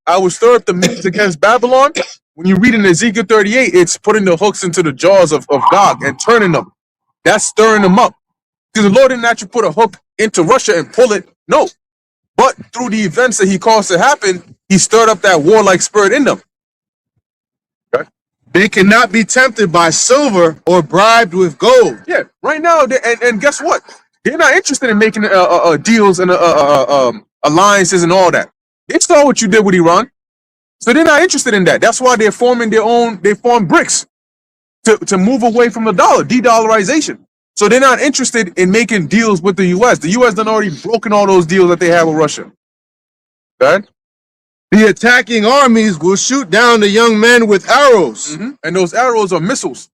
I will stir up the Medes against Babylon. When you read in Ezekiel 38, it's putting the hooks into the jaws of Gog and turning them. That's stirring them up. Because the Lord didn't actually put a hook into Russia and pull it. No. But through the events that he caused to happen, he stirred up that warlike spirit in them. Okay. They cannot be tempted by silver or bribed with gold. Yeah, right now, and guess what? They're not interested in making deals and alliances and all that. They saw what you did with Iran. So they're not interested in that. That's why they're forming they form BRICS to move away from the dollar, de-dollarization. So they're not interested in making deals with the U.S. The U.S. done already broken all those deals that they have with Russia. Okay? The attacking armies will shoot down the young men with arrows. Mm-hmm. And those arrows are missiles.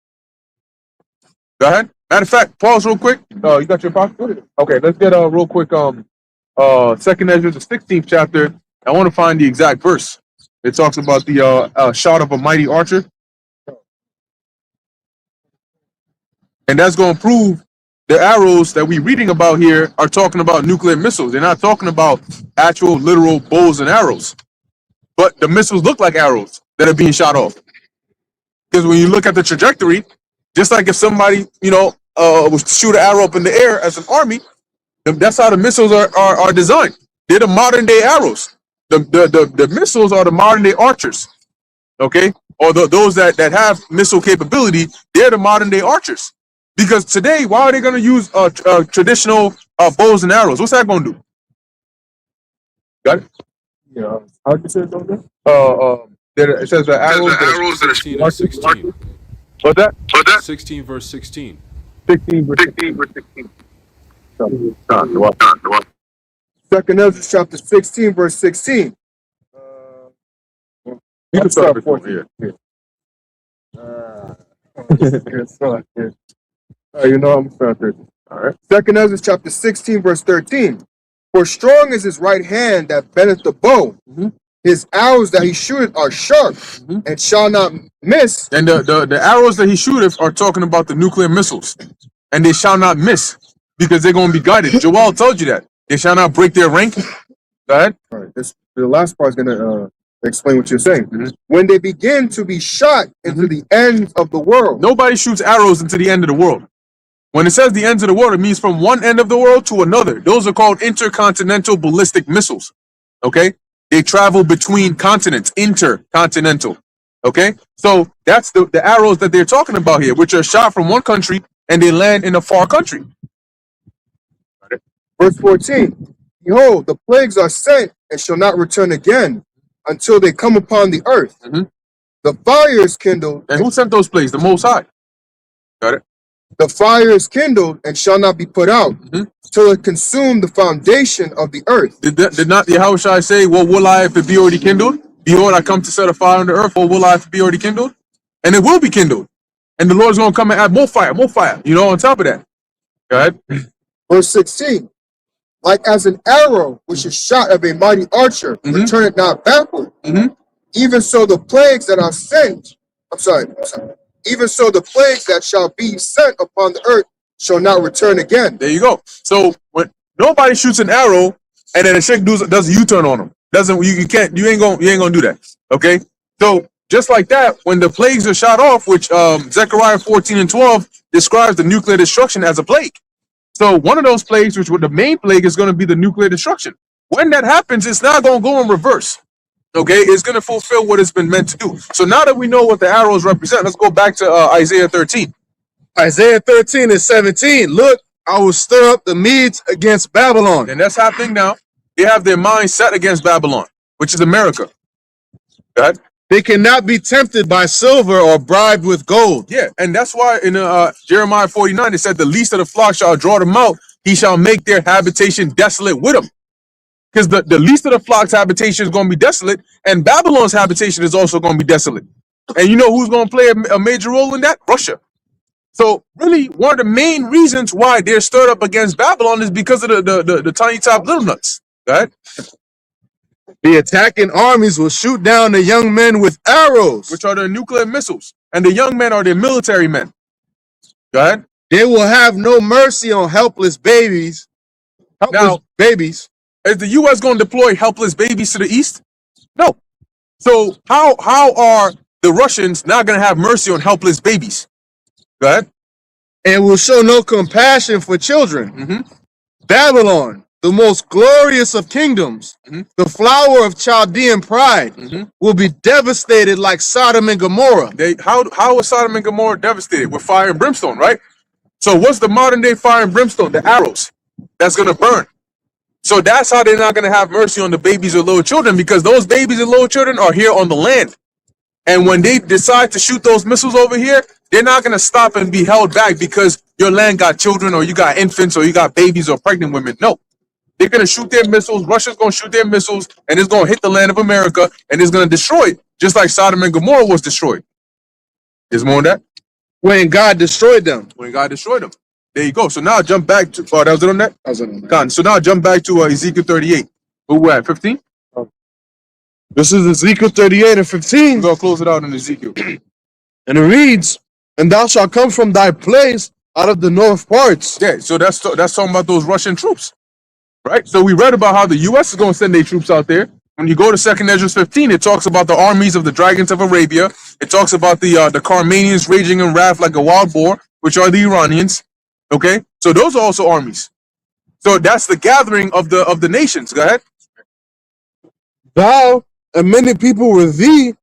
Go ahead. Matter of fact, pause real quick. You got your pocket? Okay, let's get real quick. Second Ezra, the 16th chapter. I want to find the exact verse. It talks about the shot of a mighty archer. And that's going to prove the arrows that we're reading about here are talking about nuclear missiles. They're not talking about actual literal bows and arrows. But the missiles look like arrows that are being shot off. Because when you look at the trajectory, just like if somebody, was to shoot an arrow up in the air as an army, that's how the missiles are designed. They're the modern day arrows. The missiles are the modern day archers. Okay? Or those that have missile capability, they're the modern day archers. Because today, why are they going to use traditional bows and arrows? What's that going to do? Got it? Yeah. How'd you say it, it says the arrows that are 16 and 16. What's that? 16 verse 16. 16 verse 16. Second Ezra chapter 16, verse 16. You can start before here. I'm starting. All right. Second Ezra chapter 16, verse 13. For strong is his right hand that bendeth the bow. Mm-hmm. His arrows that he shooteth are sharp, and shall not miss. And the arrows that he shooteth are talking about the nuclear missiles. And they shall not miss, because they're going to be guided. Joel told you that. They shall not break their rank. Go ahead. All right. The last part is going to explain what you're saying. Mm-hmm. When they begin to be shot into the ends of the world. Nobody shoots arrows into the end of the world. When it says the ends of the world, it means from one end of the world to another. Those are called intercontinental ballistic missiles. Okay? They travel between continents, intercontinental. Okay? So that's the arrows that they're talking about here, which are shot from one country and they land in a far country. Verse 14. Behold, the plagues are sent and shall not return again until they come upon the earth. Mm-hmm. The fire is kindled. And who sent those plagues? The Most High. Got it? The fire is kindled and shall not be put out till it consume the foundation of the earth. Did not Yahushua say, "What will I if it be already kindled? Behold, I come to set a fire on the earth. What will I if it be already kindled?" And it will be kindled. And the Lord's going to come and add more fire, on top of that. Go ahead. Verse 16. like as an arrow which is shot of a mighty archer, return it not backward. Even so the plagues that are sent, I'm sorry. Even so the plagues that shall be sent upon the earth shall not return again. There you go. So when nobody shoots an arrow and then a chick does a U-turn on them, you ain't gonna do that. Okay. So just like that, when the plagues are shot off, which Zechariah 14:12 describes the nuclear destruction as a plague. So one of those plagues, which the main plague, is going to be the nuclear destruction. When that happens, it's not going to go in reverse. Okay, it's going to fulfill what it's been meant to do. So now that we know what the arrows represent, let's go back to Isaiah 13. Isaiah 13:17. Look, I will stir up the Medes against Babylon. And that's happening now. They have their mind set against Babylon, which is America. Go ahead. They cannot be tempted by silver or bribed with gold. Yeah, and that's why in Jeremiah 49, it said, the least of the flock shall draw them out. He shall make their habitation desolate with them. Because the least of the flock's habitation is going to be desolate, and Babylon's habitation is also going to be desolate. And you know who's going to play a major role in that? Russia. So really, one of the main reasons why they're stirred up against Babylon is because of the tiny top little nuts. Go ahead. The attacking armies will shoot down the young men with arrows, Which are their nuclear missiles. And the young men are their military men. Go ahead. They will have no mercy on helpless babies. Babies. Is the U.S. going to deploy helpless babies to the east? No. So how are the Russians not going to have mercy on helpless babies? Go ahead. And will show no compassion for children. Babylon, the most glorious of kingdoms, the flower of Chaldean pride, will be devastated like Sodom and Gomorrah. How was Sodom and Gomorrah devastated? With fire and brimstone, right? So what's the modern day fire and brimstone? The arrows. That's going to burn. So that's how they're not going to have mercy on the babies or little children, because those babies and little children are here on the land. And when they decide to shoot those missiles over here, they're not going to stop and be held back because your land got children or you got infants or you got babies or pregnant women. No. They're going to shoot their missiles. Russia's going to shoot their missiles, and it's going to hit the land of America, and it's going to destroy it, just like Sodom and Gomorrah was destroyed. There's more on that? When God destroyed them. When God destroyed them. There you go. So now jump back to, that was it on that? That was it on that. So now jump back to Ezekiel 38. Who we're at, 15? This is Ezekiel 38:15. We're going to close it out in Ezekiel. And it reads, and thou shalt come from thy place out of the north parts. Yeah, so that's talking about those Russian troops, right? So we read about how the U.S. is going to send their troops out there. When you go to 2nd Ezra 15, it talks about the armies of the dragons of Arabia. It talks about the Carmanians raging in wrath like a wild boar, which are the Iranians. Okay, so those are also armies. So that's the gathering of the nations. Go ahead. Thou and many people with thee,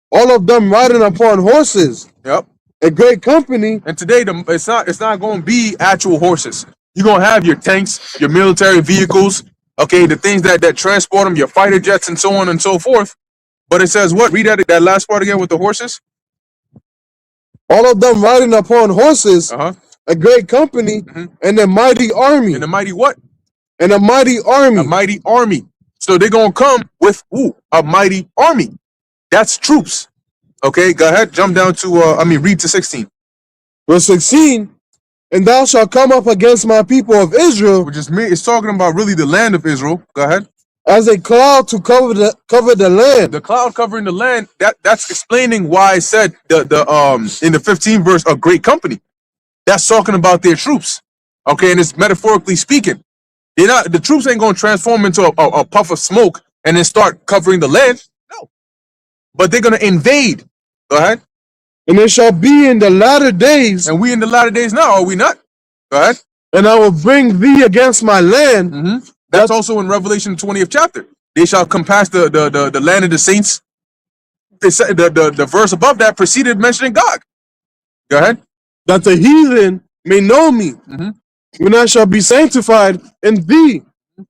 all of them riding upon horses. Yep. A great company. And today, it's not going to be actual horses. You're going to have your tanks, your military vehicles, okay, the things that transport them, your fighter jets, and so on and so forth. But it says what? Read that last part again with the horses. All of them riding upon horses. A great company and a mighty army. And a mighty what? And a mighty army. A mighty army. So they're going to come with a mighty army. That's troops. Okay, go ahead. Jump down to, read to 16. Verse 16. And thou shalt come up against my people of Israel. Which is me. It's talking about really the land of Israel. Go ahead. As a cloud to cover the land. The cloud covering the land. That's explaining why I said in the 15th verse, a great company. That's talking about their troops. Okay, and it's metaphorically speaking. The troops ain't going to transform into a puff of smoke and then start covering the land. No. But they're going to invade. Go ahead. And it shall be in the latter days. And we in the latter days now, are we not? Go ahead. And I will bring thee against my land. That's also in Revelation 20th chapter. They shall compass the land of the saints. The verse above that preceded mentioning God. Go ahead. That the heathen may know me. When I shall be sanctified in thee,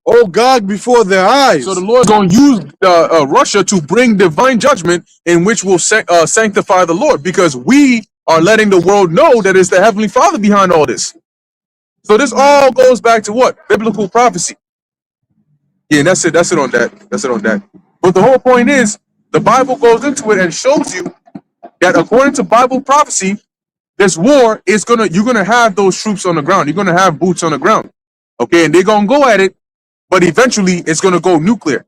O God, before their eyes. So the Lord's going to use Russia to bring divine judgment in which will sanctify the Lord, because we are letting the world know that it's the Heavenly Father behind all this. So this all goes back to what? Biblical prophecy. Yeah, that's it on that. But the whole point is, the Bible goes into it and shows you that according to Bible prophecy, this war is you're gonna have those troops on the ground. You're gonna have boots on the ground. Okay, and they're gonna go at it but eventually it's going to go nuclear.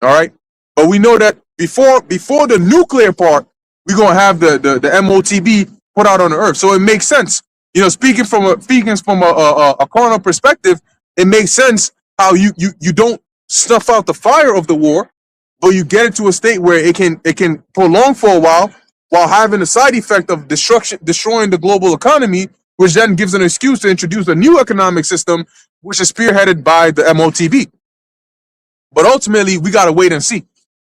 All right. But we know that before the nuclear part, we're going to have the MOTB put out on the earth. So it makes sense. You know, speaking from a carnal perspective, it makes sense how you don't snuff out the fire of the war, but you get it to a state where it can prolong for a while having the side effect of destroying the global economy, which then gives an excuse to introduce a new economic system, which is spearheaded by the MOTB. But ultimately, we gotta wait and see.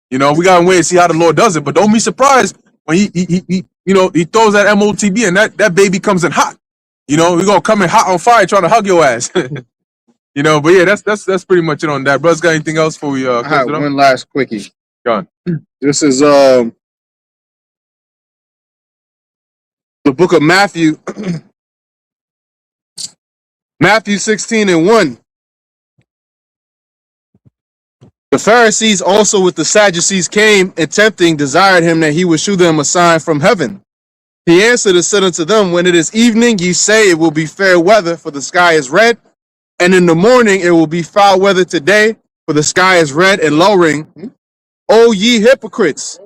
You know, we gotta wait and see how the Lord does it. But don't be surprised when he he throws that MOTB and that baby comes in hot. You know, we're gonna come in hot on fire trying to hug your ass. You know, but yeah, that's pretty much it on that. Brothers, got anything else before we I close have it up? one last quickie. Go on. This is the book of Matthew, Matthew 16:1. The Pharisees also with the Sadducees came and tempting desired him that he would shew them a sign from heaven. He answered and said unto them, when it is evening, ye say it will be fair weather, for the sky is red, and in the morning it will be foul weather today, for the sky is red and lowering. O ye hypocrites,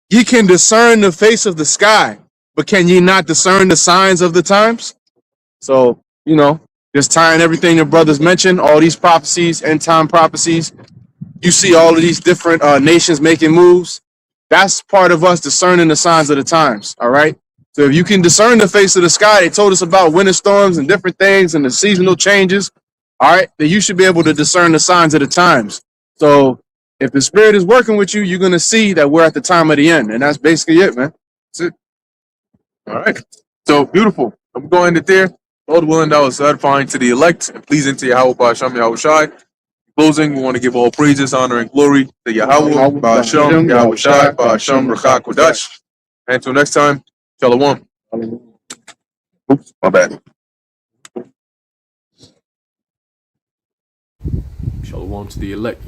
ye can discern the face of the sky, but can ye not discern the signs of the times? So, you know, just tying everything the brothers mentioned, all these prophecies, end time prophecies. You see all of these different nations making moves. That's part of us discerning the signs of the times. All right. So if you can discern the face of the sky, they told us about winter storms and different things and the seasonal changes. All right. Then you should be able to discern the signs of the times. So if the spirit is working with you, you're going to see that we're at the time of the end. And that's basically it, man. That's it. All right. So beautiful. I'm going to end it there. Lord willing, that was edifying to the elect and pleasing to Yahweh Ba'Shem Yahushai. Closing, we want to give all praises, honor, and glory to Yahweh Ba'Shem Yahushai Ba'Shem Rachak Kodash. And until next time, Shalom. Oops, my bad. Shalom to the elect.